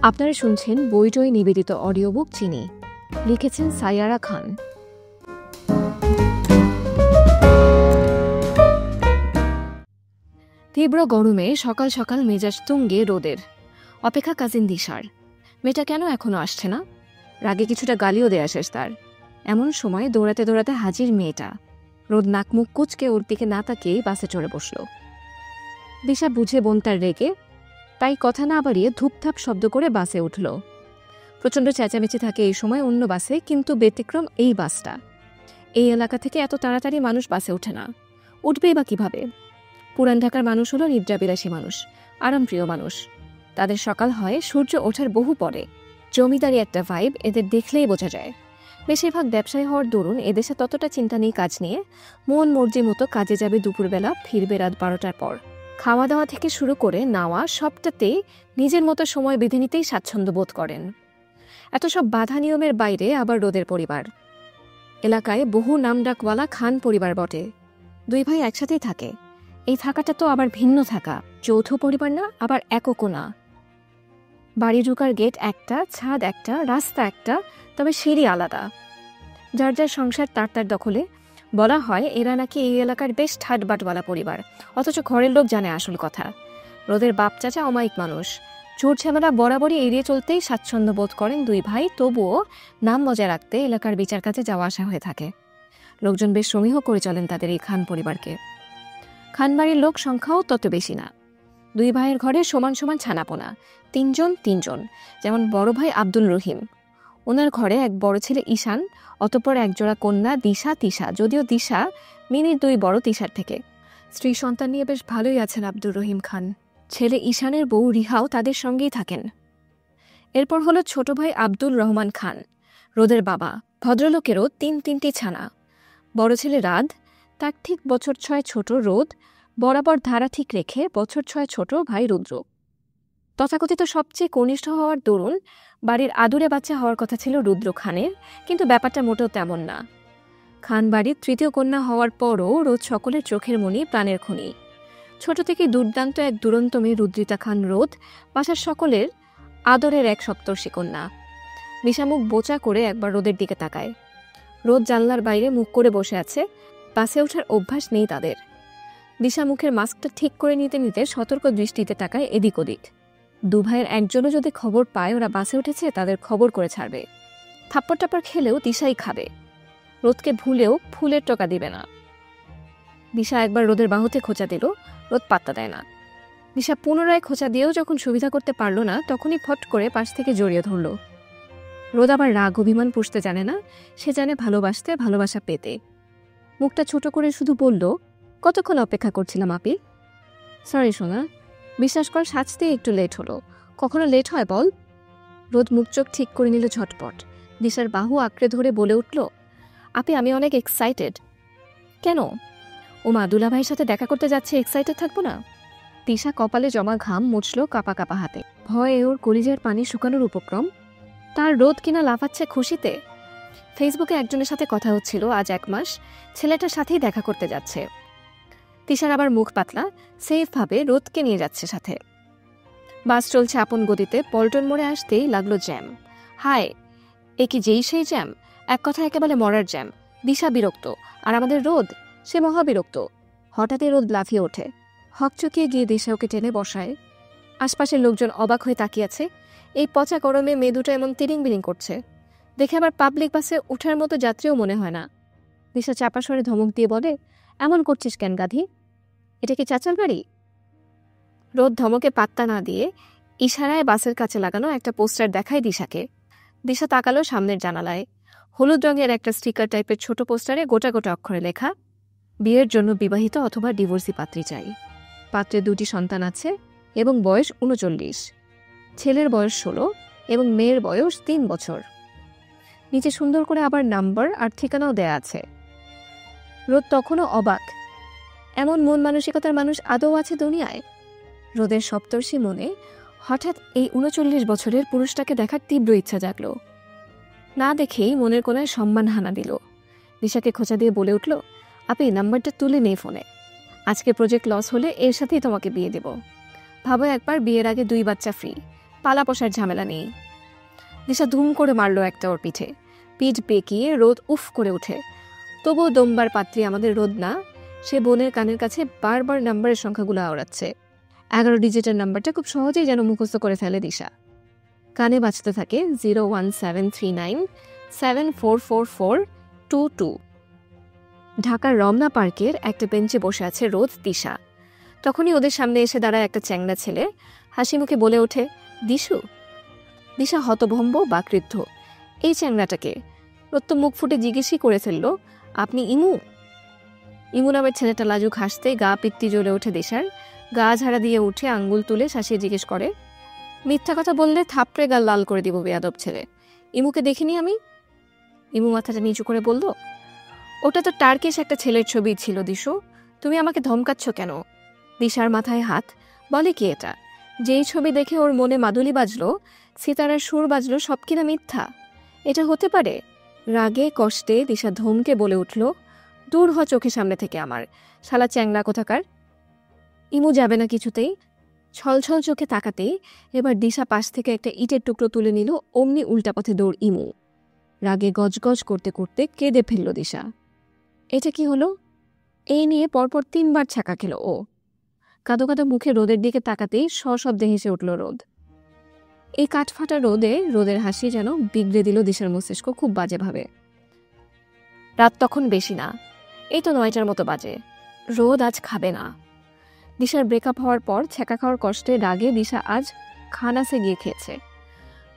আপনারা শুনছেন বইটই নিবেদিত অডিও বুক চিনি, লিখেছেন সাইয়ারা খান। তীব্র গরমে সকাল সকাল মেজাজ তুঙ্গে রোদের। অপেক্ষা কাজিন দিশার। মেয়েটা কেন এখনো আসছে না? রাগে কিছুটা গালিও দেয়া শেষ তার। এমন সময় দৌড়াতে দৌড়াতে হাজির মেয়েটা। রোদ নাকমুখ কুচকে ওর দিকে না তাকিয়েই বাসে চড়ে বসল। দিশা বুঝে বোন তার রেগে, তাই কথা না বাড়িয়ে ধূপধাপ শব্দ করে বাসে উঠল। প্রচণ্ড চেঁচামেচি থাকে এই সময় অন্য বাসে, কিন্তু ব্যতিক্রম এই বাসটা। এই এলাকা থেকে এত তাড়াতাড়ি মানুষ বাসে ওঠে না। উঠবেই বা কিভাবে? পুরান ঢাকার মানুষ হলো নিদ্রাবিলাসী মানুষ, আরামপ্রিয় মানুষ। তাদের সকাল হয় সূর্য ওঠার বহু পরে। জমিদারি একটা ভাইব এদের দেখলেই বোঝা যায়। বেশিরভাগ ব্যবসায়ী হওয়ার দরুন এদেশে ততটা চিন্তা নেই কাজ নিয়ে। মন মর্জি মতো কাজে যাবে দুপুরবেলা, ফিরবে রাত 12টার পর। খাওয়া দাওয়া থেকে শুরু করে নাওয়া সবটাতেই নিজের মতো সময় বেঁধে নিতেই স্বাচ্ছন্দ্য বোধ করেন। এত সব বাধা নিয়মের বাইরে আবার রোদের পরিবার। এলাকায় বহু নামডাকওয়ালা খান পরিবার বটে। দুই ভাই একসাথেই থাকে। এই থাকাটা তো আবার ভিন্ন থাকা, যৌথ পরিবার না, আবার এককও না। বাড়ি ঢোকার গেট একটা, ছাদ একটা, রাস্তা একটা, তবে সিঁড়ি আলাদা। যার যার সংসার তার তার দখলে। বলা হয় এরা নাকি এই এলাকার বেশ ঠাটবাটওয়ালা পরিবার, অথচ ঘরের লোক জানে আসল কথা। রোদের বাপ চাচা অমায়িক মানুষ। চোর ঝামেলা বরাবরই এড়িয়ে চলতেই স্বাচ্ছন্দ্য বোধ করেন দুই ভাই, তবুও নাম বজায় রাখতে এলাকার বিচার কাজে যাওয়া আসা হয়ে থাকে। লোকজন বেশ সমীহ করে চলেন তাদের এই খান পরিবারকে। খানবাড়ির লোক সংখ্যাও তত বেশি না। দুই ভাইয়ের ঘরে সমান সমান ছানাপোনা, তিনজন। যেমন বড় ভাই আব্দুল রহিম, ওনার ঘরে এক বড় ছেলে ঈশান, অতঃপর একজোড়া কন্যা দিশা, তিশা। যদিও দিশা মিনির দুই বড় তিশার থেকে। স্ত্রী সন্তান নিয়ে বেশ ভালোই আছেন আব্দুর রহিম খান। ছেলে ঈশানের বউ রিহাও তাদের সঙ্গেই থাকেন। এরপর হলো ছোট ভাই আব্দুল রহমান খান, রোদের বাবা। ভদ্রলোকেরও তিনটি ছানা। বড় ছেলে রাদ, তার ঠিক বছর 6 ছোট রোদ, বরাবর ধারা ঠিক রেখে বছর 6 ছোট ভাই রুদ্র। তথাকথিত সবচেয়ে কনিষ্ঠ হওয়ার দরুন বাড়ির আদুরে বাচ্চা হওয়ার কথা ছিল রুদ্র খানের, কিন্তু ব্যাপারটা মোটেও তেমন না। খান বাড়ির তৃতীয় কন্যা হওয়ার পরও রোদ সকলের চোখের মণি, প্রাণের খনি। ছোট থেকে দুর্দান্ত এক দুরন্ত মেয়ে রুদ্রিতা খান রোদ, বাসার সকলের আদরের এক সপ্তর্ষী কন্যা। বিষামুখ বোচা করে একবার রোদের দিকে তাকায়। রোদ জানলার বাইরে মুখ করে বসে আছে। বাসে ওঠার অভ্যাস নেই তাদের। বিষামুখের মাস্কটা ঠিক করে নিতে নিতে সতর্ক দৃষ্টিতে তাকায় এদিক ওদিক। দু ভাইয়ের একজনও যদি খবর পায় ওরা বাসে উঠেছে, তাদের খবর করে ছাড়বে। থাপ্পড় টাপ্পড় খেলেও দিশাই খাবে। রোদকে ভুলেও ফুলের টোকা দিবে না। দিশা একবার রোদের বাহুতে খোঁচা দিল, রোদ পাত্তা দেয় না। দিশা পুনরায় খোঁচা দিয়েও যখন সুবিধা করতে পারল না, তখনই ফট করে পাশ থেকে জড়িয়ে ধরল। রোদ আবার রাগ অভিমান পুষতে জানে না, সে জানে ভালোবাসতে, ভালোবাসা পেতে। মুখটা ছোট করে শুধু বলল, কতক্ষণ অপেক্ষা করছিলাম আপি। সরি সোনা, বিশ্বাস কর সাজতে একটু লেট হলো। কখনো লেট হয় বল? রোদ মুখ চোখ ঠিক করে নিল ঝটপট। দিশার বাহু আঁকড়ে ধরে বলে উঠল, আপি আমি অনেক এক্সাইটেড। কেন? ওমা দুলাভাইয়ের সাথে দেখা করতে যাচ্ছে, এক্সাইটেড থাকবো না? দিশা কপালে জমা ঘাম মুছল কাপা কাপা হাতে। ভয়ে ওর কলিজার পানি শুকানোর উপক্রম। তার রোদ কিনা লাফাচ্ছে খুশিতে। ফেসবুকে একজনের সাথে কথা হচ্ছিল আজ 1 মাস, ছেলেটার সাথেই দেখা করতে যাচ্ছে। তিশার আবার মুখ পাতলা, সেফভাবে রোদকে নিয়ে যাচ্ছে সাথে। বাস চলছে আপন গতিতে। পল্টন মোড়ে আসতেই লাগলো জ্যাম। হায়, এ কি যেই সেই জ্যাম! এক কথা একেবারে মরার জ্যাম। দিশা বিরক্ত, আর আমাদের রোদ, সে মহাবিরক্ত। হঠাৎই রোদ লাফিয়ে ওঠে, হকচকিয়ে গিয়ে দিশা ওকে টেনে বসায়। আশপাশের লোকজন অবাক হয়ে তাকিয়েছে। এই পচা গরমে মেয়ে দুটো এমন তিরিং বিরিং করছে দেখে আবার পাবলিক বাসে ওঠার মতো যাত্রীও মনে হয় না। দিশা চাপা স্বরে ধমক দিয়ে বলে, এমন করছিস কেন গাধি? এটা কি চাচার বাড়ি? রোদ ধমকে পাত্তা না দিয়ে ইশারায় বাসের কাছে লাগানো একটা পোস্টার দেখায় দিশাকে। দিশা তাকালো সামনের জানালায়। হলুদ রঙের একটা স্টিকার টাইপের ছোট পোস্টারে গোটা গোটা অক্ষরে লেখা, বিয়ের জন্য বিবাহিত অথবা ডিভোর্সি পাত্রী চাই। পাত্রের 2টি সন্তান আছে এবং বয়স 39। ছেলের বয়স 16 এবং মেয়ের বয়স 3 বছর। নিচে সুন্দর করে আবার নাম্বার আর ঠিকানাও দেয়া আছে। রোদ তখনও অবাক, এমন মন মানসিকতার মানুষ আদৌ আছে দুনিয়ায়? রোদের সপ্তর্ষি মনে হঠাৎ এই 39 বছরের পুরুষটাকে দেখার তীব্র ইচ্ছা জাগল। না দেখেই মনের কোনায় সম্মান হানা দিল। দিশাকে খোঁচা দিয়ে বলে উঠল, আপনি নাম্বারটা তুলে নেই ফোনে। আজকে প্রজেক্ট লস হলে এর সাথেই তোমাকে বিয়ে দেব। ভাবো একবার, বিয়ের আগে 2 বাচ্চা ফ্রি, পালা পশার ঝামেলা নেই। দিশা ধুম করে মারলো একটা ওর পিঠে। পিঠ বেঁকিয়ে রোদ উফ করে উঠে। তবুও দমবার পাত্রী আমাদের রোদ না, সে বোনের কানের কাছে বারবার নাম্বারের সংখ্যাগুলো আওড়াচ্ছে। 11 ডিজিটের নাম্বারটা খুব সহজেই যেন মুখস্থ করে ফেলে দিশা। কানে বাজতে থাকে 01739744422। ঢাকার রমনা পার্কের একটা বেঞ্চে বসে আছে রোদ, দিশা। তখনই ওদের সামনে এসে দাঁড়ায় একটা চ্যাংড়া ছেলে, হাসি মুখে বলে ওঠে, দিশু। দিশা হতভম্ব বাকৃদ্ধ। এই চ্যাংড়াটাকে? রোদ তো মুখ ফুটে জিজ্ঞেসই করে ফেলল, আপনি ইমু? ইমু নামের ছেলেটা লাজুক হাসতে গা পিত্তি জ্বলে ওঠে দিশার। গা ঝাড়া দিয়ে উঠে আঙ্গুল তুলে শাসিয়ে জিজ্ঞেস করে, মিথ্যা কথা বললে থাপড়ে গাল লাল করে দিব বেয়াদব ছেলে। ইমুকে দেখিনি আমি। ইমু মাথাটা নিচু করে বলল, ওটা তো টার্কিশ একটা ছেলের ছবি ছিল দিশু, তুমি আমাকে ধমকাচ্ছ কেন? দিশার মাথায় হাত, বলে কি এটা? যেই ছবি দেখে ওর মনে মাদুলি বাজলো, সিতারার সুর বাজলো, সব কিনা মিথ্যা? এটা হতে পারে? রাগে কষ্টে দিশা ধমকে বলে উঠল, দূর হ চোখের সামনে থেকে আমার, শালা চ্যাংলা কোথাকার। ইমু যাবে না কিছুতেই। ছলছল চোখে তাকাতেই এবার দিশা পাশ থেকে একটা ইটের টুকরো তুলে নিল, অমনি উল্টা পথে দৌড় ইমু। রাগে গজগজ করতে করতে কেঁদে ফেলল দিশা। এটা কি হলো? এই নিয়ে পরপর 3 বার ছ্যাঁকা খেল ও। কাঁদো কাঁদো মুখে রোদের দিকে তাকাতেই সশব্দে হেসে উঠল রোদ। এই কাঠফাটা রোদের হাসি যেন বিগড়ে দিল দিশার মস্তিষ্ক খুব বাজেভাবে। রাত তখন বেশি না, এই তো 9টার মতো বাজে। রোদ আজ খাবে না। দিশার ব্রেকআপ হওয়ার পর ছ্যাঁকা খাওয়ার কষ্টে রাগে দিশা আজ খানাসে গিয়ে খেয়েছে।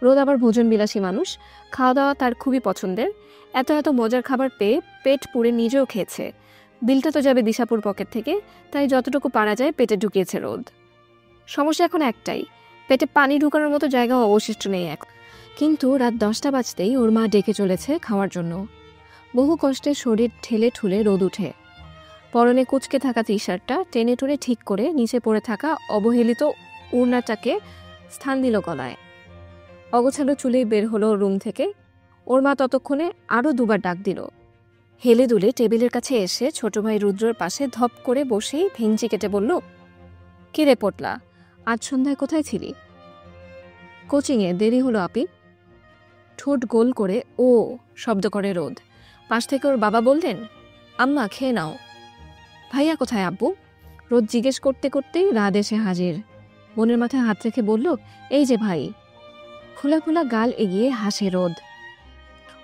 রোদ আবার ভোজন বিলাসী মানুষ, খাওয়া দাওয়া তার খুবই পছন্দের। এত এত মজার খাবার পেয়ে পেট পুড়ে নিজেও খেয়েছে। বিলটা তো যাবে দিশাপুর পকেট থেকে, তাই যতটুকু পারা যায় পেটে ঢুকিয়েছে রোদ। সমস্যা এখন একটাই, পেটে পানি ঢুকানোর মতো জায়গাও অবশিষ্ট নেই এখন। কিন্তু রাত 10টা বাজতেই ওর মা ডেকে চলেছে খাওয়ার জন্য। বহু কষ্টে শরীর ঠেলে ঠুলে রোদ উঠে। পরনে কুচকে থাকা টি শার্টটা টেনে টুনে ঠিক করে নিচে পড়ে থাকা অবহেলিত উড়নাটাকে স্থান দিল গলায়। অগোছালো চুলেই বের হলো রুম থেকে। ওর মা ততক্ষণে আরও 2বার ডাক দিল। হেলে দুলে টেবিলের কাছে এসে ছোট ভাই রুদ্রর পাশে ধপ করে বসেই ভেঙচি কেটে বলল, কি রে পটলা, আজ সন্ধ্যায় কোথায় ছিলি? কোচিংয়ে, দেরি হলো আপি। ঠোঁট গোল করে ও শব্দ করে রোদ। পাশ থেকে ওর বাবা বললেন, আম্মা খেয়ে নাও। ভাইয়া কোথায় আব্বু? রোদ জিজ্ঞেস করতে করতেই রাত এসে হাজির। বোনের মাথায় হাত রেখে বলল, এই যে ভাই। ফোলা ফোলা গাল এগিয়ে হাসে রোদ।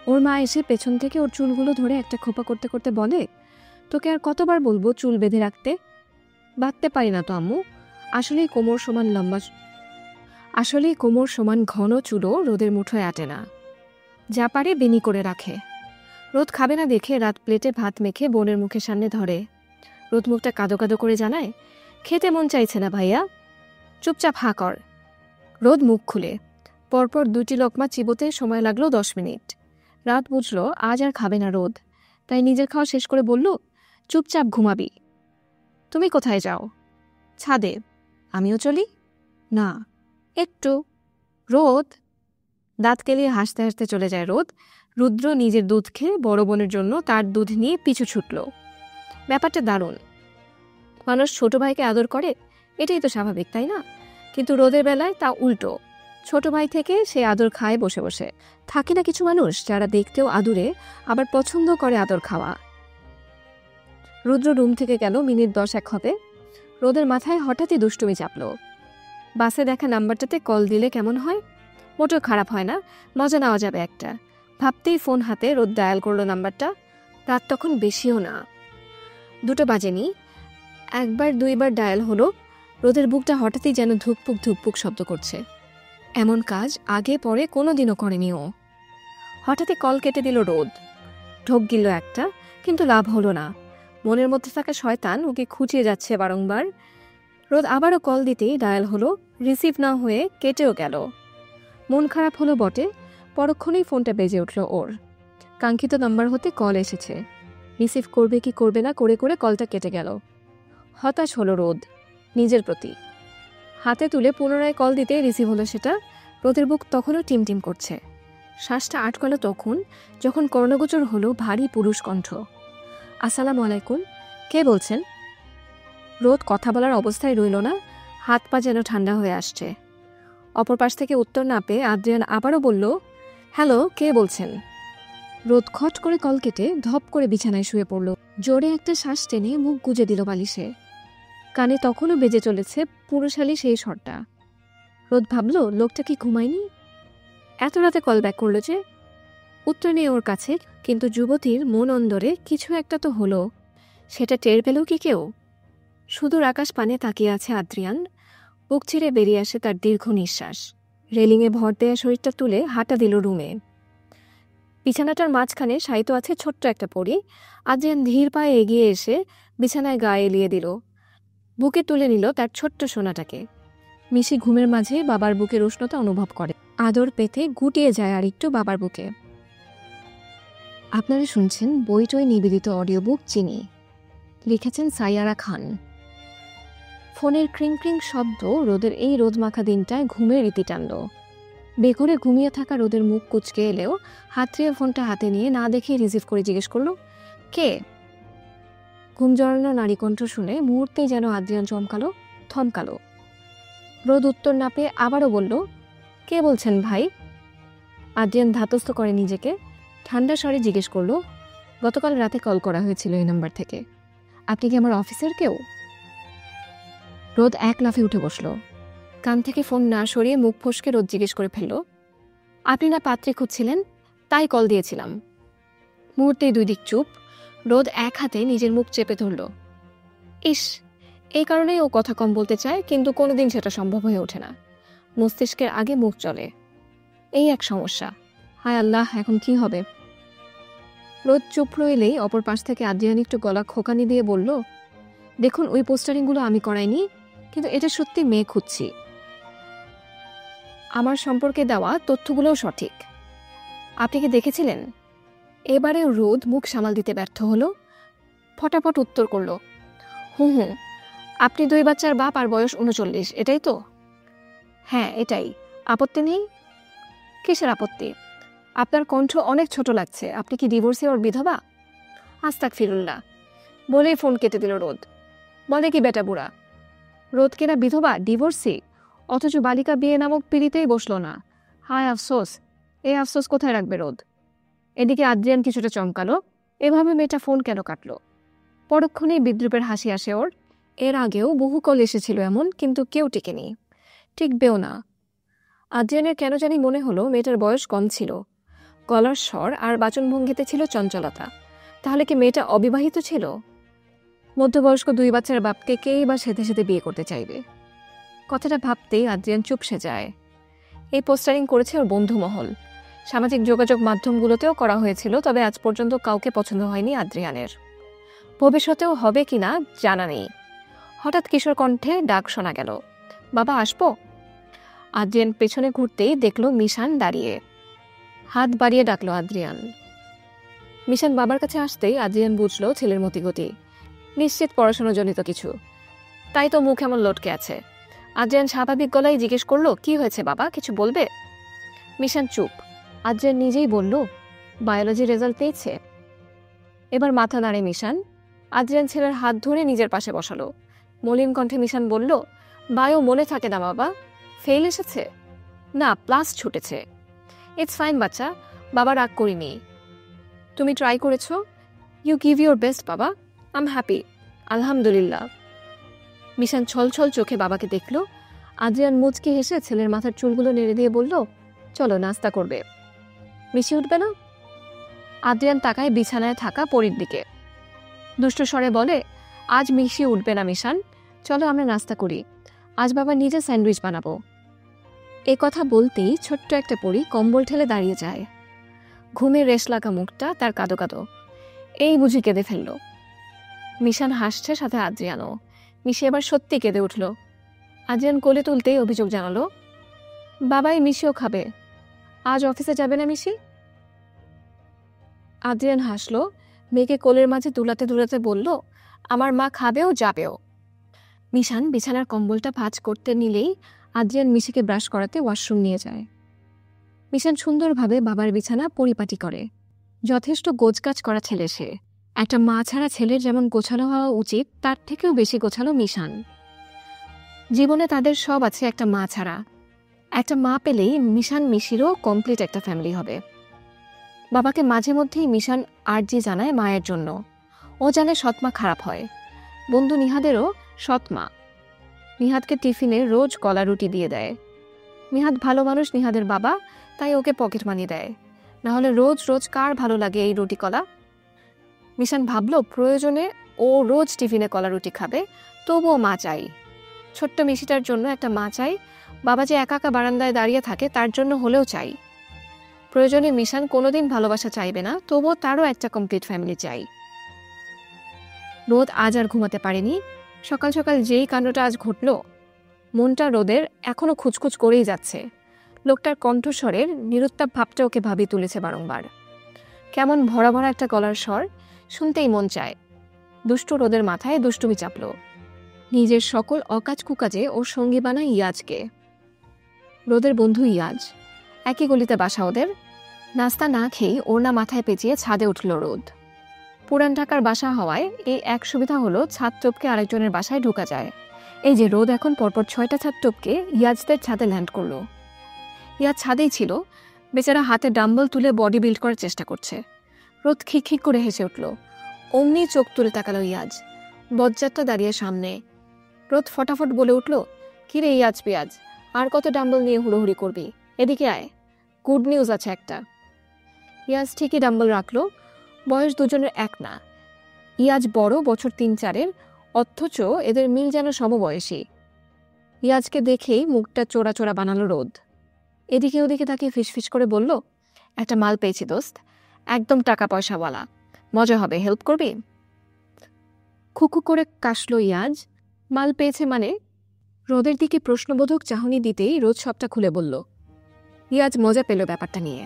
ওর মা এসে পেছন থেকে ওর চুলগুলো ধরে একটা খোপা করতে করতে বলে, তোকে আর কতবার বলবো চুল বেঁধে রাখতে? বাঁধতে পারি না তো আম্মু। আসলেই কোমর সমান ঘন চুলও রোদের মুঠোয় আটে না। যা পারে বেনি করে রাখে। রোদ খাবে না দেখে রাত প্লেটে ভাত মেখে বোনের মুখের সামনে ধরে। রোদ মুখটা কাদো কাদো করে জানায়, খেতে মন চাইছে না ভাইয়া, চুপচাপ হাঁ কর। রোদ মুখ খুলে পরপর 2টি লোকমা চিবোতে সময় লাগলো 10 মিনিট। রাত বুঝল আজ আর খাবে না রোদ, তাই নিজের খাওয়া শেষ করে বলল, চুপচাপ ঘুমাবি। তুমি কোথায় যাও? ছাদে। আমিও চলি? না, একটু। রোদ। দাঁত কেলিয়ে হাসতে হাসতে চলে যায় রোদ। রুদ্র নিজের দুধ খেয়ে বড় বোনের জন্য তার দুধ নিয়ে পিছু ছুটল। ব্যাপারটা দারুণ। মানুষ ছোট ভাইকে আদর করে, এটাই তো স্বাভাবিক, তাই না? কিন্তু রোদের বেলায় তা উল্টো। ছোট ভাই থেকে সে আদর খায় বসে বসে। থাকে না কিছু মানুষ যারা দেখতেও আদুরে, আবার পছন্দ করে আদর খাওয়া। রুদ্র রুম থেকে গেল মিনিট 10-1 হবে। রোদের মাথায় হঠাৎই দুষ্টুমি চাপল। বাসে দেখা নাম্বারটাতে কল দিলে কেমন হয়? মোটেও খারাপ হয় না, মজা নেওয়া যাবে একটা। ভাবতেই ফোন হাতে রোদ ডায়াল করলো নাম্বারটা। রাত তখন বেশিও না, 2টা বাজেনি। 1-2বার ডায়াল হলো। রোদের বুকটা হঠাৎই যেন ধুকপুক ধুকপুক শব্দ করছে। এমন কাজ আগে পরে কোনোদিনও করেনি ও। হঠাৎই কল কেটে দিল রোদ। ঢোক গিলল একটা, কিন্তু লাভ হলো না। মনের মধ্যে থাকা শয়তান ওকে খুঁচিয়ে যাচ্ছে বারংবার। রোদ আবারও কল দিতেই ডায়াল হলো, রিসিভ না হয়ে কেটেও গেল। মন খারাপ হলো বটে, পরক্ষণেই ফোনটা বেজে উঠল ওর। কাঙ্ক্ষিত নাম্বার হতে কল এসেছে। রিসিভ করবে কি করবে না করে করে কলটা কেটে গেল। হতাশ হলো রোদ নিজের প্রতি। হাতে তুলে পুনরায় কল দিতে রিসিভ হলো সেটা। রোদের বুক তখনও টিমটিম করছে। শ্বাসটা আটকালো তখন যখন কর্ণগোচর হলো ভারী পুরুষ কণ্ঠ। আসসালামু আলাইকুম, কে বলছেন? রোদ কথা বলার অবস্থায় রইল না, হাত পা যেন ঠান্ডা হয়ে আসছে। অপর পাশ থেকে উত্তর না পেয়ে আদ্রিয়ান আবারও বলল, হ্যালো, কে বলছেন? রোদ খট করে কল কেটে ধপ করে বিছানায় শুয়ে পড়ল। জোরে একটা শ্বাস টেনে মুখ গুজে দিল বালিশে। কানে তখনও বেজে চলেছে পুরুষালী সেই স্বরটা। রোদ ভাবল, লোকটা কি ঘুমায়নি? এত রাতে কল ব্যাক করলো যে? উত্তর নেই ওর কাছে, কিন্তু যুবতীর মন অন্দরে কিছু একটা তো হলো। সেটা টের পেল কি কেউ? সুদূর আকাশ পানে তাকিয়ে আছে আদ্রিয়ান। বুক ছিঁড়ে বেরিয়ে আসে তার দীর্ঘ নিঃশ্বাস। রেলিংয়ে ভর দেয়া শরীরটা তুলে হাঁটা দিল রুমে। বিছানাটার মাঝখানে শায়িত আছে ছোট্ট একটা পরী। আদ্রিয়ান ধীর পায়ে এগিয়ে এসে বিছানায় গা এলিয়ে দিল। বুকে তুলে নিল তার ছোট্ট সোনাটাকে। মিশি ঘুমের মাঝে বাবার বুকের উষ্ণতা অনুভব করে। আদর পেতে গুটিয়ে যায় আর একটু বাবার বুকে। আপনারা শুনছেন বইটই নিবেদিত অডিও বুক চিনি। লিখেছেন সাইয়ারা খান। ফোনের ক্রিং ক্রিং শব্দ রোদের এই রোদমাখা দিনটায় ঘুমের রীতি টানল। বেঘরে ঘুমিয়ে থাকা রোদের মুখ কুচকে এলেও হাতড়িয়ে ফোনটা হাতে নিয়ে না দেখে রিসিভ করে জিজ্ঞেস করল, কে? ঘুম জড়ানো নারী কণ্ঠ শুনে মুহূর্তেই যেন আদ্রিয়ান থমকালো। রোদ উত্তর না পেয়ে আবারও বলল, কে বলছেন ভাই? আদ্রিয়ান ধাতস্থ করে নিজেকে। ঠান্ডা স্বরে জিজ্ঞেস করল, গতকাল রাতে কল করা হয়েছিল এই নাম্বার থেকে। আপনি কি আমার অফিসের কেউ? রোদ এক লাফে উঠে বসল। কান থেকে ফোন না সরিয়ে মুখ ফসকে রোদ জিজ্ঞেস করে ফেলল, আপনি না পাত্রে খুঁজছিলেন? তাই কল দিয়েছিলাম। মুহূর্তেই দুই দিক চুপ। রোদ এক হাতে নিজের মুখ চেপে ধরল। ইস, এই কারণেই ও কথা কম বলতে চায়, কিন্তু কোনোদিন সেটা সম্ভব হয়ে ওঠে না। মস্তিষ্কের আগে মুখ চলে, এই এক সমস্যা। হায় আল্লাহ, এখন কি হবে? রোদ চুপ রইলেই অপর পাশ থেকে আদ্রিয়ান একটু গলা খোকানি দিয়ে বলল, দেখুন, ওই পোস্টারিংগুলো আমি করাইনি, কিন্তু এটা সত্যি মেয়ে খুঁজছি। আমার সম্পর্কে দেওয়া তথ্যগুলোও সঠিক। আপনি কি দেখেছিলেন? এবারে রোদ মুখ সামাল দিতে ব্যর্থ হলো। ফটাফট উত্তর করল, হুম, আপনি 2 বাচ্চার বাপ আর বয়স 39, এটাই তো? হ্যাঁ, এটাই। আপত্তি নেই? কিসের আপত্তি? আপনার কণ্ঠ অনেক ছোট লাগছে। আপনি কি ডিভোর্সি ওর বিধবা? আস্তাগফিরুল্লাহ বলেই ফোন কেটে দিল রোদ। বলে কি বেটা বুড়া? রোদ কেনা বিধবা, ডিভোর্সি, অথচ বালিকা বিয়ে নামক পিড়িতেই বসলো না। হায় আফসোস। এই আফসোস কোথায় রাখবে রোদ? এদিকে আদ্রিয়ান কিছুটা চমকালো। এভাবে মেয়েটা ফোন কেন কাটলো? পরক্ষণেই বিদ্রুপের হাসি আসে ওর। এর আগেও বহু কল এসেছিল এমন, কিন্তু কেউ টেকেনি, টিকবেও না। আদ্রিয়ানের কেন জানি মনে হলো মেয়েটার বয়স কম ছিল। গলার স্বর আর বাচনভঙ্গিতে ছিল চঞ্চলতা। তাহলে কি মেয়েটা অবিবাহিত ছিল? মধ্যবয়স্ক 2 বাচ্চার বাপকে কেই বা সেধে সেধে বিয়ে করতে চাইবে? কথাটা ভাবতেই আদ্রিয়ান চুপসে যায়। এই পোস্টারিং করেছে ওর বন্ধুমহল। সামাজিক যোগাযোগ মাধ্যমগুলোতেও করা হয়েছিল, তবে আজ পর্যন্ত কাউকে পছন্দ হয়নি আদ্রিয়ানের। ভবিষ্যতেও হবে কিনা জানা নেই। হঠাৎ কিশোর কণ্ঠে ডাক শোনা গেল, বাবা আসবো? আদ্রিয়ান পেছনে ঘুরতেই দেখল মিশান দাঁড়িয়ে। হাত বাড়িয়ে ডাকলো আদ্রিয়ান। মিশান বাবার কাছে আসতেই আদ্রিয়ান বুঝলো ছেলের মতিগতি, নিশ্চিত পড়াশোনাজনিত কিছু। তাই তো মুখ এমন লটকে আছে। আদ্রিয়ান স্বাভাবিক গলায় জিজ্ঞেস করলো, কি হয়েছে বাবা, কিছু বলবে? মিশান চুপ। আদ্রিয়ান নিজেই বলল, বায়োলজি রেজাল্ট পেয়েছে। এবার মাথা নাড়ে মিশান। আদ্রিয়ান ছেলের হাত ধরে নিজের পাশে বসালো। মলিন কণ্ঠে মিশান বলল, বায়ো মনে থাকে না বাবা, ফেল এসেছে। না, প্লাস ছুটেছে। ইটস ফাইন বাচ্চা, বাবা রাগ করিনি। তুমি ট্রাই করেছো, ইউ গিভ ইউর বেস্ট বাবা, আই এম হ্যাপি, আলহামদুলিল্লাহ। মিশান ছলছল চোখে বাবাকে দেখল। আদ্রিয়ান মুচকি হেসে ছেলের মাথার চুলগুলো নেড়ে দিয়ে বলল, চলো নাস্তা করবে। মিশি উঠবে না? আদ্রিয়ান তাকায় বিছানায় থাকা পরীর দিকে। দুষ্ট স্বরে বলে, আজ মিশি উঠবে না মিশান, চলো আমরা নাস্তা করি। আজ বাবা নিজে স্যান্ডউইচ বানাবো। এ কথা বলতেই ছোট্ট একটা পরী কম্বল ঠেলে দাঁড়িয়ে যায়। ঘুমের রেশ লাগা মুখটা তার কাদো কাদো। এই বুঝি কেঁদে ফেলল। মিশান হাসছে, সাথে আদ্রিয়ানও। মিশি এবার সত্যি কেঁদে উঠল। আদ্রিয়ান কোলে তুলতেই অভিযোগ জানালো, বাবাই মিশিও খাবে, আজ অফিসে যাবে না মিশি? আদ্রিয়ান হাসলো। মেয়েকে কোলের মাঝে দুলাতে দুলাতে বলল, আমার মা খাবেও যাবেও। মিশান বিছানার কম্বলটা ভাঁজ করতে নিলেই আদ্রিয়ান মিশিকে ব্রাশ করাতে ওয়াশরুম নিয়ে যায়। মিশান সুন্দরভাবে বাবার বিছানা পরিপাটি করে। যথেষ্ট গোছগাছ করা ছেলে সে। একটা মা ছাড়া ছেলের যেমন গোছানো হওয়া উচিত, তার থেকেও বেশি গোছালো মিশান। জীবনে তাদের সব আছে একটা মা ছাড়া। একটা মা পেলেই মিশান মিশিরও কমপ্লিট একটা ফ্যামিলি হবে। বাবাকে মাঝে মধ্যেই মিশান আর্জি জানায় মায়ের জন্য। ও জানে সৎমা খারাপ হয়। বন্ধু নিহাদেরও সৎমা। নিহাদকে টিফিনে রোজ কলা রুটি দিয়ে দেয়। নিহাদ ভালো মানুষ নিহাদের বাবা, তাই ওকে পকেট মানি দেয়। না হলে রোজ রোজ কার ভালো লাগে এই রুটি কলা? মিশান ভাবলো প্রয়োজনে ও রোজ টিফিনে কলা রুটি খাবে, তবুও মা চাই। ছোট্ট মিশিটার জন্য একটা মা চাই। বাবা যে একা একা বারান্দায় দাঁড়িয়ে থাকে তার জন্য হলেও চাই। প্রয়োজনে মিশান কোনোদিন ভালোবাসা চাইবে না, তবুও তারও একটা কমপ্লিট ফ্যামিলি চাই। রোদ আজ আর ঘুমাতে পারেনি। সকাল সকাল যেই কাণ্ডটা আজ ঘটল, মনটা রোদের এখনো খুচখুচ করেই যাচ্ছে। লোকটার কণ্ঠস্বরের নিরুত্তাপ ভাবটা ওকে ভাবিয়ে তুলেছে বারংবার। কেমন ভরা ভরা একটা গলার স্বর, শুনতেই মন চায়। দুষ্টু রোদের মাথায় দুষ্টুমি চাপল। নিজের সকল অকাজ কুকাজে ওর সঙ্গী বানায় ইয়াজকে। রোদের বন্ধু ইয়াজ, একই গলিতে বাসা ওদের। নাস্তা না খেয়েই ওড়না মাথায় পেঁচিয়ে ছাদে উঠল রোদ। পুরান ঢাকার বাসা হওয়ায় এই এক সুবিধা হলো, ছাদ টপকে আরেকজনের বাসায় ঢোকা যায়। এই যে রোদ এখন পরপর 6টা ছাদ টপকে ইয়াজদের ছাদে ল্যান্ড করলো। ইয়াজ ছাদেই ছিল, বেচারা হাতে ডাম্বল তুলে বডি বিল্ড করার চেষ্টা করছে। রোদ খিক করে হেসে উঠল। অমনি চোখ তুলে তাকালো ইয়াজ। বজ্জাতটা দাঁড়িয়ে সামনে। রোদ ফটাফট বলে উঠল, কিরে ইয়াজ পেঁয়াজ, আর কত ডাম্বল নিয়ে হুড়োহুড়ি করবি? এদিকে আয়, গুড নিউজ আছে একটা। ইয়াজ ঠিকই ডাম্বল রাখলো। বয়স দুজনের এক না। ইয়াজ বড়, বছর 3-4-এর, অথচ এদের মিল যেন সমবয়সী। ইয়াজকে দেখেই মুখটা চোরা চোরা বানালো রোদ। এদিকে ওদিকে তাকে ফিসফিস করে বলল, একটা মাল পেয়েছি দোস্ত, একদম টাকা পয়সাওয়ালা, মজা হবে, হেল্প করবি? খুকু করে কাশলো ইয়াজ। মাল পেয়েছে মানে? রোদের দিকে প্রশ্নবোধক চাহনি দিতেই রোদ সবটা খুলে বলল। ইয়াজ মজা পেল ব্যাপারটা নিয়ে।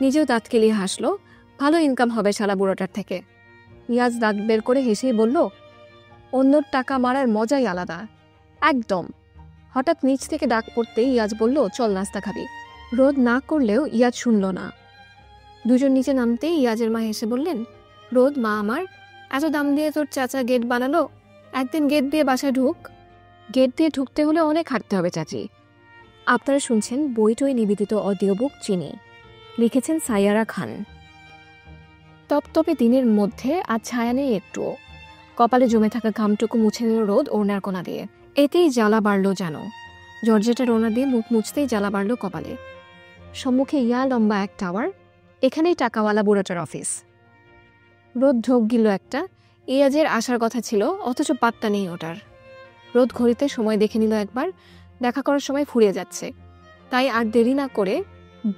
নিজেও দাঁত কেলিয়ে হাসলো। ভালো ইনকাম হবে শালা বুড়োটার থেকে। ইয়াজ দাঁত বের করে হেসেই বলল, অন্যর টাকা মারার মজাই আলাদা, একদম। হঠাৎ নিচ থেকে ডাক পড়তেই ইয়াজ বলল, চল নাস্তা খাবি। রোদ না করলেও ইয়াজ শুনল না। দুজন নিচে নামতেই ইয়াজের মা হেসে বললেন, রোদ মা আমার, এত দাম দিয়ে তোর চাচা গেট বানালো, একদিন গেট দিয়ে বাসায় ঢুক। গেট দিয়ে ঢুকতে হলে অনেক হাঁটতে হবে চাচি। আপনারা শুনছেন বইটই নিবেদিত অডিও বুক চিনি, লিখেছেন সাইয়ারা খান। তপতপে দিনের মধ্যে আজ ছায়া নেই একটুও। কপালে জমে থাকা ঘামটুকু মুছে নিল রোদ ওড়নার কোনা দিয়ে। এতেই জ্বালা বাড়ল যেন। জর্জেটা রোনা দিয়ে মুখ মুছতেই জ্বালা বাড়ল কপালে। সম্মুখে ইয়া লম্বা এক টাওয়ার, এখানেই টাকাওয়ালা বুড়োটার অফিস। রোদ ঢোক গিল একটা। ইয়াজের আসার কথা ছিল, অথচ পাত্তা নেই ওটার। রোদ ঘড়িতে সময় দেখে নিল একবার, দেখা করার সময় ফুরিয়ে যাচ্ছে। তাই আর দেরি না করে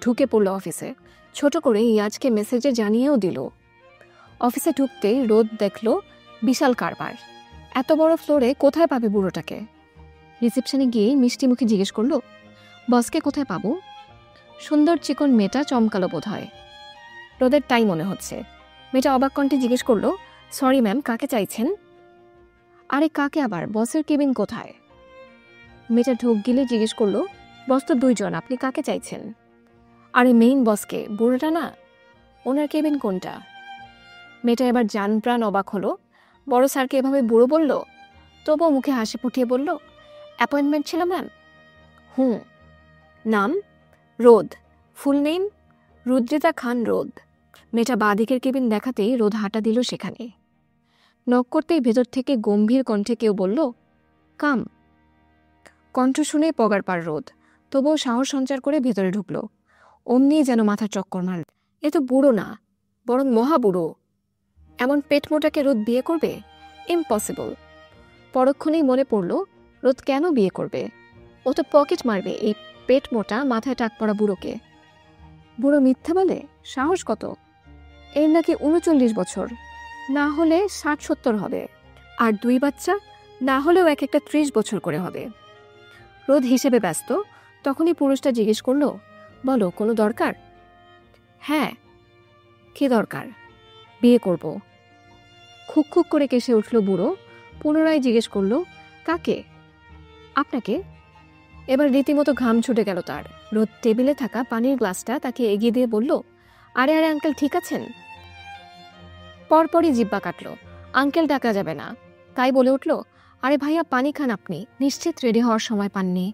ঢুকে পড়ল অফিসে। ছোট করে ইয়াজকে মেসেজে জানিয়েও দিল। অফিসে ঢুকতেই রোদ দেখল বিশাল কারবার। এত বড় ফ্লোরে কোথায় পাবে বুড়োটাকে? রিসেপশনে গিয়ে মিষ্টি মুখে জিজ্ঞেস করল, বসকে কোথায় পাবো? সুন্দর চিকন মেয়েটা চমকালো বোধ হয়। রোদের তাই মনে হচ্ছে। মেয়েটা অবাক কণ্ঠে জিজ্ঞেস করল, সরি ম্যাম, কাকে চাইছেন? আরে কাকে আবার, বসের কেবিন কোথায়? মেয়েটা ঢোক গিলে জিজ্ঞেস করল, বস তো 2 জন, আপনি কাকে চাইছেন? আরে মেইন বসকে, বুড়োটা না, ওনার কেবিন কোনটা? মেয়েটা এবার জান প্রাণ অবাক হলো। বড় স্যারকে এভাবে বুড়ো বলল। তবুও মুখে হাসি ফুটিয়ে বলল, অ্যাপয়েন্টমেন্ট ছিল ম্যাম। নাম? রোদ। Full name? রুদ্রিতা খান রোদ। মেয়েটা বাঁদিকের কেবিন দেখাতেই রোদ হাঁটা দিল সেখানে। নক করতেই ভেতর থেকে গম্ভীর কণ্ঠে কেউ বলল, কাম। কণ্ঠ শুনে পগার পার রোদ, তবুও সাহস সঞ্চার করে ভেতরে ঢুকল। অমনি যেন মাথা চক্কর মারল। এ তো বুড়ো না, বরং মহাবুড়ো। এমন পেট মোটাকে রোদ বিয়ে করবে? ইম্পসিবল। পরক্ষণেই মনে পড়ল, রোদ কেন বিয়ে করবে? ও তো পকেট মারবে এই পেট মোটা মাথায় টাক পড়া বুড়োকে। বুড়ো মিথ্যা বলে? সাহস কত! এর নাকি 39 বছর, না হলে 60-70 হবে। আর 2 বাচ্চা, না হলেও এক একটা 30 বছর করে হবে। রোদ হিসেবে ব্যস্ত। তখনই পুরুষটা জিজ্ঞেস করল, বলো, কোনো দরকার? হ্যাঁ। কি দরকার? বিয়ে করব। খুক খুক করে কেসে উঠল বুড়ো। পুনরায় জিজ্ঞেস করল, কাকে? আপনাকে। এবার রীতিমতো ঘাম ছুটে গেল তার। রোদ টেবিলে থাকা পানির গ্লাসটা তাকে এগিয়ে দিয়ে বলল, আরে আরে আঙ্কেল, ঠিক আছেন? পরপরই জিব্বা কাটল। আঙ্কেল ডাকা যাবে না। তাই বলে উঠল, আরে ভাইয়া, পানি খান আপনি, নিশ্চিত রেডি হওয়ার সময় পাননি।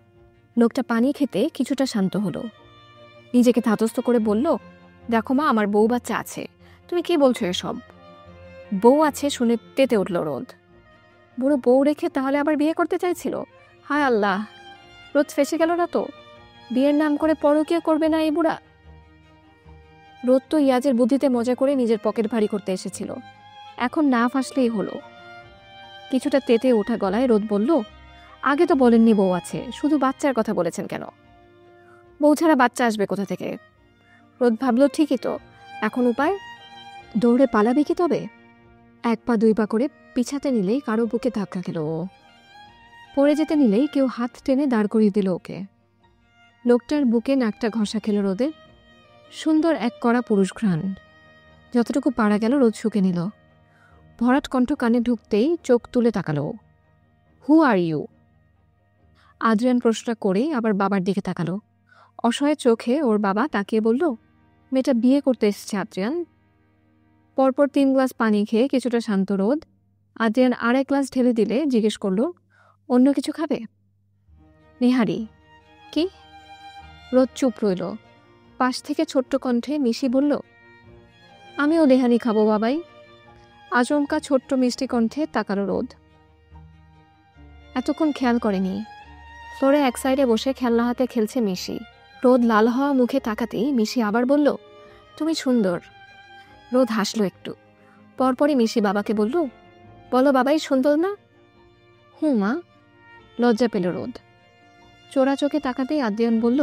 লোকটা পানি খেতে কিছুটা শান্ত হলো। নিজেকে ধাতস্থ করে বলল, দেখো মা, আমার বউ বাচ্চা আছে, তুমি কি বলছো এসব? বউ আছে শুনে তেতে উঠল রোদ। বুড়ো বউ রেখে তাহলে আবার বিয়ে করতে চাইছিল? হায় আল্লাহ, রোদ ফেসে গেল না তো? বিয়ের নাম করে পরকীয়া করবে না এই বুড়া? রোদ তো ইয়াজের বুদ্ধিতে মজা করে নিজের পকেট ভারী করতে এসেছিল, এখন না ফাঁসলেই হলো। কিছুটা তেতে ওঠা গলায় রোদ বলল, আগে তো বলেননি বউ আছে, শুধু বাচ্চার কথা বলেছেন কেন? বউ ছাড়া বাচ্চা আসবে কোথা থেকে? রোদ ভাবল, ঠিকই তো, এখন উপায়? দৌড়ে পালাবে কি তবে? এক পা দুই পা করে পিছাতে নিলেই কারো বুকে ধাক্কা খেল ও। পড়ে যেতে নিলেই কেউ হাত টেনে দাঁড় করিয়ে দিল ওকে। লোকটার বুকে নাকটা ঘষা খেল রোদের। সুন্দর এক কড়া পুরুষ ঘ্রাণ। যতটুকু পারা গেল রোদ শুকে নিল। ভরাট কণ্ঠ কানে ঢুকতেই চোখ তুলে তাকালো। হু আর ইউ? আদ্রিয়ান প্রশ্নটা করেই আবার বাবার দিকে তাকালো। অসহায় চোখে ওর বাবা তাকিয়ে বলল, মেয়েটা বিয়ে করতে এসেছে আদ্রিয়ান। পরপর 3 গ্লাস পানি খেয়ে কিছুটা শান্ত রোদ আদ্রিয়ান আর 1 গ্লাস ঢেলে দিলে জিজ্ঞেস করল, অন্য কিছু খাবে? নেহারি। কি? রোদ চুপ রইল। পাশ থেকে ছোট্ট কণ্ঠে মিশি বলল, আমিও নেহারি খাবো বাবাই। আচমকা ছোট্ট মিষ্টি কণ্ঠে তাকালো রোদ। এতক্ষণ খেয়াল করেনি। ফ্লোরে এক সাইডে বসে খেলনা হাতে খেলছে মিশি। রোদ লাল হওয়া মুখে তাকাতেই মিশি আবার বলল, তুমি সুন্দর। রোদ হাসল একটু। পরপরই মিশি বাবাকে বলল, বলো বাবাই, সুন্দর না? মা। লজ্জা পেল রোদ। চোরা চোখে তাকাতেই আদ্রিয়ান বলল,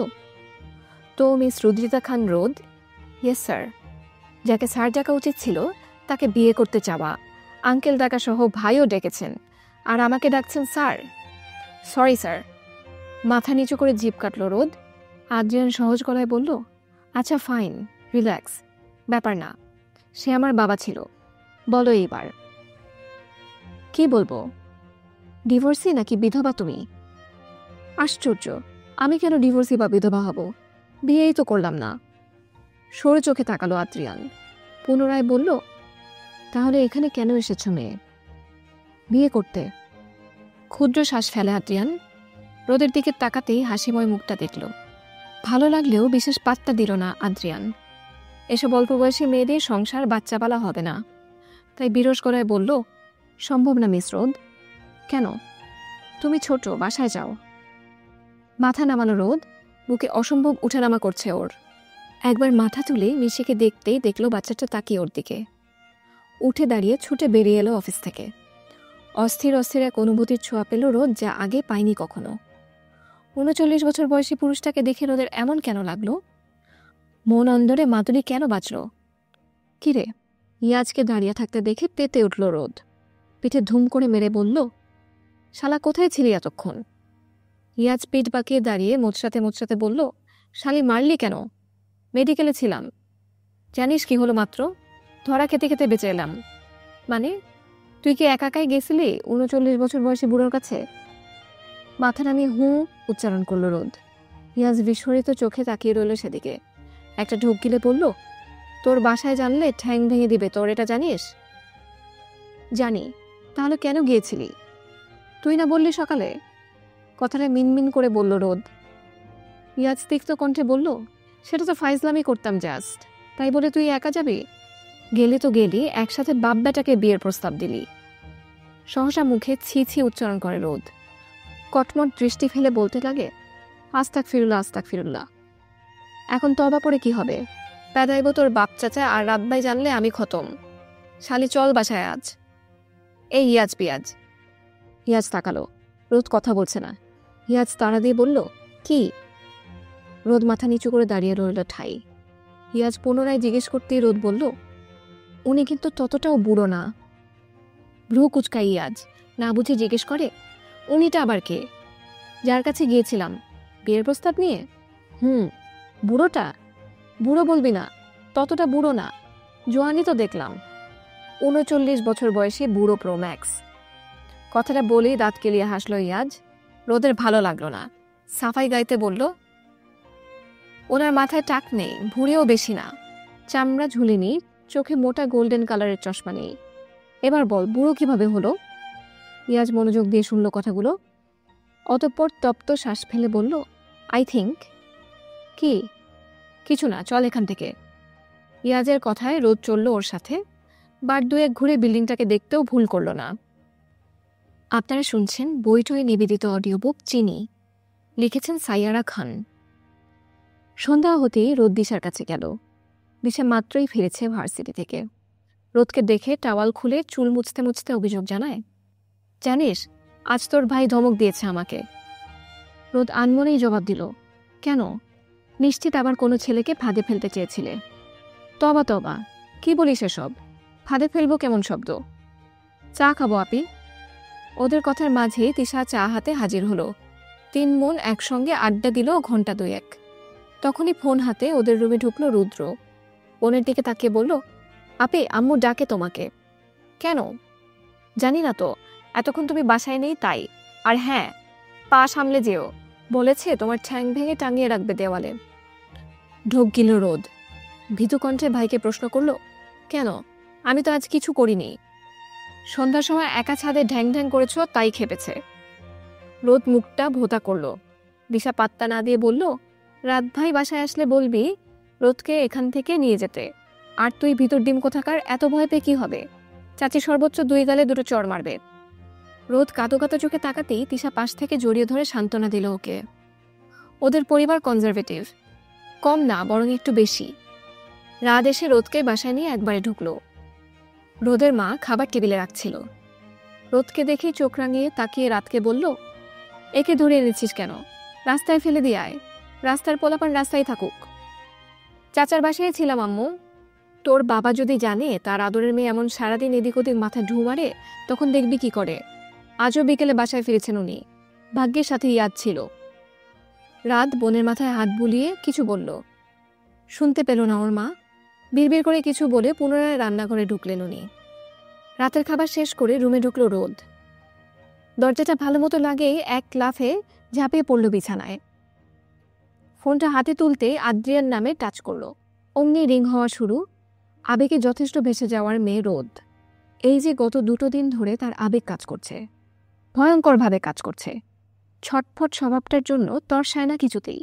তো মিস রুদ্রিতা খান রোদ? Yes sir. যাকে স্যার ডাকা উচিত ছিল তাকে বিয়ে করতে চাওয়া, আঙ্কেল ডাকা সহ ভাইও ডেকেছেন, আর আমাকে ডাকছেন স্যার? Sorry sir. মাথা নিচু করে জিভ কাটল রোদ। আদ্রিয়ান সহজ গলায় বলল, আচ্ছা ফাইন, রিল্যাক্স, ব্যাপার না, সে আমার বাবা ছিল। বলো এইবার। কি বলবো? ডিভোর্সি নাকি বিধবা তুমি? আশ্চর্য, আমি কেন ডিভোর্সি বা বিধবা হব? বিয়েই তো করলাম না। সরে চোখে তাকালো আদ্রিয়ান। পুনরায় বলল, তাহলে এখানে কেন এসেছ মেয়ে? বিয়ে করতে। ক্ষুদ্র শ্বাস ফেলে আদ্রিয়ান। রোদের দিকে তাকাতেই হাসিময় মুখটা দেখল। ভালো লাগলেও বিশেষ পাত্তা দিল না আদ্রিয়ান। এসব অল্প বয়সী মেয়েদের সংসার বাচ্চা পালা হবে না, তাই বিরস গলায় বলল, সম্ভব না মিস রোদ। কেন? তুমি ছোট, বাসায় যাও। মাথা নামালো রোদ। বুকে অসম্ভব উঠানামা করছে ওর। একবার মাথা তুলে মিশিকে দেখতেই দেখলো বাচ্চাটা তাকিয়ে ওর দিকে। উঠে দাঁড়িয়ে ছুটে বেরিয়ে এলো অফিস থেকে। অস্থির অস্থির এক অনুভূতির ছোঁয়া পেল রোদ, যা আগে পায়নি কখনো। 39 বছর বয়সী পুরুষটাকে দেখে রোদের এমন কেন লাগলো? মন অন্দরে মাতুরি কেন বাঁচল? কিরে? ইয়াজকে দাঁড়িয়ে থাকতে দেখে তেতে উঠল রোদ। পিঠে ধুম করে মেরে বলল, শালা কোথায় ছিলি এতক্ষণ? ইয়াজ পিঠ বাঁকিয়ে দাঁড়িয়ে মোচড়াতে মোচড়াতে বলল, শালি মারলি কেন? মেডিকেলে ছিলাম। জানিস কি হলো মাত্র? ধরা খেতে খেতে বেঁচে এলাম। মানে তুই কি একাই গেছিলি 39 বছর বয়সী বুড়োর কাছে? মাথা নামিয়ে উচ্চারণ করল রোদ। ইয়াজ বিস্ফোরিত চোখে তাকিয়ে রইল সেদিকে। একটা ঢোক গিলে বলল, তোর বাসায় জানলে ঠ্যাং ভেঙে দিবে, তোর এটা জানিস? জানি। তাহলে কেন গিয়েছিলি? তুই না বললি সকালে? কথাটা মিনমিন করে বলল রোদ। ইয়াজ তিক্ত কণ্ঠে বলল, সেটা তো ফাইজলামি করতাম জাস্ট, তাই বলে তুই একা যাবি? গেলি তো গেলি, একসাথে বাপ বেটাকে বিয়ের প্রস্তাব দিলি। সহসা মুখে ছি ছি উচ্চারণ করে রোদ। কটমট দৃষ্টি ফেলে বলতে লাগে, আস্তাক ফিরুল্লাহ, আস্তাক ফিরুল্লাহ। এখন তবা পড়ে কি হবে? পেদাইব তোর বাপ চাচা, আর রাতবাই জানলে আমি খতম। শালি চল বাসায় আজ। এই ইয়াজ পিয়াজ। ইয়াজ তাকালো। রোদ কথা বলছে না। ইয়াজ তাড়া দিয়ে বলল, কি? রোদ মাথা নিচু করে দাঁড়িয়ে রইল ঠাই। ইয়াজ পুনরায় জিজ্ঞেস করতেই রোদ বলল, উনি কিন্তু ততটাও বুড়ো না। ভ্রু কুচকাই ইয়াজ না বুঝে জিজ্ঞেস করে, উনিটা আবার কে? যার কাছে গিয়েছিলাম বিয়ের প্রস্তাব নিয়ে? বুড়োটা? বুড়ো বলবি না, ততটা বুড়ো না, জোয়ানি তো দেখলাম। 39 বছর বয়সী বুড়ো প্রোম্যাক্স। কথাটা বলেই দাঁত কেলিয়ে হাসল ইয়াজ। রোদের ভালো লাগলো না। সাফাই গাইতে বলল, ওনার মাথায় টাক নেই, ভুঁড়িও বেশি না, চামড়া ঝুলিনি, চোখে মোটা গোল্ডেন কালারের চশমা নেই। এবার বল, বুড়ো কিভাবে হলো? ইয়াজ মনোযোগ দিয়ে শুনল কথাগুলো। অতঃপর তপ্ত শ্বাস ফেলে বলল, আই থিঙ্ক। কি? কিছু না, চল এখান থেকে। ইয়াজের কথায় রোদ চলল ওর সাথে। বার দুয়েক ঘুরে বিল্ডিংটাকে দেখতেও ভুল করল না। আপনারা শুনছেন বইটই নিবেদিত অডিও বুক চিনি, লিখেছেন সাইয়ারা খান। সন্ধ্যা হতেই রোদ দিশার কাছে গেল। দিশা মাত্রই ফিরেছে ভার্সিটি থেকে। রোদকে দেখে টাওয়াল খুলে চুল মুছতে মুছতে অভিযোগ জানায়, জানিস আজ তোর ভাই ধমক দিয়েছে আমাকে। রোদ আনমনেই জবাব দিল, কেন? নিশ্চিত আবার কোনো ছেলেকে ফাঁদে ফেলতে চেয়েছিলে। তবা তবা, কি বলিস এসব? ফাঁদে ফেলবো কেমন শব্দ? চা খাবো আপি। ওদের কথার মাঝেই তিশা চা হাতে হাজির হলো। 3 মন একসঙ্গে আড্ডা দিল ঘন্টা দুয়েক। তখনই ফোন হাতে ওদের রুমে ঢুকলো রুদ্র। বোনের দিকে তাকিয়ে বলল, আপি আম্মু ডাকে তোমাকে। কেন? জানি না তো, এতক্ষণ তুমি বাসায় নেই তাই। আর হ্যাঁ, পা সামলে যেও, বলেছে তোমার ঠ্যাং ভেঙে টাঙিয়ে রাখবে দেওয়ালে। ঢোক গিল রোদ। ভীতু কণ্ঠে ভাইকে প্রশ্ন করল, কেন? আমি তো আজ কিছু করিনি। সন্ধ্যার সময় একা ছাদে ঢ্যাং ঢ্যাং করেছ তাই খেপেছে। রোদ মুখটা ভোতা করল। দিশা পাত্তা না দিয়ে বলল, রাত ভাই বাসায় আসলে বলবি রোদকে এখান থেকে নিয়ে যেতে। আর তুই ভিতর ডিম কোথাকার, এত ভয় পেয়ে কি হবে? চাচি সর্বোচ্চ 2 গালে 2 চড় মারবে। রোদ কাঁদো কাঁদো চোখে তাকাতেই তিশা পাশ থেকে জড়িয়ে ধরে সান্ত্বনা দিল ওকে। ওদের পরিবার কনজারভেটিভ, কম না বরং একটু বেশি। রাত এসে রোদকে বাসায় নিয়ে একবারে ঢুকলো। রোদের মা খাবার টেবিলে রাখছিল। রোদকে দেখে চোখ রাঙিয়ে তাকিয়ে রাতকে বলল, একে ধরে এনেছিস কেন? রাস্তায় ফেলে দিয়ে আয়, রাস্তার পোলাপান রাস্তায় থাকুক। চাচার বাসায় ছিলাম আম্মু। তোর বাবা যদি জানে তার আদরের মেয়ে এমন সারাদিন এদিক ওদিক মাথায় ঢু মারে, তখন দেখবি কি করে। আজও বিকেলে বাসায় ফিরেছেন উনি, ভাগ্যের সাথে ইয়াদ ছিল। রাত বোনের মাথায় হাত বুলিয়ে কিছু বলল। শুনতে পেল না ওর মা। বিড়বিড় করে কিছু বলে পুনরায় রান্নাঘরে ঢুকলেন উনি। রাতের খাবার শেষ করে রুমে ঢুকলো রোদ। দরজাটা ভালো মতো লাগেই এক লাফে ঝাঁপিয়ে পড়ল বিছানায়। ফোনটা হাতে তুলতে আদ্রিয়ান নামে টাচ করলো। অমনি রিং হওয়া শুরু। আবেগে যথেষ্ট ভেসে যাওয়ার মেয়ে রোদ। এই যে গত 2 দিন ধরে তার আবেগ কাজ করছে, ভয়ঙ্করভাবে কাজ করছে। ছটফট স্বভাবটার জন্য তরসায় না কিছুতেই।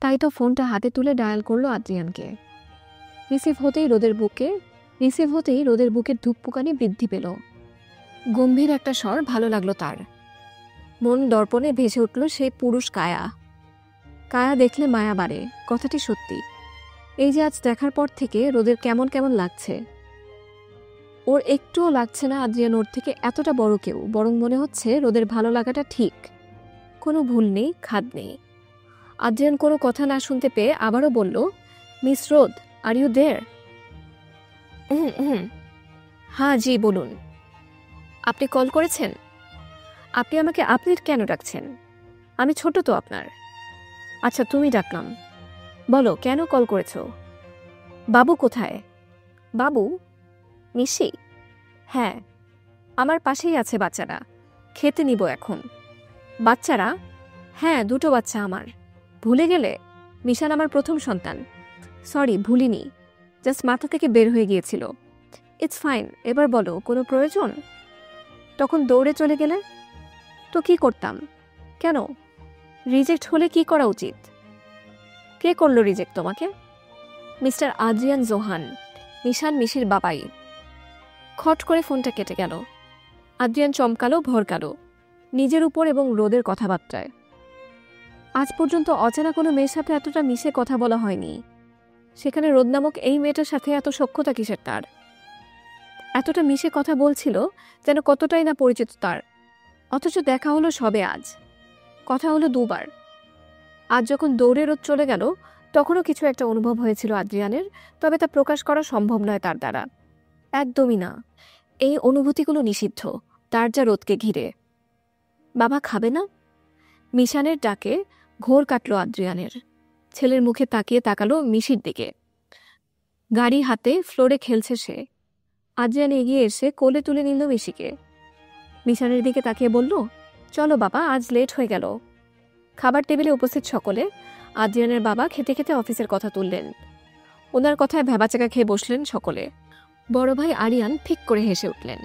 তাই তো ফোনটা হাতে তুলে ডায়াল করলো আদ্রিয়ানকে। রিসিভ হতেই রোদের বুকের ধুকপুকানি বৃদ্ধি পেল। গম্ভীর একটা স্বর ভালো লাগলো তার। মন দর্পণে ভেসে উঠল সেই পুরুষ কায়া। কায়া দেখলে মায়া বাড়ে, কথাটি সত্যি। এই যে আজ দেখার পর থেকে রোদের কেমন কেমন লাগছে। ওর একটুও লাগছে না আদ্রিয়ান ওর থেকে এতটা বড় কেউ, বরং মনে হচ্ছে রোদের ভালো লাগাটা ঠিক, কোনো ভুল নেই, খাদ নেই। আদ্রিয়ান কোনো কথা না শুনতে পেয়ে আবারও বলল, মিস রোদ, আর ইউ দেয়ার? হ্যাঁ জি বলুন। আপনি কল করেছেন? আপনি আমাকে আপনি কেন ডাকছেন? আমি ছোট তো আপনার। আচ্ছা তুমি ডাকলাম, বলো কেন কল করেছ? বাবু কোথায়? বাবু? নিশি? হ্যাঁ, আমার পাশেই আছে বাচ্চারা, খেতে নিব এখন। বাচ্চারা? হ্যাঁ 2টো বাচ্চা আমার। ভুলে গেলে? মিশান আমার প্রথম সন্তান। সরি, ভুলিনি, জাস্ট মাথা থেকে বের হয়ে গিয়েছিল। ইটস ফাইন, এবার বলো কোনো প্রয়োজন? তখন দৌড়ে চলে গেলে তো কি করতাম? কেন? রিজেক্ট হলে কি করা উচিত? কে করলো রিজেক্ট তোমাকে? মিস্টার আদ্রিয়ান জোহান, মিশান মিশির বাবাই। খট করে ফোনটা কেটে গেল। আদ্রিয়ান চমকালো, ভরকালো নিজের উপর এবং রোদের কথাবার্তায়। আজ পর্যন্ত অচেনা কোনো মেয়ের সাথে এতটা মিশে কথা বলা হয়নি। সেখানে রোদ নামক এই মেয়েটার সাথে এত সখ্যতা কিসের তার? এতটা মিশে কথা বলছিল যেন কতটাই না পরিচিত তার। অথচ দেখা হলো সবে আজ, কথা হলো 2 বার। আজ যখন দৌড়ে রোদ চলে গেল তখনও কিছু একটা অনুভব হয়েছিল আদ্রিয়ানের, তবে তা প্রকাশ করা সম্ভব নয় তার দ্বারা। একদমই না। এই অনুভূতিগুলো নিষিদ্ধ তার যা রোদকে ঘিরে। বাবা খাবে না? মিশানের ডাকে ঘোর কাটল আদ্রিয়ানের। ছেলের মুখে তাকিয়ে তাকালো মিশির দিকে। গাড়ি হাতে ফ্লোরে খেলছে সে। আদ্রিয়ান এগিয়ে এসে কোলে তুলে নিল মিশিকে। মিশানের দিকে তাকিয়ে বলল, চলো বাবা, আজ লেট হয়ে গেল। খাবার টেবিলে উপস্থিত সকলে। আদ্রিয়ানের বাবা খেতে খেতে অফিসের কথা তুললেন। ওনার কথায় ভ্যাবাচাকা খেয়ে বসলেন সকলে। বড় ভাই আরিয়ান ঠিক করে হেসে উঠলেন।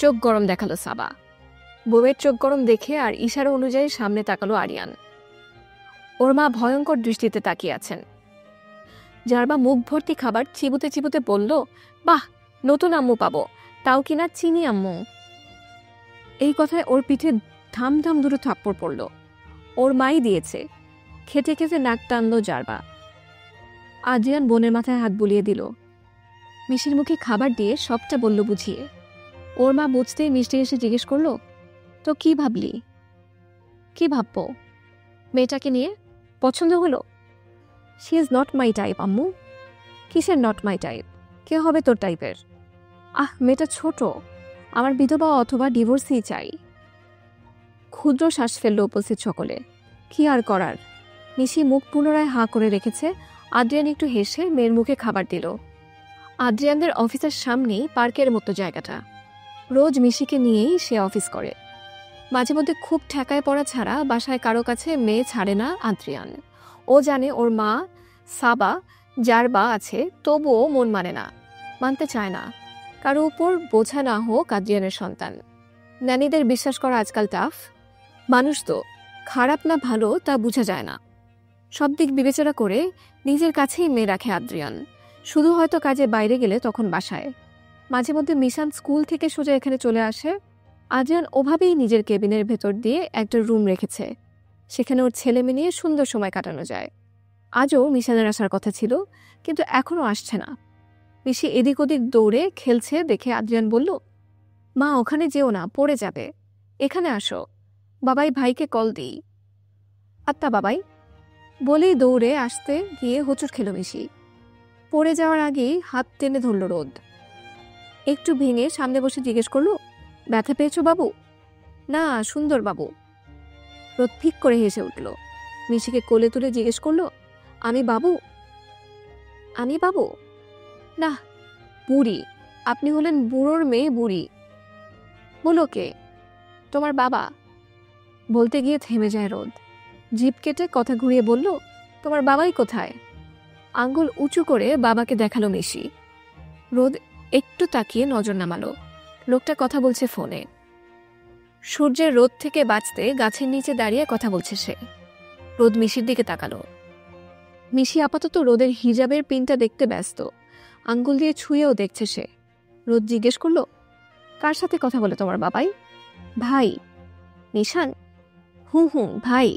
চোখ গরম দেখালো সাবা। বউয়ের চোখ গরম দেখে আর ইশারা অনুযায়ী সামনে তাকালো আরিয়ান। ওর মা ভয়ঙ্কর দৃষ্টিতে তাকিয়ে আছেন। জারবা মুখ ভর্তি খাবার চিবুতে চিবুতে বলল, বাহ, নতুন আম্মু পাবো, তাও কিনা চিনি আম্মু। এই কথায় ওর পিঠে ধাম ধাম দুটো থাপ্পড় পড়ল। ওর মাই দিয়েছে। খেতে খেতে নাক টানল জারবা। আদ্রিয়ান বোনের মাথায় হাত বুলিয়ে দিল। মিশির মুখে খাবার দিয়ে সবটা বলল বুঝিয়ে। ওর মা বুঝতেই মিষ্টি এসে জিজ্ঞেস করল, তো কি ভাবলি? কি ভাববো? মেয়েটাকে নিয়ে পছন্দ হলো? She is not my type আম্মু। কিসের নট মাই টাইপ? কে হবে তোর টাইপের? মেয়েটা ছোট, আমার বিধবা অথবা ডিভোর্সই চাই। ক্ষুদ্র শ্বাস ফেলল উপস্থিত সকলে। কি আর করার? মিশি মুখ পুনরায় হাঁ করে রেখেছে। আদ্রিয়ান একটু হেসে মেয়ের মুখে খাবার দিল। আদ্রিয়ানদের অফিসের সামনেই পার্কের মতো জায়গাটা। রোজ মিশিকে নিয়েই সে অফিস করে। মাঝে মধ্যে খুব ঠেকায় পড়া ছাড়া বাসায় কারো কাছে মেয়ে ছাড়ে না আদ্রিয়ান। ও জানে ওর মা সাবা জারবা আছে, তবুও মন মানে না, মানতে চায় না। কারো উপর বোঝা না হোক আদ্রিয়ানের সন্তান। নানীদের বিশ্বাস করা আজকাল টাফ। মানুষ তো খারাপ না ভালো তা বোঝা যায় না। সব দিক বিবেচনা করে নিজের কাছেই মেয়ে রাখে আদ্রিয়ান। শুধু হয়তো কাজে বাইরে গেলে তখন বাসায়। মাঝে মধ্যে মিশান স্কুল থেকে সোজা এখানে চলে আসে। আদ্রিয়ান ওভাবেই নিজের কেবিনের ভেতর দিয়ে একটা রুম রেখেছে। সেখানে ওর ছেলে মেয়ে নিয়ে সুন্দর সময় কাটানো যায়। আজও মিশানের আসার কথা ছিল, কিন্তু এখনও আসছে না। মিশি এদিক ওদিক দৌড়ে খেলছে দেখে আদ্রিয়ান বলল, মা ওখানে যেও না, পড়ে যাবে, এখানে আসো, বাবাই ভাইকে কল দিই। আত্মা বাবাই বলেই দৌড়ে আসতে গিয়ে হোঁচট খেল মিশি। পড়ে যাওয়ার আগেই হাত টেনে ধরল রোদ। একটু ভেঙে সামনে বসে জিজ্ঞেস করলো, ব্যথা পেয়েছো বাবু? না, সুন্দর বাবু। রোদ ফিক করে হেসে উঠল। মিশিকে কোলে তুলে জিজ্ঞেস করলো, আমি বাবু? আমি বাবু? না, বুড়ি। আপনি হলেন বুড়োর মেয়ে বুড়ি। বলো কে? তোমার বাবা। বলতে গিয়ে থেমে যায় রোদ। জিভ কেটে কথা ঘুরিয়ে বলল, তোমার বাবাই কোথায়? আঙ্গুল উঁচু করে বাবাকে দেখালো মিশি। রোদ একটু তাকিয়ে নজর নামালো। লোকটা কথা বলছে ফোনে। সূর্যের রোদ থেকে বাঁচতে গাছের নিচে দাঁড়িয়ে কথা বলছে সে। রোদ মিশির দিকে তাকালো। মিশি আপাতত রোদের হিজাবের পিনটা দেখতে ব্যস্ত। আঙ্গুল দিয়ে ছুঁয়েও দেখছে সে। রোদ জিজ্ঞেস করলো, কার সাথে কথা বলে তোমার বাবাই? ভাই। নিশান? হুম, ভাই।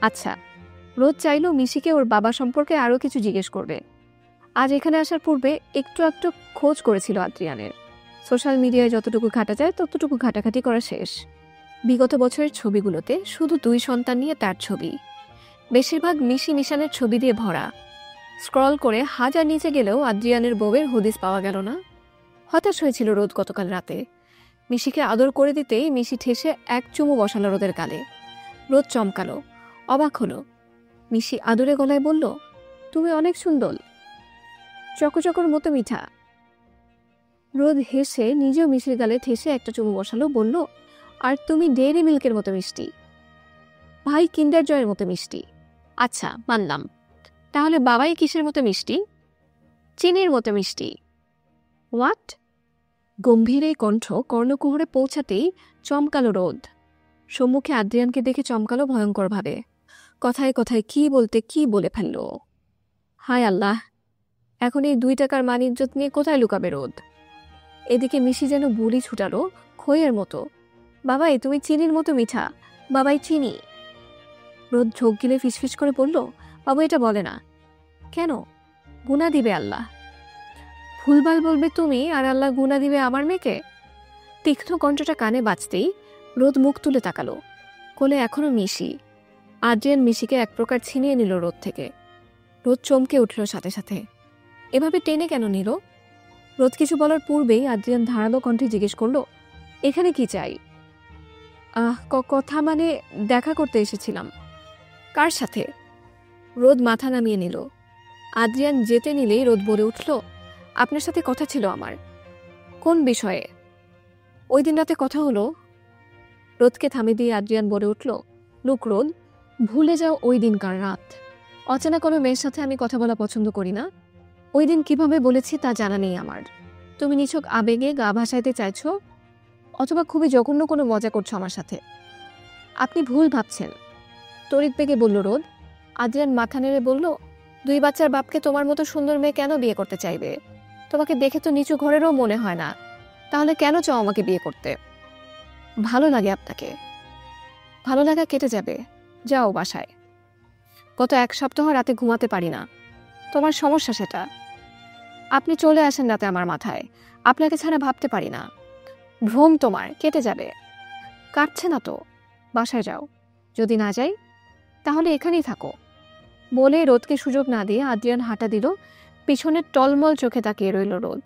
আচ্ছা। রোদ চাইলো মিশিকে ওর বাবা সম্পর্কে আরও কিছু জিজ্ঞেস করবে। আজ এখানে আসার পূর্বে একটু একটু খোঁজ করেছিল আদ্রিয়ানের। সোশ্যাল মিডিয়ায় যতটুকু ঘাটা যায় ততটুকু ঘাটাঘাটি করা শেষ। বিগত বছরের ছবিগুলোতে শুধু 2 সন্তান নিয়ে তার ছবি। বেশিরভাগ মিশি মিশানের ছবি দিয়ে ভরা। স্ক্রল করে হাজার নিচে গেলেও আদ্রিয়ানের বউয়ের হদিস পাওয়া গেল না। হতাশ হয়েছিল রোদ গতকাল রাতে। মিশিকে আদর করে দিতেই মিশি ঠেসে এক চুমু বসালো রোদের গালে। রোদ চমকালো, অবাক হলো। মিশি আদরে গলায় বলল, তুমি অনেক সুন্দর, চকচকর মতো মিঠা। রোদ হেসে নিজেও মিশির গালে ঠেসে একটা চুমু বসালো, বলল, আর তুমি ডেইরি মিল্কের মতো মিষ্টি। ভাই কিন্ডার জয়ের মতো মিষ্টি। আচ্ছা, মানলাম। তাহলে বাবাই কিসের মতো মিষ্টি? চিনির মতো মিষ্টি। হোয়াট? গম্ভীর এই কণ্ঠ কর্ণকুহরে পৌঁছাতেই চমকালো রোদ। সম্মুখে আদ্রিয়ানকে দেখে চমকালো ভয়ঙ্করভাবে। কথায় কথায় কি বলতে কি বলে ফেলল। হায় আল্লাহ, এখন এই 2 টাকার মান ইজ্জত নিয়ে কোথায় লুকাবে রোদ? এদিকে মিশি যেন বুলি ছুটালো খইয়ের মতো। বাবাই তুমি চিনির মতো মিঠা, বাবাই চিনি। রোদ ঝোঁক গিলে ফিসফিস করে বলল, বাবু এটা বলে না। কেন? গুণা দিবে আল্লাহ। ভুলভাল বলবে তুমি, আর আল্লাহ গুণা দিবে আমার মেয়েকে? তীক্ষ্ণ কণ্ঠটা কানে বাজতেই রোদ মুখ তুলে তাকালো। কোলে এখনো মিশি। আদ্রিয়ান মিশিকে এক প্রকার ছিনিয়ে নিল রোদ থেকে। রোদ চমকে উঠল সাথে সাথে। এভাবে টেনে কেন নিল? রোদ কিছু বলার পূর্বেই আদ্রিয়ান ধারালো কণ্ঠে জিজ্ঞেস করলো, এখানে কি চাই? কথা মানে দেখা করতে এসেছিলাম। কার সাথে? রোদ মাথা নামিয়ে নিল। আদ্রিয়ান যেতে নিলেই রোদ বলে উঠল, আপনার সাথে কথা ছিল আমার। কোন বিষয়ে? ওই দিন রাতে কথা হলো। রোদকে থামিয়ে দিয়ে আদ্রিয়ান বলে উঠল, লুক রোদ, ভুলে যাও ওই দিনকার রাত। অচেনা কোনো মেয়ের সাথে আমি কথা বলা পছন্দ করি না। ওই দিন কিভাবে বলেছি তা জানা নেই আমার। তুমি নিছক আবেগে গা ভাসাইতে চাইছো, অথবা খুবই জঘন্য কোনো মজা করছো আমার সাথে। আপনি ভুল ভাবছেন। তড়িৎ বেগে বলল রোদ। আদ্রিয়ান মাথা নেড়ে বলল, 2 বাচ্চার বাপকে তোমার মতো সুন্দর মেয়ে কেন বিয়ে করতে চাইবে? তোমাকে দেখে তো নিচু ঘরেরও মনে হয় না, তাহলে কেন চাও আমাকে বিয়ে করতে? ভালো লাগে আপনাকে। ভালো লাগা কেটে যাবে, যাও বাসায়। গত 1 সপ্তাহ রাতে ঘুমাতে পারি না, তোমার সমস্যা সেটা। আপনি চলে আসেন রাতে আমার মাথায়, আপনাকে ছাড়া ভাবতে পারি না। ভ্রম তোমার কেটে যাবে। কাটছে না তো, বাসায় যাও। যদি না যাই তাহলে এখানেই থাকো। বলে রোদকে সুযোগ না দিয়ে আদ্রিয়ান হাঁটা দিল। পিছনের টলমল চোখে তাকিয়ে রইল রোদ।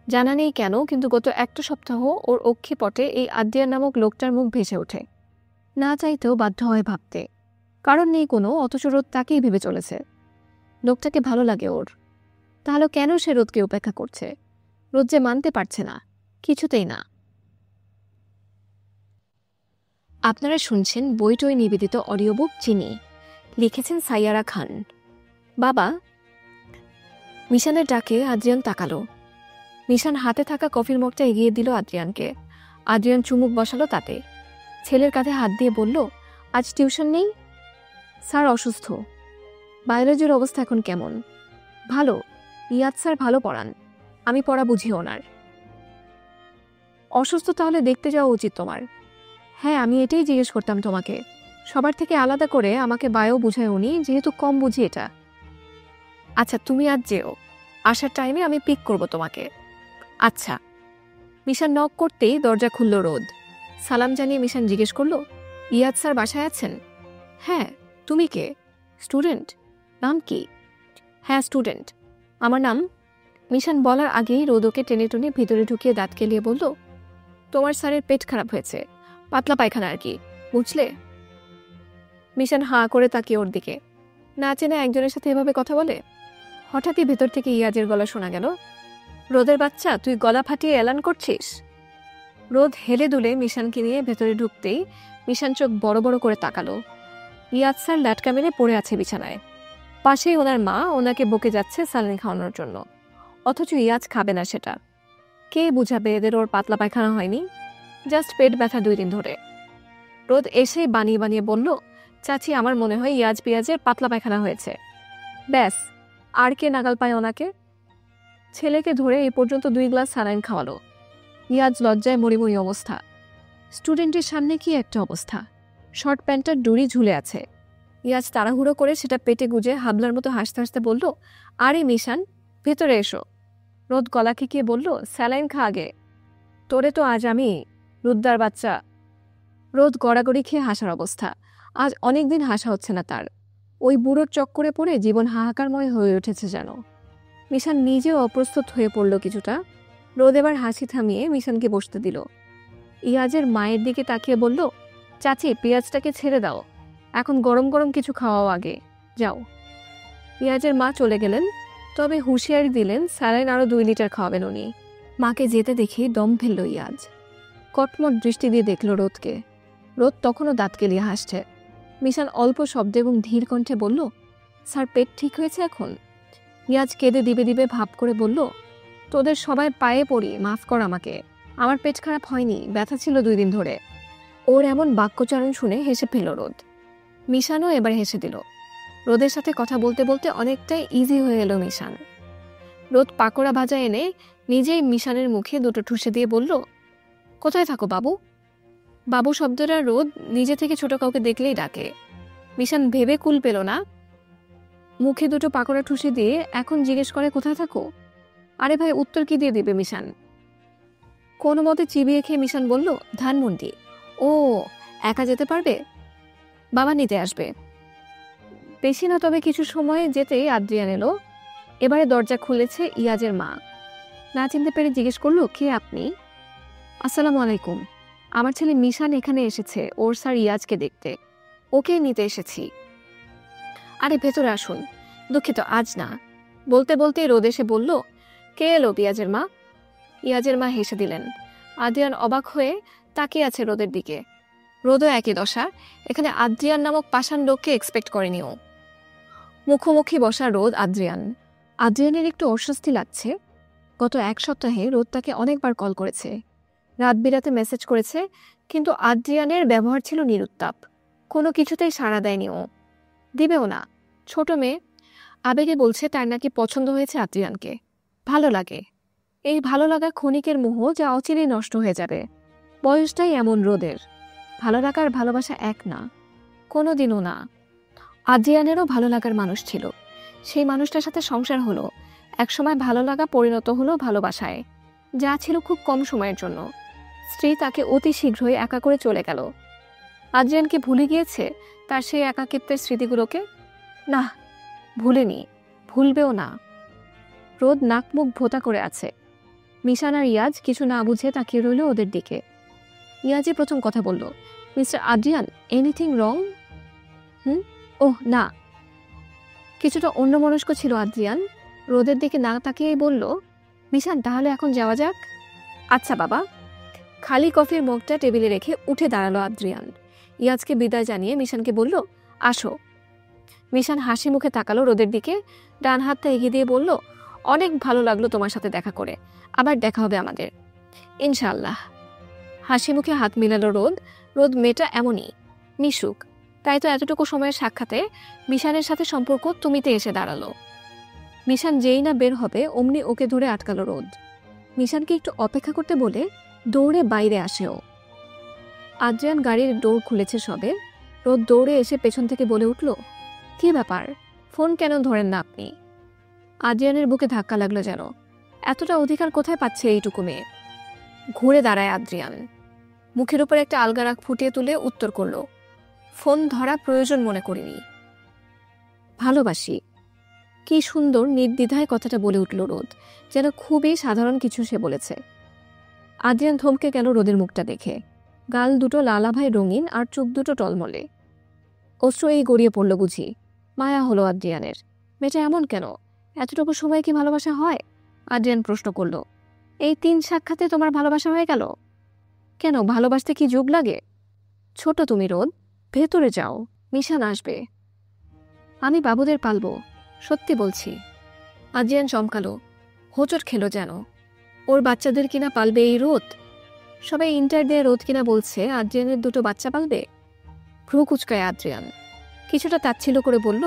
জানা নেই কেন, কিন্তু গত 1 সপ্তাহ ওর অক্ষিপটে এই আদ্রিয়ান নামক লোকটার মুখ ভেসে ওঠে। না চাইতেও বাধ্য হয় ভাবতে, কারণ নেই কোনো, অথচ রোদ তাকেই ভেবে চলেছে। লোকটাকে ভালো লাগে ওর, তাহলে কেন সে রোদকে উপেক্ষা করছে? রোদ যে মানতে পারছে না, কিছুতেই না। আপনারা শুনছেন বইটই নিবেদিত অডিও বুক চিনি, লিখেছেন সাইয়ারা খান। বাবা। মিশানের ডাকে আদ্রিয়ান তাকালো। মিশান হাতে থাকা কফির মগটা এগিয়ে দিল আদ্রিয়ানকে। আদ্রিয়ান চুমুক বসালো তাতে। ছেলের কাঁধে হাত দিয়ে বলল, আজ টিউশন নেই? স্যার অসুস্থ। বায়োলজির অবস্থা এখন কেমন? ভালো, ইয়াদ স্যার ভালো পড়ান, আমি পড়া বুঝি ওনার। অসুস্থ তাহলে দেখতে যাওয়া উচিত তোমার। হ্যাঁ, আমি এটাই জিজ্ঞেস করতাম তোমাকে। সবার থেকে আলাদা করে আমাকে বায়ো বুঝায় উনি, যেহেতু কম বুঝি এটা। আচ্ছা, তুমি আজ যেও, আসার টাইমে আমি পিক করব তোমাকে। আচ্ছা। মিশান নক করতেই দরজা খুলল রোদ। সালাম জানিয়ে মিশান জিজ্ঞেস করল, ইয়াদ স্যার বাসায় আছেন? হ্যাঁ। তুমি কে? স্টুডেন্ট। নাম কি? হ্যাঁ, স্টুডেন্ট। আমার নাম। মিশান বলার আগেই রোদ ওকে টেনে টেনে ভিতরে ঢুকিয়ে দাঁত কেলিয়ে বলল, তোমার স্যারের পেট খারাপ হয়েছে, পাতলা পায়খানা আর কি, বুঝলে? মিশান হাঁ করে তাকিয়ে ওর দিকে। না চেনা একজনের সাথে এভাবে কথা বলে? হঠাৎই ভেতর থেকে ইয়াজের গলা শোনা গেল, রোদের বাচ্চা, তুই গলা ফাটিয়ে এলান করছিস? রোদ হেলে দুলে মিশানকে নিয়ে ভেতরে ঢুকতেই মিশান চোখ বড় বড় করে তাকালো। ইয়াজ স্যার ল্যাটকা মেরে পড়ে আছে বিছানায়। পাশেই ওনার মা ওনাকে বকে যাচ্ছে স্যালাইন খাওয়ানোর জন্য, অথচ ইয়াজ খাবে না সেটা। কে বুঝাবে এদের ওর পাতলা পায়খানা হয়নি, জাস্ট পেট ব্যথা 2 দিন ধরে। রোদ এসে বানিয়ে বানিয়ে বলল, চাচি, আমার মনে হয় ইয়াজ পিয়াজের পাতলা পায়খানা হয়েছে। ব্যাস, আর কে নাগাল পায় ওনাকে? ছেলেকে ধরে এই পর্যন্ত 2 গ্লাস স্যালাইন খাওয়ালো। ইয়াজ লজ্জায় মরিমরি অবস্থা। স্টুডেন্টের সামনে কি একটা অবস্থা! শর্ট প্যান্টার ডুরি ঝুলে আছে। ইয়াজ তাড়াহুড়ো করে সেটা পেটে গুজে হাবলার মতো হাসতে হাসতে বলল, আরে মিশান, ভেতরে এসো। রোদ গলা খেকিয়ে বলল, স্যালাইন খা আগে। তোরে তো আজ আমি, রুদ্দার বাচ্চা। রোদ গড়াগড়ি খেয়ে হাসার অবস্থা। আজ অনেকদিন হাসা হচ্ছে না তার। ওই বুড়োর চক্করে পড়ে জীবন হাহাকারময় হয়ে উঠেছে যেন। মিশান নিজেও অপ্রস্তুত হয়ে পড়ল কিছুটা। রোদ এবার হাসি থামিয়ে মিশানকে বসতে দিল। ইয়াজের মায়ের দিকে তাকিয়ে বলল, চাচি, পেঁয়াজটাকে ছেড়ে দাও, এখন গরম গরম কিছু খাওয়াও আগে, যাও। ইয়াজের মা চলে গেলেন, তবে হুঁশিয়ারি দিলেন স্যালাইন আরও 2 লিটার খাওয়াবেন উনি। মাকে যেতে দেখে দম ফেলল ইয়াজ। কটমট দৃষ্টি দিয়ে দেখল রোদকে। রোদ তখনও দাঁত কেলিয়ে হাসছে। মিশান অল্প শব্দে এবং ধীর কণ্ঠে বলল, স্যার পেট ঠিক হয়েছে এখন? ইয়াজ কেঁদে দিবে দিবে ভাব করে বলল, তোদের সবাই পায়ে পড়ি, মাফ কর আমাকে, আমার পেট খারাপ হয়নি, ব্যথা ছিল 2 দিন ধরে। ওর এমন বাক্যচারণ শুনে হেসে ফেল রোদ। মিশানও এবার হেসে দিল। রোদের সাথে কথা বলতে বলতে অনেকটাই ইজি হয়ে এলো মিশান। রোদ পাকোড়া ভাজা এনে নিজেই মিশানের মুখে 2টো ঠুসে দিয়ে বলল, কোথায় থাকো বাবু? বাবু শব্দটা রোদ নিজে থেকে ছোট কাউকে দেখলেই ডাকে। মিশান ভেবে কুল পেল না, মুখে 2টো পাকোড়া ঠুসে দিয়ে এখন জিজ্ঞেস করে, কোথায় থাকো? আরে ভাই, উত্তর কি দিয়ে দিবে মিশান? কোনো মতে চিবিয়ে খেয়ে মিশান বলল, ধানমন্ডি। ও, একা যেতে পারবে? বাবা নিতে আসবে। বেশি না, তবে কিছু সময় যেতেই আদ্রিয়ান এলো। এবারে দরজা খুলেছে ইয়াজের মা। না চিনতে পেরে জিজ্ঞেস করলো, কে আপনি? আসসালামু আলাইকুম, আমার ছেলে মিশান এখানে এসেছে ওর স্যার ইয়াজকে দেখতে, ওকে নিতে এসেছি। আরে ভেতরে আসুন। দুঃখিত, আজ না। বলতে বলতে রোদ এসে বলল, কে এলো ইয়াজের মা? ইয়াজের মা হেসে দিলেন। আদ্রিয়ান অবাক হয়ে তাকিয়ে আছে রোদের দিকে। রোদও একই দশা। এখানে আদ্রিয়ান নামক পাষাণ লোককে এক্সপেক্ট করেনি ও। মুখোমুখি বসা রোদ আদ্রিয়ান। আদ্রিয়ানের একটু অস্বস্তি লাগছে। গত 1 সপ্তাহে রোদ তাকে অনেকবার কল করেছে, রাত বিরাতে মেসেজ করেছে, কিন্তু আদ্রিয়ানের ব্যবহার ছিল নিরুত্তাপ। কোনো কিছুতেই সাড়া দেয়নি ও, দিবেও না। ছোট মেয়ে আবেগে বলছে তার নাকি পছন্দ হয়েছে আদ্রিয়ানকে, ভালো লাগে। এই ভালো লাগা ক্ষণিকের মোহ, যা অচিরেই নষ্ট হয়ে যাবে। বয়সটাই এমন রোদের। ভালো লাগার ভালোবাসা এক না, কোনোদিনও না। আদ্রিয়ানেরও ভালো লাগার মানুষ ছিল, সেই মানুষটার সাথে সংসার হলো, একসময় ভালো লাগা পরিণত হলো ভালোবাসায়, যা ছিল খুব কম সময়ের জন্য। স্ত্রী তাকে অতি শীঘ্রই একা করে চলে গেল। আদ্রিয়ান কি ভুলে গিয়েছে তার সেই একাকিত্বের স্মৃতিগুলোকে? না, ভুলেনি, ভুলবেও না। রোদ নাক মুখ ভোঁতা করে আছে। মিশান আর ইয়াজ কিছু না বুঝে তাকিয়ে রইল ওদের দিকে। ইয়াজই প্রথম কথা বলল, মিস্টার আদ্রিয়ান, এনিথিং রং? ওহ না। কিছুটা অন্যমনস্ক ছিল আদ্রিয়ান। রোদের দিকে না তাকিয়েই বলল, মিশান, তাহলে এখন যাওয়া যাক। আচ্ছা বাবা। খালি কফির মগটা টেবিলে রেখে উঠে দাঁড়ালো আদ্রিয়ান। ইয়াজকে বিদায় জানিয়ে মিশানকে বলল, আসো। মিশান হাসি মুখে তাকালো রোদের দিকে, ডান হাতটা এগিয়ে দিয়ে বলল, অনেক ভালো লাগলো তোমার সাথে দেখা করে, আবার দেখা হবে আমাদের, ইনশাআল্লাহ। হাসি মুখে হাত মিলালো রোদ। রোদ মেয়েটা এমনই মিশুক, তাই তো এতটুকু সময়ের সাক্ষাতে মিশানের সাথে সম্পর্ক তুমিতে এসে দাঁড়ালো। মিশান যেই না বের হবে অমনি ওকে ধরে আটকালো রোদ। মিশানকে একটু অপেক্ষা করতে বলে দৌড়ে বাইরে আসেও। আদ্রিয়ান গাড়ির ডোর খুলেছে সবে। রোদ দৌড়ে এসে পেছন থেকে বলে উঠল, কি ব্যাপার, ফোন কেন ধরেন না আপনি? আদ্রিয়ানের বুকে ধাক্কা লাগলো যেন। এতটা অধিকার কোথায় পাচ্ছে এইটুকু মেয়ে? ঘুরে দাঁড়ায় আদ্রিয়ান, মুখের উপর একটা আলগা রাগ ফুটিয়ে তুলে উত্তর করল, ফোন ধরা প্রয়োজন মনে করিনি, ভালোবাসি। কি সুন্দর নির্দ্বিধায় কথাটা বলে উঠল রোদ, যেন খুবই সাধারণ কিছু সে বলেছে। আদ্রিয়ান থমকে গেল রোদের মুখটা দেখে। গাল দুটো লালাভাই রঙিন আর চোখ দুটো টলমলে। অশ্রু এই গড়িয়ে পড়ল বুঝি। মায়া হলো আদ্রিয়ানের। মেয়েটা এমন কেন? এতটুকু সময় কি ভালোবাসা হয়? আদ্রিয়ান প্রশ্ন করল। এই 3 সাক্ষাতে তোমার ভালোবাসা হয়ে গেল? কেন, ভালোবাসতে কি যুগ লাগে? ছোট তুমি রোদ, ভেতরে যাও, মিশান আসবে। আমি বাবুদের পালবো, সত্যি বলছি। আদ্রিয়ান চমকালো, হোঁচট খেলো যেন। ওর বাচ্চাদের কিনা পালবে এই রোদ? সবাই ইন্টার দিয়ে রোদ কিনা বলছে আদ্রিয়ানের 2টো বাচ্চা পালবে। ভ্রু কুচকায় আদ্রিয়ান, কিছুটা তাচ্ছিল্য করে বলল,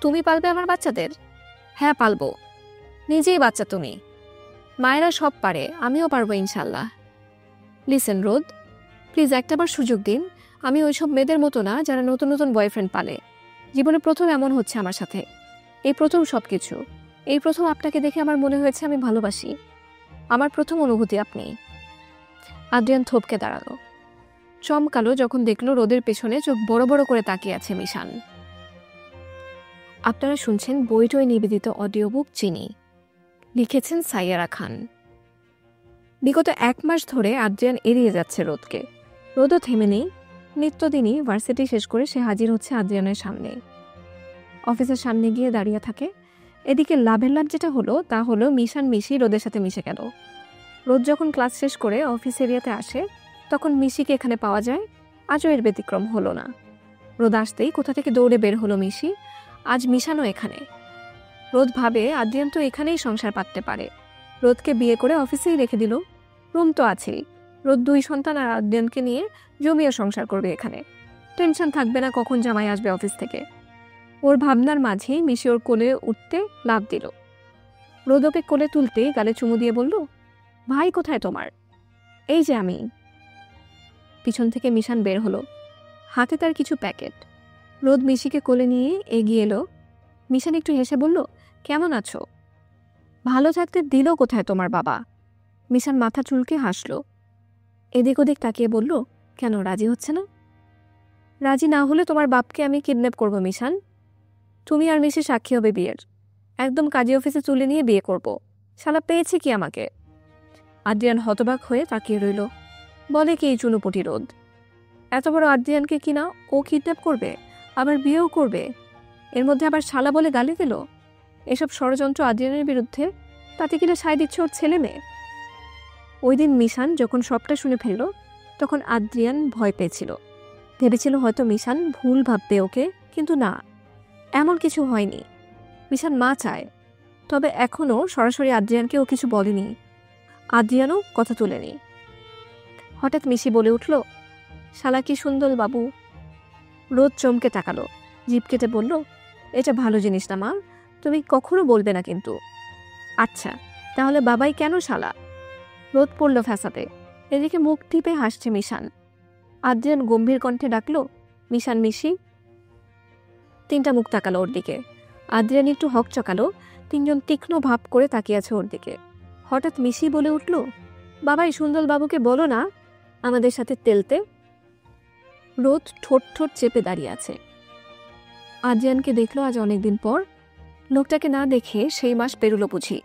তুমি পালবে আমার বাচ্চাদের? হ্যাঁ পালবো। নিজেই বাচ্চা তুমি। মায়েরা সব পারে, আমিও পারবো ইনশাল্লাহ। লিসেন রোদ, প্লিজ একটাবার সুযোগ দিন। আমি ওইসব মেয়েদের মতো না যারা নতুন নতুন বয়ফ্রেন্ড পালে। জীবনে প্রথম এমন হচ্ছে আমার সাথে, এই প্রথম সবকিছু। এই প্রথম আপনাকে দেখে আমার মনে হয়েছে আমি ভালোবাসি। আমার প্রথম অনুভূতি আপনি। আদ্রিয়ান থপকে দাঁড়ালো, চমকালো যখন দেখলো রোদের পেছনে চোখ বড় বড় করে তাকিয়ে আছে মিশান। আপনারা শুনছেন বইটই নিবেদিত অডিও বুক চিনি, লিখেছেন সাইয়ারা খান। বিগত 1 মাস ধরে আদ্রিয়ান এড়িয়ে যাচ্ছে রোদকে। রোদও থেমে নেই। নিত্যদিনই ভার্সিটি শেষ করে সে হাজির হচ্ছে আদ্রিয়ানের সামনে। অফিসের সামনে গিয়ে দাঁড়িয়ে থাকে। এদিকে লাভের লাভ যেটা হলো তা হলো মিশান মিশি রোদের সাথে মিশে গেল। রোদ যখন ক্লাস শেষ করে অফিস এরিয়াতে আসে তখন মিশিকে এখানে পাওয়া যায়। আজও এর ব্যতিক্রম হলো না। রোদ আসতেই কোথা থেকে দৌড়ে বের হলো মিশি। আজ মিশানও এখানে। রোদ ভাবে আদ্রিয়ান তো এখানেই সংসার পাততে পারে, রোদকে বিয়ে করে অফিসেই রেখে দিল। রুম তো আছেই। রোদ 2 সন্তান আর আদ্রিয়ানকে নিয়ে জমিয়ে সংসার করবে এখানে। টেনশন থাকবে না কখন জামাই আসবে অফিস থেকে। ওর ভাবনার মাঝেই মিশি ওর কোলে উঠতে লাফ দিল। রোদ ওকে কোলে তুলতে গালে চুমু দিয়ে বলল, ভাই কোথায় তোমার? এই যে আমি। পিছন থেকে মিশান বের হলো, হাতে তার কিছু প্যাকেট। রোদ মিশিকে কোলে নিয়ে এগিয়ে এলো। মিশান একটু হেসে বলল, কেমন আছো? ভালো থাকতে দিল কোথায় তোমার বাবা? মিশান মাথা চুলকে হাসল। এদিক ওদিক তাকিয়ে বলল, কেন, রাজি হচ্ছে না? রাজি না হলে তোমার বাপকে আমি কিডন্যাপ করব মিশান। তুমি আর মিশি সাক্ষী হবে বিয়ের। একদম কাজী অফিসে তুলে নিয়ে বিয়ে করব। শালা পেয়েছে কি আমাকে? আদ্রিয়ান হতবাক হয়ে তাকিয়ে রইল। বলে কি এই চুনোপটি রোদ? এত বড় আদ্রিয়ানকে কিনা ও কিডন্যাপ করবে, আবার বিয়েও করবে, এর মধ্যে আবার শালা বলে গালি দিল। এসব ষড়যন্ত্র আদ্রিয়ানের বিরুদ্ধে, তাতে কিনা সায় দিচ্ছে ওর ছেলে মেয়ে। ওই দিন মিশান যখন সবটা শুনে ফেলল তখন আদ্রিয়ান ভয় পেয়েছিল। ভেবেছিল হয়তো মিশান ভুল ভাববে ওকে, কিন্তু না, এমন কিছু হয়নি। মিশান মা চায়, তবে এখনও সরাসরি আদ্রিয়ানকে ও কিছু বলেনি। আদ্রিয়ানও কথা তুলেনি। হঠাৎ মিশি বলে উঠল, শালা কি সুন্দর বাবু। রোদ চমকে তাকালো, জিভ কেটে বলল, এটা ভালো জিনিস না মা, তুমি কখনো বলবে না কিন্তু। আচ্ছা, তাহলে বাবাই কেন শালা? রোদ পড়ল ফ্যাসাতে। এদিকে মুখ টিপে হাসছে মিশান। আদ্রিয়ান গম্ভীর কণ্ঠে ডাকলো, মিশান মিশি। তিনটা মুখ তাকালো ওর দিকে। আদ্রিয়ান একটু হক চকালো, তিনজন তীক্ষ্ণ ভাব করে তাকিয়ে আছে ওর দিকে। হঠাৎ মিশি বলে উঠল, বাবাই সুন্দর বাবুকে বলো না আমাদের সাথে তেলতে। রোদ ঠোঁট ঠোঁট চেপে দাঁড়িয়ে আছে। আদ্রিয়ানকে দেখলো আজ অনেকদিন পর। লোকটাকে না দেখে সেই মাস পেরুলো বুঝি।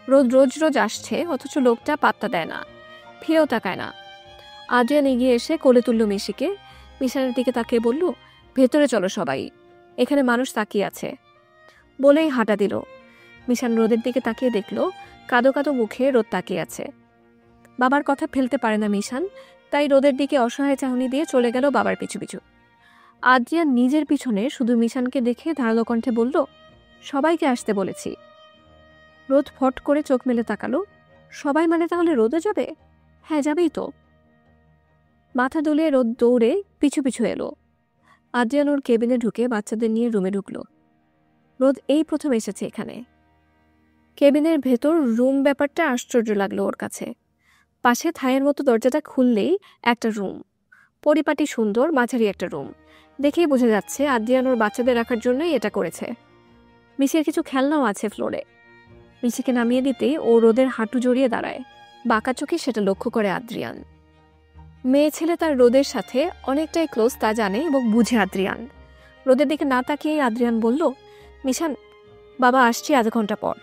রোদ রোজ রোজ আসছে, অথচ লোকটা পাত্তা দেয় না, ফিরেও তাকায় না। আদ্রিয়ান এগিয়ে এসে কোলে তুলল মিশিকে। মিশানের দিকে তাকিয়ে বলল, ভেতরে চলো সবাই, এখানে মানুষ তাকিয়ে আছে। বলেই হাঁটা দিল। মিশান রোদের দিকে তাকিয়ে দেখলো কাদো কাদো মুখে রোদ তাকিয়ে আছে। বাবার কথা ফেলতে পারে না মিশান, তাই রোদের দিকে অসহায় চাহনি দিয়ে চলে গেল বাবার পিছু পিছু। আদ্রিয়ান নিজের পিছনে শুধু মিশানকে দেখে ধারালো কণ্ঠে বলল, সবাইকে আসতে বলেছি। রোদ ফট করে চোখ মেলে তাকালো। সবাই মানে তাহলে রোদে যাবে? হ্যাঁ, যাবেই তো। মাথা দুলিয়ে রোদ দৌড়ে পিছু পিছু এলো। আদ্রিয়ান ওর কেবিনে ঢুকে বাচ্চাদের নিয়ে রুমে ঢুকলো। রোদ এই প্রথম এসেছে এখানে। কেবিনের ভেতর রুম ব্যাপারটা আশ্চর্য লাগলো ওর কাছে। পাশে থায়ের মতো দরজাটা খুললেই একটা রুম, পরিপাটি সুন্দর মাঝারি একটা রুম। দেখেই বোঝা যাচ্ছে আদ্রিয়ান ওর বাচ্চাদের রাখার জন্যই এটা করেছে। মিশির কিছু খেলনাও আছে ফ্লোরে। মিশিকে নামিয়ে দিতেই ও রোদের হাঁটু জড়িয়ে দাঁড়ায়। বাঁকা চোখে সেটা লক্ষ্য করে আদ্রিয়ান। মেয়ে ছেলে তার রোদের সাথে অনেকটাই ক্লোজ তা জানে এবং বুঝে আদ্রিয়ান। রোদের দিকে না তাকিয়েই আদ্রিয়ান বলল, মিশান, বাবা আসছি আধা ঘন্টা পর।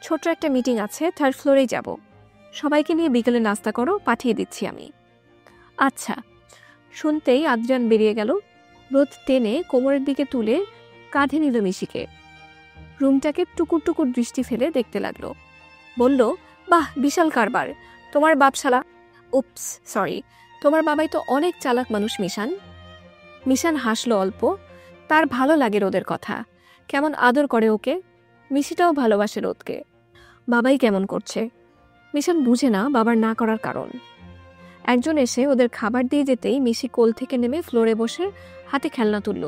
ছোট্ট একটা মিটিং আছে, 3rd ফ্লোরেই যাব। সবাইকে নিয়ে বিকেলে নাস্তা করো, পাঠিয়ে দিচ্ছি আমি। আচ্ছা। শুনতেই আদ্রিয়ান বেরিয়ে গেল। রোদ টেনে কোমরের দিকে তুলে কাঁধে নিল মিশিকে। রুমটাকে টুকুর টুকুর দৃষ্টি ফেলে দেখতে লাগলো। বলল, বাহ, বিশাল কারবার। তোমার বাপশালা, উপস সরি, তোমার বাবাই তো অনেক চালাক মানুষ মিশান। মিশান হাসলো অল্প। তার ভালো লাগে রোদের কথা, কেমন আদর করে ওকে। মিশিটাও ভালোবাসে রোদকে। বাবাই কেমন করছে। মিশান বুঝে না বাবার না করার কারণ। একজন এসে ওদের খাবার দিয়ে যেতেই মিশি কোল থেকে নেমে ফ্লোরে বসে হাতে খেলনা তুলল।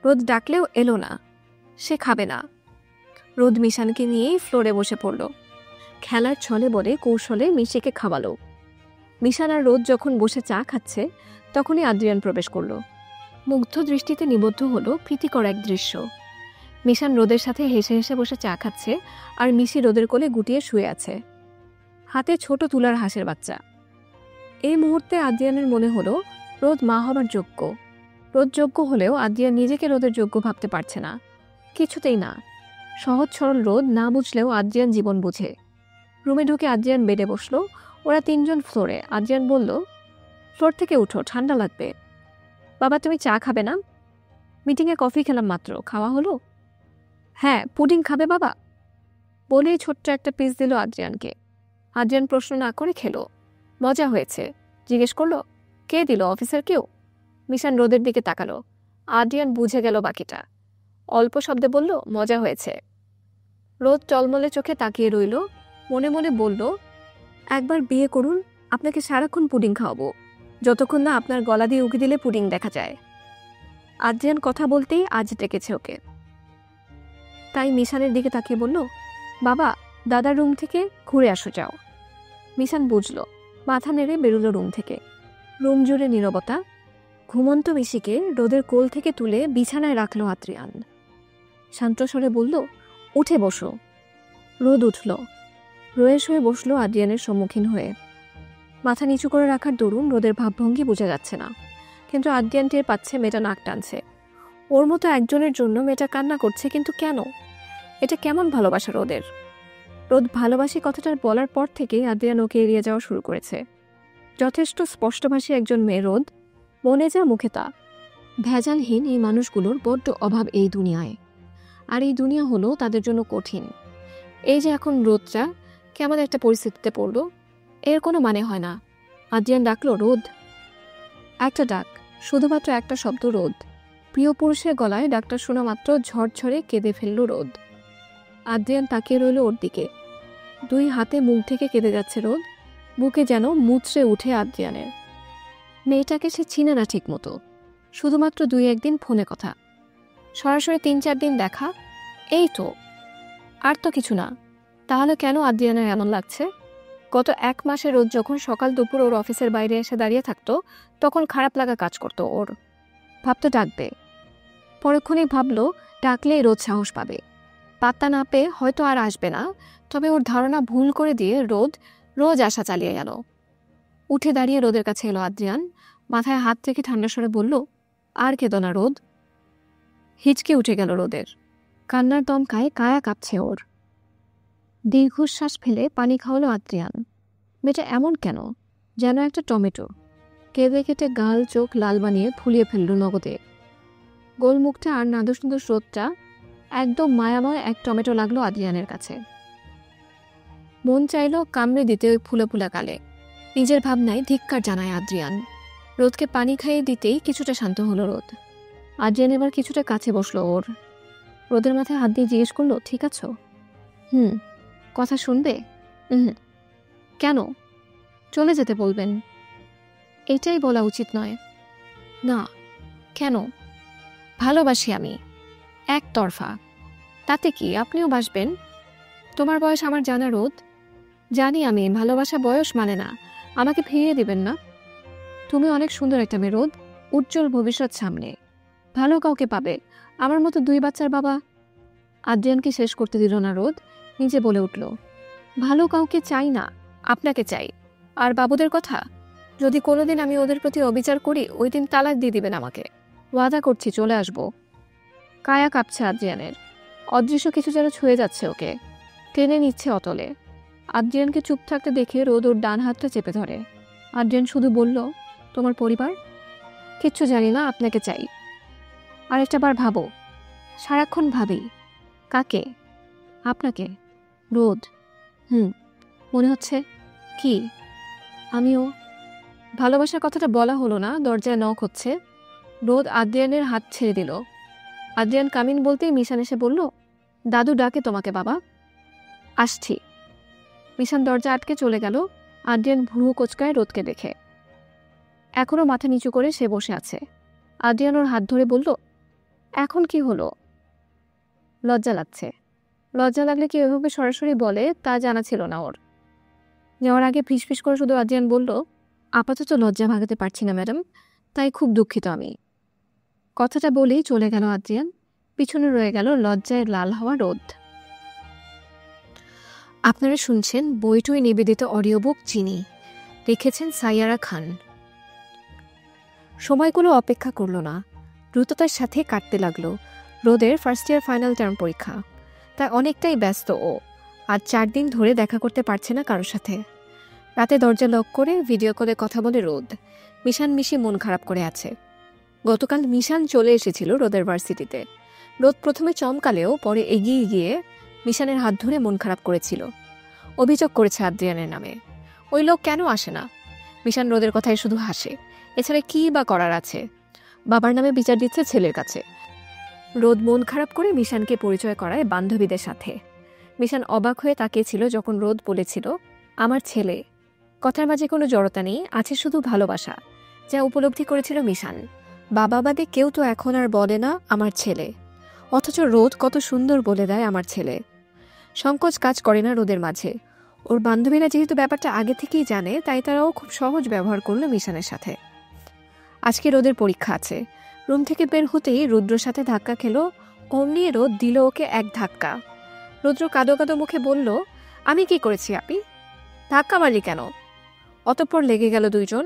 রোদ ডাকলেও এলো না, সে খাবে না। রোদ মিশানকে নিয়েই ফ্লোরে বসে পড়ল। খেলার ছলে বলে কৌশলে মিশিকে খাওয়ালো। মিশান আর রোদ যখন বসে চা খাচ্ছে তখনই আদ্রিয়ান প্রবেশ করল। মুগ্ধ দৃষ্টিতে নিবদ্ধ হলো প্রীতিকর এক দৃশ্য। মিশান রোদের সাথে হেসে হেসে বসে চা খাচ্ছে, আর মিশি রোদের কোলে গুটিয়ে শুয়ে আছে, হাতে ছোট তুলার হাঁসের বাচ্চা। এই মুহূর্তে আদ্রিয়ানের মনে হলো রোদ মা হবার যোগ্য। রোদ যোগ্য হলেও আদ্রিয়ান নিজেকে রোদের যোগ্য ভাবতে পারছে না, কিছুতেই না। সহজ সরল রোদ না বুঝলেও আদ্রিয়ান জীবন বুঝে। রুমে ঢুকে আদ্রিয়ান বেডে বসলো। ওরা তিনজন ফ্লোরে। আদ্রিয়ান বলল, ফ্লোর থেকে উঠো, ঠান্ডা লাগবে। বাবা, তুমি চা খাবে না? মিটিংয়ে কফি খেলাম মাত্র, খাওয়া হলো? হ্যাঁ, পুডিং খাবে বাবা? বলেই ছোট্ট একটা পিস দিল আদ্রিয়ানকে। আদ্রিয়ান প্রশ্ন না করে খেলো। মজা হয়েছে? জিজ্ঞেস করলো। কে দিল, অফিসার কেউ? মিশান রোদের দিকে তাকালো। আদ্রিয়ান বুঝে গেল বাকিটা। অল্প শব্দে বলল, মজা হয়েছে। রোদ টলমলে চোখে তাকিয়ে রইল। মনে মনে বলল, একবার বিয়ে করুন, আপনাকে সারাক্ষণ পুডিং খাওয়াবো, যতক্ষণ না আপনার গলা দিয়ে উকি দিলে পুডিং দেখা যায়। আদ্রিয়ান কথা বলতেই আজ ডেকেছে ওকে। তাই মিশানের দিকে তাকিয়ে বলল, বাবা, দাদার রুম থেকে ঘুরে আসো যাও। মিশান বুঝল, মাথা নেড়ে বেরুলো রুম থেকে। রুম জুড়ে নীরবতা। ঘুমন্ত মিশিকে রোদের কোল থেকে তুলে বিছানায় রাখলো আদ্রিয়ান। শান্ত স্বরে বলল, উঠে বসো। রোদ উঠল। রোয়ে শুয়ে বসলো আদ্রিয়ানের সম্মুখীন হয়ে। মাথা নিচু করে রাখার দরুন রোদের ভাবভঙ্গি বোঝা যাচ্ছে না, কিন্তু আদ্রিয়ান টের পাচ্ছে মেয়েটা নাক টানছে। ওর মতো একজনের জন্য মেয়েটা কান্না করছে, কিন্তু কেন? এটা কেমন ভালোবাসা রোদের? রোদ ভালোবাসি কথাটা বলার পর থেকেই আদ্রিয়ান ওকে এড়িয়ে যাওয়া শুরু করেছে। যথেষ্ট স্পষ্টভাষী একজন মেয়ে রোদ, মনে যা মুখে তা। ভেজালহীন এই মানুষগুলোর বড্ড অভাব এই দুনিয়ায়, আর এই দুনিয়া হলো তাদের জন্য কঠিন। এই যে এখন রোদটা কেমন একটা পরিস্থিতিতে পড়লো, এর কোনো মানে হয় না। আদ্রিয়ান ডাকলো, রোদ। একটা ডাক, শুধুমাত্র একটা শব্দ, রোদ। প্রিয় পুরুষের গলায় ডাকটা শোনা মাত্র ঝরঝরে কেঁদে ফেলল রোদ। আদ্রিয়ান তাকিয়ে রইল ওর দিকে। দুই হাতে মুখ থেকে কেঁদে যাচ্ছে রোদ। বুকে যেন মুচড়ে উঠে আদ্রিয়ানের। মেয়েটাকে সে চিনে না ঠিক মতো, শুধুমাত্র 2-1 দিন ফোনে কথা। সরাসরি 3-4 দিন দেখা, এই তো, আর তো কিছু না। তাহলে কেন আদ্রিয়ানের এমন লাগছে? গত 1 মাসে রোজ যখন সকাল দুপুর ওর অফিসের বাইরে এসে দাঁড়িয়ে থাকতো, তখন খারাপ লাগা কাজ করতো ওর। ভাবতো ডাকবে, পরক্ষণেই ভাবলো ডাকলেই রোদ সাহস পাবে। পাত্তা না পেয়ে হয়তো আর আসবে না, তবে ওর ধারণা ভুল করে দিয়ে রোজ আসা চালিয়ে গেল। উঠে দাঁড়িয়ে রোদের কাছে এলো আদ্রিয়ান, মাথায় হাত রেখে ঠান্ডা স্বরে বলল, আর কেঁদো না রোদ। হিচকে উঠে গেল রোদের, কান্নার দমকায় কায়া কাঁপছে ওর। দীর্ঘশ্বাস ফেলে পানি খাওয়ালো আদ্রিয়ান। মেয়েটা এমন কেন, যেন একটা টমেটো, কেঁদে কেটে গাল চোখ লাল বানিয়ে ফুলিয়ে ফেলল নগদে। গোলমুখটা আর নাদুস নাদুস রোদটা একদম মায়াময় এক টমেটো লাগলো আদ্রিয়ানের কাছে। মন চাইল কামড়ে দিতে ওই ফুলা ফুলা গালে। নিজের ভাবনায় ধিক্কার জানায় আদ্রিয়ান। রোদকে পানি খাইয়ে দিতেই কিছুটা শান্ত হলো রোদ। আদ্রিয়ান এবার কিছুটা কাছে বসলো ওর। রোদের মাথায় হাত দিয়ে জিজ্ঞেস করলো, ঠিক আছো? কথা শুনবে? কেন? চলে যেতে বলবেন? এটাই বলা উচিত নয়। না, কেন? ভালোবাসি আমি, একতরফা। তাতে কি, আপনিও বাসবেন? তোমার বয়স আমার জানা রোদ। জানি আমি, ভালোবাসা বয়স মানে না। আমাকে ফিরিয়ে দিবেন না? তুমি অনেক সুন্দর একটা মেয়ে রোদ, উজ্জ্বল ভবিষ্যৎ সামনে। ভালো কাউকে পাবে, আমার মতো 2 বাচ্চার বাবা। আদ্রিয়ানকে শেষ করতে দিল না রোদ, নিজে বলে উঠল, ভালো কাউকে চাই না, আপনাকে চাই। আর বাবুদের কথা, যদি কোনোদিন আমি ওদের প্রতি অবিচার করি, ওই দিন তালাক দিয়ে দিবেন আমাকে। ওয়াদা করছি চলে আসবো। কায়া কাঁপছে আদ্রিয়ানের। অদৃশ্য কিছু যেন ছুঁয়ে যাচ্ছে ওকে, টেনে নিচ্ছে অতলে। আদ্রিয়ানকে চুপ থাকতে দেখে রোদ ওর ডান হাতটা চেপে ধরে। আদ্রিয়ান শুধু বলল, তোমার পরিবার? কিচ্ছু জানি না, আপনাকে চাই। আর একটা বার ভাবো। সারাক্ষণ ভাবি। কাকে? আপনাকে। রোদ। মনে হচ্ছে। কি? আমিও। ভালোবাসার কথাটা বলা হলো না, দরজায় নক হচ্ছে। রোদ আদ্রিয়ানের হাত ছেড়ে দিল। আদ্রিয়ান কামিন বলতেই মিশান এসে বলল, দাদু ডাকে তোমাকে বাবা। আসছি। মিশান দরজা আটকে চলে গেল। আদ্রিয়ান ভ্রু কোচকায় রোদকে দেখে। এখনও মাথা নিচু করে সে বসে আছে। আদ্রিয়ান ওর হাত ধরে বলল, এখন কি হলো? লজ্জা লাগছে। লজ্জা লাগলে কি এভাবে সরাসরি বলে তা জানা ছিল না ওর। যাওয়ার আগে ফিসফিস করে শুধু আদ্রিয়ান বলল, আপাতত লজ্জা ভাগাতে পারছি না ম্যাডাম, তাই খুব দুঃখিত আমি। কথাটা বলেই চলে গেল আদ্রিয়ান। পিছনে রয়ে গেল লজ্জায় লাল হওয়া রোদ। আপনারা শুনছেন বইটই নিবেদিত অডিও বুক চিনি, লিখেছেন সাইয়ারা খান। সময়গুলো অপেক্ষা করল না, দ্রুততার সাথে কাটতে লাগলো। রোদের ফার্স্ট ইয়ার ফাইনাল টার্ম পরীক্ষা, তাই অনেকটাই ব্যস্ত ও। আজ 4 দিন ধরে দেখা করতে পারছে না কারোর সাথে। রাতে দরজা লক করে ভিডিও কলে কথা বলে রোদ। মিশান মিশি মন খারাপ করে আছে। গতকাল মিশান চলে এসেছিল রোদের ভার্সিটিতে। রোদ প্রথমে চমকালেও পরে এগিয়ে গিয়ে মিশানের হাত ধরে মন খারাপ করেছিল। অভিযোগ করেছে আদ্রিয়ানের নামে। ওই লোক কেন আসে না? মিশান রোদের কথায় শুধু হাসে। এছাড়া কি বা করার আছে? বাবার নামে বিচার দিচ্ছে ছেলের কাছে। রোদ মন খারাপ করে মিশানকে পরিচয় করায় বান্ধবীদের সাথে। মিশান অবাক হয়ে তাকিয়েছিল যখন রোদ বলেছিল, আমার ছেলে। কথার মাঝে কোনো জড়তা নেই, আছে শুধু ভালোবাসা, যা উপলব্ধি করেছিল মিশান। বাবা বাদে কেউ তো এখন আর বলে না আমার ছেলে, অথচ রোদ কত সুন্দর বলে দেয় আমার ছেলে। সংকোচ কাজ করে না রোদের মাঝে। ওর বান্ধবীরা যেহেতু ব্যাপারটা আগে থেকেই জানে, তাই তারাও খুব সহজ ব্যবহার করলো মিশানের সাথে। আজকে রোদের পরীক্ষা আছে। রুম থেকে বের হতেই রুদ্রর সাথে ধাক্কা খেলো। অমনি রোদ দিল ওকে এক ধাক্কা। রুদ্র কাঁদো কাঁদো মুখে বলল, আমি কি করেছি আপি? ধাক্কা মারি কেন? অতঃপর লেগে গেল দুইজন।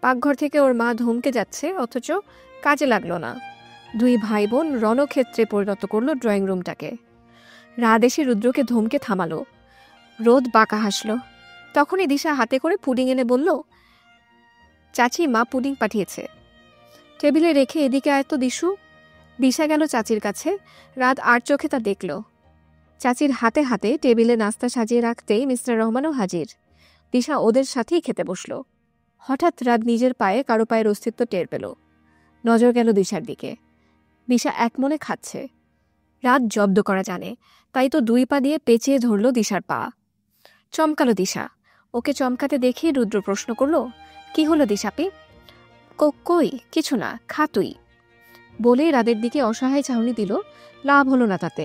পাকঘর থেকে ওর মা ধমকে যাচ্ছে, অথচ কাজে লাগলো না। 2 ভাই বোন রণক্ষেত্রে পরিণত করলো ড্রয়িং রুমটাকে। রাত এসে রুদ্রকে ধমকে থামালো। রোদ বাঁকা হাসল। তখনই দিশা হাতে করে পুডিং এনে বলল, চাচি, মা পুডিং পাঠিয়েছে। টেবিলে রেখে এদিকে আয় তো দিশু। দিশা গেল চাচির কাছে। রাত আর চোখে তা দেখল। চাচির হাতে হাতে টেবিলে নাস্তা সাজিয়ে রাখতেই মিস্টার রহমানও হাজির। দিশা ওদের সাথেই খেতে বসল। হঠাৎ রাত নিজের পায়ে কারো পায়ের অস্তিত্ব টের পেল। নজর গেল দিশার দিকে। দিশা একমনে খাচ্ছে। রাত জব্দ করা জানে, তাই তো 2 পা দিয়ে পেঁচিয়ে ধরল দিশার পা। চমকালো দিশা। ওকে চমকাতে দেখে রুদ্র প্রশ্ন করল, কি হলো দিশাপি? কই কিছু না, খা তুই। বলেই রাদের দিকে অসহায় চাহনি দিল। লাভ হলো না তাতে,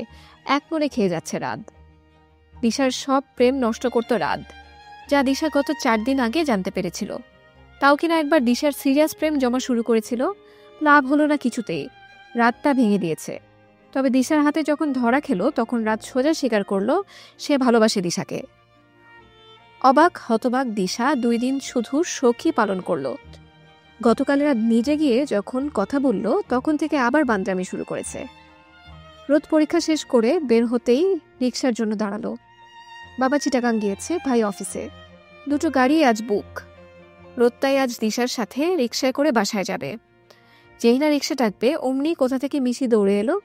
এক মনে খেয়ে যাচ্ছে রাত। দিশার সব প্রেম নষ্ট করত রাত, যা দিশা গত 4 দিন আগে জানতে পেরেছিল। তাও কিনা একবার দিশার সিরিয়াস প্রেম জমা শুরু করেছিল, লাভ হলো না কিছুতেই, রাতটা ভেঙে দিয়েছে। তবে দিশার হাতে যখন ধরা খেলো তখন রাত সোজা স্বীকার করলো সে ভালোবাসে দিশাকে। অবাক হতবাক দিশা 2 দিন শুধু সখী পালন করলো। গতকাল রাত নিজে গিয়ে যখন কথা বলল তখন থেকে আবার বান্দ্রামি শুরু করেছে। রোদ পরীক্ষা শেষ করে বের হতেই রিক্সার জন্য দাঁড়ালো। বাবা চিটাগাং গিয়েছে, ভাই অফিসে, দুটো গাড়ি আজ বুক। রোদ তাই আজ দিশার সাথে রিক্সায় করে বাসায় যাবে। যেই না রিক্সা ডাকবে অমনি কোথা থেকে মিশি দৌড়ে এলো।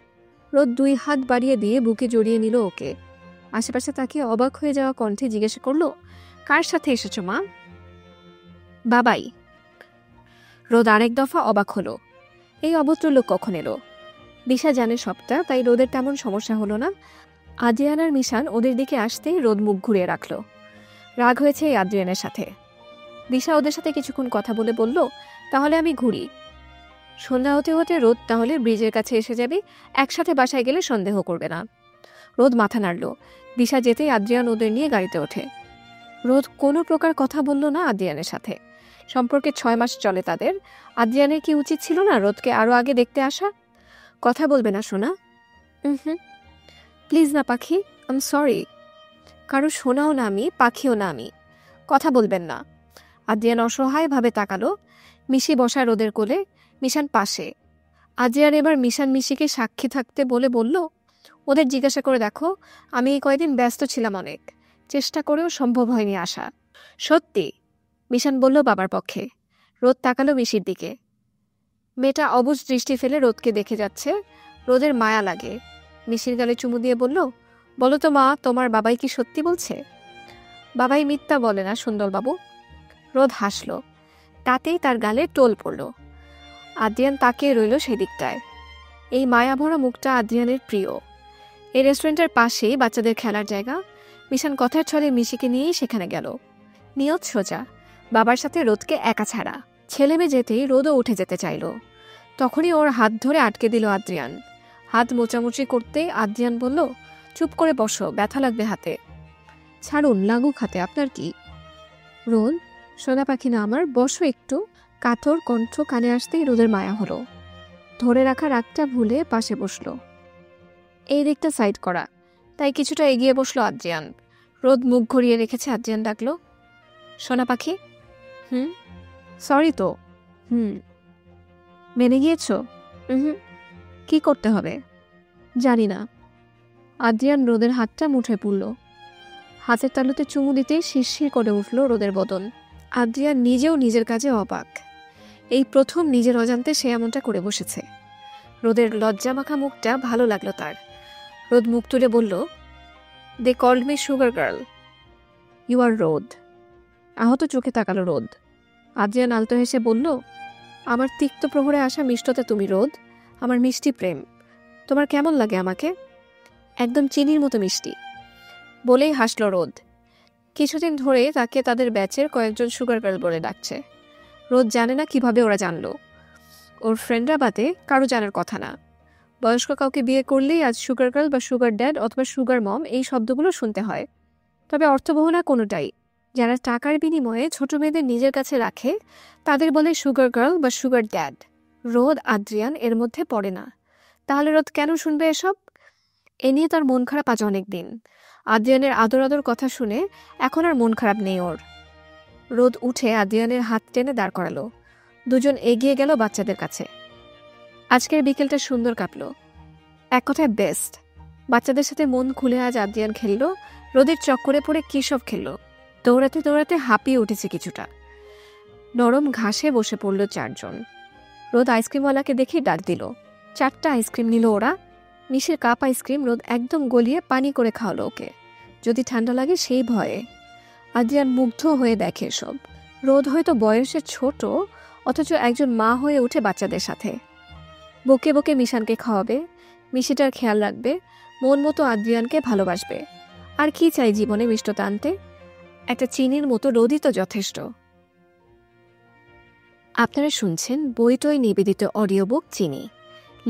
রোদ 2 হাত বাড়িয়ে দিয়ে বুকে জড়িয়ে নিল ওকে। আশেপাশে তাকিয়ে অবাক হয়ে যাওয়া কণ্ঠে জিজ্ঞাসা করলো, কার সাথে এসেছো মা? বাবাই। রোদ আরেক দফা অবাক হলো, এই অভদ্র লোক কখন এলো? দিশা জানে সবটা, তাই রোদের তেমন সমস্যা হলো না। আদ্রিয়ান আর মিশান ওদের দিকে আসতেই রোদ মুখ ঘুরিয়ে রাখলো। রাগ হয়েছে এই আদ্রিয়ানের সাথে। দিশা ওদের সাথে কিছুক্ষণ কথা বলে বলল, তাহলে আমি ঘুরি। সন্ধ্যা হতে হতে রোদ তাহলে ব্রিজের কাছে এসে যাবে, একসাথে বাসায় গেলে সন্দেহ করবে না। রোদ মাথা নাড়ল। দিশা যেতেই আদ্রিয়ান ওদের নিয়ে গাড়িতে ওঠে। রোদ কোনো প্রকার কথা বলল না আদ্রিয়ানের সাথে। সম্পর্কে 6 মাস চলে তাদের। আদ্রিয়ানের কি উচিত ছিল না রোদকে আরো আগে দেখতে আসা? কথা বলবে না সোনা? প্লিজ না পাখি, আই এম সরি। কারো সোনাও না আমি, পাখিও না আমি, কথা বলবেন না। আদ্রিয়ান অসহায়ভাবে তাকালো। মিশি বসা রোদের কোলে, মিশান পাশে। আদ্রিয়ান এবার মিশান মিশিকে সাক্ষী থাকতে বলে বলল, ওদের জিজ্ঞাসা করে দেখো, আমি এই কয়েকদিন ব্যস্ত ছিলাম অনেক, চেষ্টা করেও সম্ভব হয়নি আসা। সত্যি? মিশান বলল বাবার পক্ষে। রোদ তাকালো মিশির দিকে। মেয়েটা অবুঝ দৃষ্টি ফেলে রোদকে দেখে যাচ্ছে। রোদের মায়া লাগে। মিশির গালে চুমু দিয়ে বলল, বলো তো মা, তোমার বাবাই কি সত্যি বলছে? বাবাই মিথ্যা বলে না সুন্দরবাবু। রোদ হাসল, তাতেই তার গালে টোল পড়ল। আদ্রিয়ান তাকিয়ে রইল সেদিকটায়। এই মায়াভরা মুখটা আদ্রিয়ানের প্রিয়। এই রেস্টুরেন্টের পাশেই বাচ্চাদের খেলার জায়গা। মিশান কথার ছলে মিশিকে নিয়েই সেখানে গেল। নিয়ত সোজা, বাবার সাথে রোদকে একা ছাড়া। ছেলে মেয়ে যেতেই রোদও উঠে যেতে চাইল। তখনই ওর হাত ধরে আটকে দিল আদ্রিয়ান। হাত মোচামুচি করতেই আদ্রিয়ান বলল, চুপ করে বসো, ব্যথা লাগবে হাতে। ছাড়ুন, লাগুক হাতে, আপনার কি? রোদ, সোনা পাখি না আমার, বসো একটু। কাতর কণ্ঠ কানে আসতেই রোদের মায়া হলো। ধরে রাখা রাগটা ভুলে পাশে বসলো। এই দিকটা সাইড করা, তাই কিছুটা এগিয়ে বসলো আদ্রিয়ান। রোদ মুখ ঘুরিয়ে রেখেছে। আদ্রিয়ান ডাকলো, সোনা পাখি। সরি তো। মেনে গিয়েছো? কি করতে হবে? জানি না। আদ্রিয়ান রোদের হাতটা মুঠোয় পুরল। হাতের তালুতে চুমু দিতেই শিরশির করে উঠল রোদের বদন। আদ্রিয়ান নিজেও নিজের কাজে অবাক। এই প্রথম নিজের অজান্তে সে এমনটা করে বসেছে। রোদের লজ্জামাখা মুখটা ভালো লাগলো তার। রোদ মুখ তুলে বলল, they called me sugar girl. You are Rod. আহত চোখে তাকালো রোদ। আদ্রিয়ান আলতো হেসে বলল, আমার তিক্ত প্রহরে আসা মিষ্টতা তুমি রোদ, আমার মিষ্টি প্রেম। তোমার কেমন লাগে আমাকে? একদম চিনির মতো মিষ্টি। বলেই হাসল রোদ। কিছুদিন ধরে তাকে তাদের ব্যাচের কয়েকজন সুগার গার্ল বলে ডাকছে। রোদ জানে না কিভাবে ওরা জানলো। ওর ফ্রেন্ডরা বাদে কারো জানার কথা না। বয়স্ক কাউকে বিয়ে করলেই আজ সুগার গার্ল বা সুগার ড্যাড অথবা সুগার মম এই শব্দগুলো শুনতে হয়। তবে অর্থবহ না কোনোটাই। যারা টাকার বিনিময়ে ছোট মেয়েদের নিজের কাছে রাখে তাদের বলে সুগার গার্ল বা সুগার ড্যাড। রোদ আদ্রিয়ান এর মধ্যে পড়ে না। তাহলে রোদ কেন শুনবে এসব? এ নিয়ে তার মন খারাপ আজ অনেক দিন। আদ্রিয়ানের আদর আদর কথা শুনে এখন আর মন খারাপ নেই ওর। রোদ উঠে আদ্রিয়ানের হাত টেনে দাঁড় করালো। দুজন এগিয়ে গেল বাচ্চাদের কাছে। আজকের বিকেলটা সুন্দর কাটলো, এক কথায় বেস্ট। বাচ্চাদের সাথে মন খুলে আজ আদ্রিয়ান খেললো। রোদের চক্করে পড়ে কী সব খেললো। দৌড়াতে দৌড়াতে হাঁপিয়ে উঠেছে কিছুটা। নরম ঘাসে বসে পড়ল 4 জন। রোদ আইসক্রিমওয়ালাকে দেখে ডাক দিল। 4টা আইসক্রিম নিল ওরা। মিশির কাপ আইসক্রিম রোদ একদম গলিয়ে পানি করে খাওয়ালো ওকে, যদি ঠান্ডা লাগে সেই ভয়ে। আদ্রিয়ান মুগ্ধ হয়ে দেখে সব। রোদ হয়তো বয়সে ছোট, অথচ একজন মা হয়ে উঠে বাচ্চাদের সাথে। বকে বকে মিশানকে খাওয়াবে, মিশিটার খেয়াল রাখবে, মন মতো আদ্রিয়ানকে ভালোবাসবে। আর কি চাই জীবনে মিষ্টতা আনতে? একটা চিনির মতো রোদই তো যথেষ্ট। আপনারা শুনছেন বইটই নিবেদিত অডিও বুক চিনি।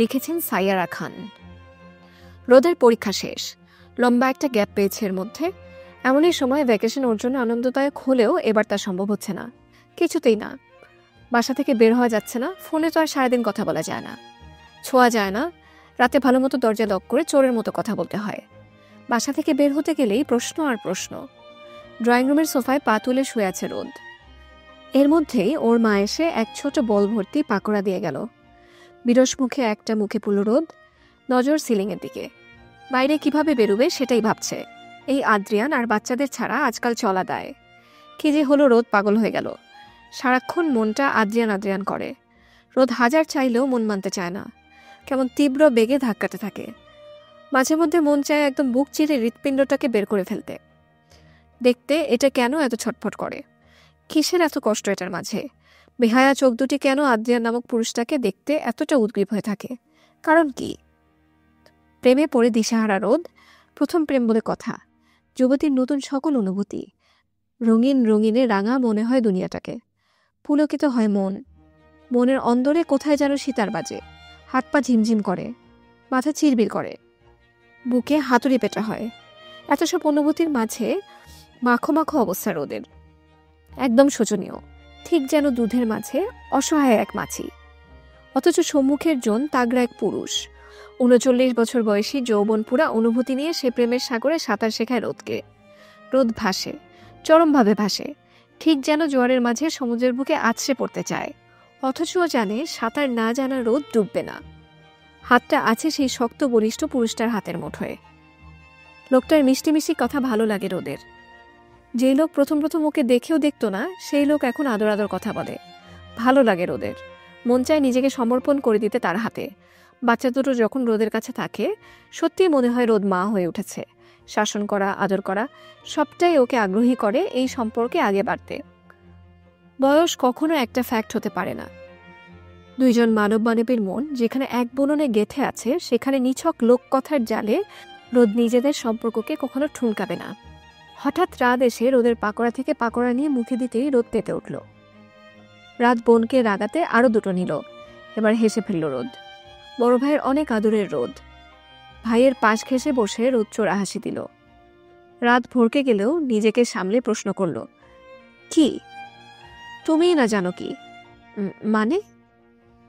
লিখেছেন সাইয়ারা খান। রোদের পরীক্ষা শেষ, লম্বা একটা গ্যাপ পেয়েছে এর মধ্যে। এমনই সময় ভ্যাকেশন ওর জন্য আনন্দদায়ক হলেও এবার তা সম্ভব হচ্ছে না, কিছুতেই না। বাসা থেকে বের হওয়া যাচ্ছে না, ফোনে তো আর সারাদিন কথা বলা যায় না, ছোঁয়া যায় না। রাতে ভালো মতো দরজা লক করে চোরের মতো কথা বলতে হয়। বাসা থেকে বের হতে গেলেই প্রশ্ন আর প্রশ্ন। ড্রয়িং রুমের সোফায় পা তুলে শুয়ে আছে রোদ। এর মধ্যেই ওর মা এসে এক ছোট বল ভর্তি পাকোড়া দিয়ে গেল। বিরস মুখে একটা মুখে পুলো রোদ, নজর সিলিংয়ের দিকে। বাইরে কিভাবে বেরোবে সেটাই ভাবছে। এই আদ্রিয়ান আর বাচ্চাদের ছাড়া আজকাল চলা দায়। কি যে হলো, রোদ পাগল হয়ে গেল। সারাক্ষণ মনটা আদ্রিয়ান আদ্রিয়ান করে। রোদ হাজার চাইলেও মন মানতে চায় না, কেমন তীব্র বেগে ধাক্কাতে থাকে। মাঝে মধ্যে মন চায় একদম বুক চিরে হৃৎপিণ্ডটাকে বের করে ফেলতে। দেখতে এটা কেন এত ছটফট করে, কিসের এত কষ্ট এটার মাঝে? বেহায়া চোখ দুটি কেন আদ্রিয়ান নামক পুরুষটাকে দেখতে এতটা উদ্গ্রীব হয়ে থাকে? কারণ কি? প্রেমে পড়ে দিশাহারা রোদ। প্রথম প্রেম বলে কথা, যুবতীর নতুন সকল অনুভূতি। রঙিন রঙিনে রাঙা মনে হয় দুনিয়াটাকে। পুলকিত হয় মন। মনের অন্দরে কোথায় যেন সিতার বাজে। হাত পা ঝিমঝিম করে, মাথা চিরবির করে, বুকে হাতুড়ি পেটা হয়। এত সব অনুভূতির মাঝে মাখো মাখো অবস্থা রোদের, একদম শোচনীয়। ঠিক যেন দুধের মাঝে অসহায় এক মাছি। অথচ সম্মুখের জন তাগড়া এক পুরুষ। ৩৯ বছর বয়সী যৌবনপুরা অনুভূতি নিয়ে সে প্রেমের সাগরে সাঁতার শেখায় রোদকে। রোদ ভাসে, চরমভাবে ভাসে, ঠিক যেন জোয়ারের মাঝে সমুদ্রের বুকে আছড়ে পড়তে চায়। অথচ জানে সাঁতার না জানা রোদ ডুববে না। হাতটা আছে সেই শক্ত বলিষ্ঠ পুরুষটার হাতের মুঠোয়। লোকটার মিষ্টি মিষ্টি কথা ভালো লাগে রোদের। যে লোক প্রথম প্রথম ওকে দেখেও দেখতো না, সেই লোক এখন আদর আদর কথা বলে। ভালো লাগে রোদের। মন চায় নিজেকে সমর্পণ করে দিতে তার হাতে। বাচ্চা দুটো যখন রোদের কাছে থাকে, সত্যিই মনে হয় রোদ মা হয়ে উঠেছে। শাসন করা, আদর করা, সবটাই ওকে আগ্রহী করে এই সম্পর্কে আগে বাড়তে। বয়স কখনো একটা ফ্যাক্ট হতে পারে না। দুইজন মানব মানবীর মন যেখানে এক বুননে গেঁথে আছে, সেখানে নিছক লোককথার জালে রোদ নিজেদের সম্পর্ককে কখনো ঠুনকাবে না। হঠাৎ রাত এসে রোদের পাকোড়া থেকে পাকোড়া নিয়ে মুখে দিতেই রোদ তেতে উঠল। রাত বোনকে রাগাতে আরো দুটো নিল। এবার হেসে ফেলল রোদ। বড় ভাইয়ের অনেক আদরের রোদ। ভাইয়ের পাশ ঘেঁষে বসে রোদ চোরা হাসি দিল। রাত ভরকে গেলেও নিজেকে সামলে প্রশ্ন করল, কি তুমিই না জানো কি? মানে?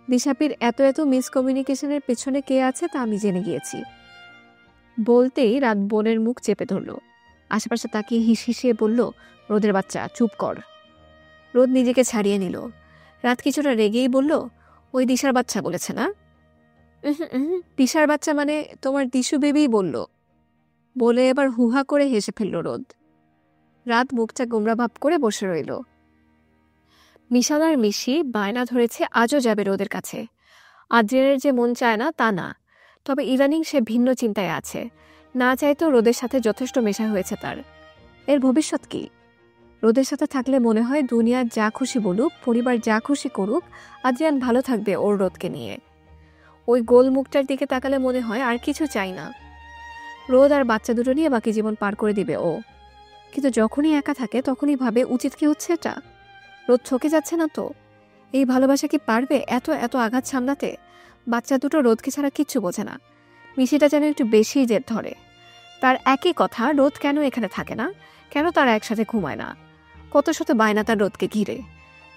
দিশাপির এত এত মিসকমিউনিকেশনের পেছনে কে আছে তা আমি জেনে গিয়েছি। বলতেই রাত বোনের মুখ চেপে ধরল। আশেপাশে তাকিয়ে হিস হিসিয়ে বলল, রোদের বাচ্চা চুপ কর। রোদ নিজেকে ছাড়িয়ে নিল। রাত কিছুটা রেগেই বলল, ওই দিশার বাচ্চা বলেছে না? দিশার বাচ্চা মানে তোমার দিশু বেবিই বলল। বলে এবার হুহা করে হেসে ফেলল রোদ। রাত মুখটা গোমরা ভাব করে বসে রইল। মিশানার মিশি বায়না ধরেছে আজও যাবে রোদের কাছে। আদ্রিয়ানের যে মন চায় না তা না, তবে ইদানিং সে ভিন্ন চিন্তায় আছে। না চাইতেও রোদের সাথে যথেষ্ট মেশা হয়েছে তার। এর ভবিষ্যৎ কি? রোদের সাথে থাকলে মনে হয় দুনিয়া যা খুশি বলুক, পরিবার যা খুশি করুক, আদ্রিয়ান ভালো থাকবে ওর রোদকে নিয়ে। ওই গোল মুখটার দিকে তাকালে মনে হয় আর কিছু চাই না। রোদ আর বাচ্চা দুটো নিয়ে বাকি জীবন পার করে দিবে ও। কিন্তু যখনই একা থাকে তখনই ভাবে উচিত কি হচ্ছে এটা। রোদ ঠকে যাচ্ছে না তো? এই ভালোবাসা কি পারবে এত এত আঘাত সামলাতে? বাচ্চা দুটো রোদকে ছাড়া কিচ্ছু বোঝে না। মিশিটা যেন একটু বেশিই জেদ ধরে। তার একই কথা, রোদ কেন এখানে থাকে না, কেন তারা একসাথে ঘুমায় না। কত শত বায়না তার রোদকে ঘিরে।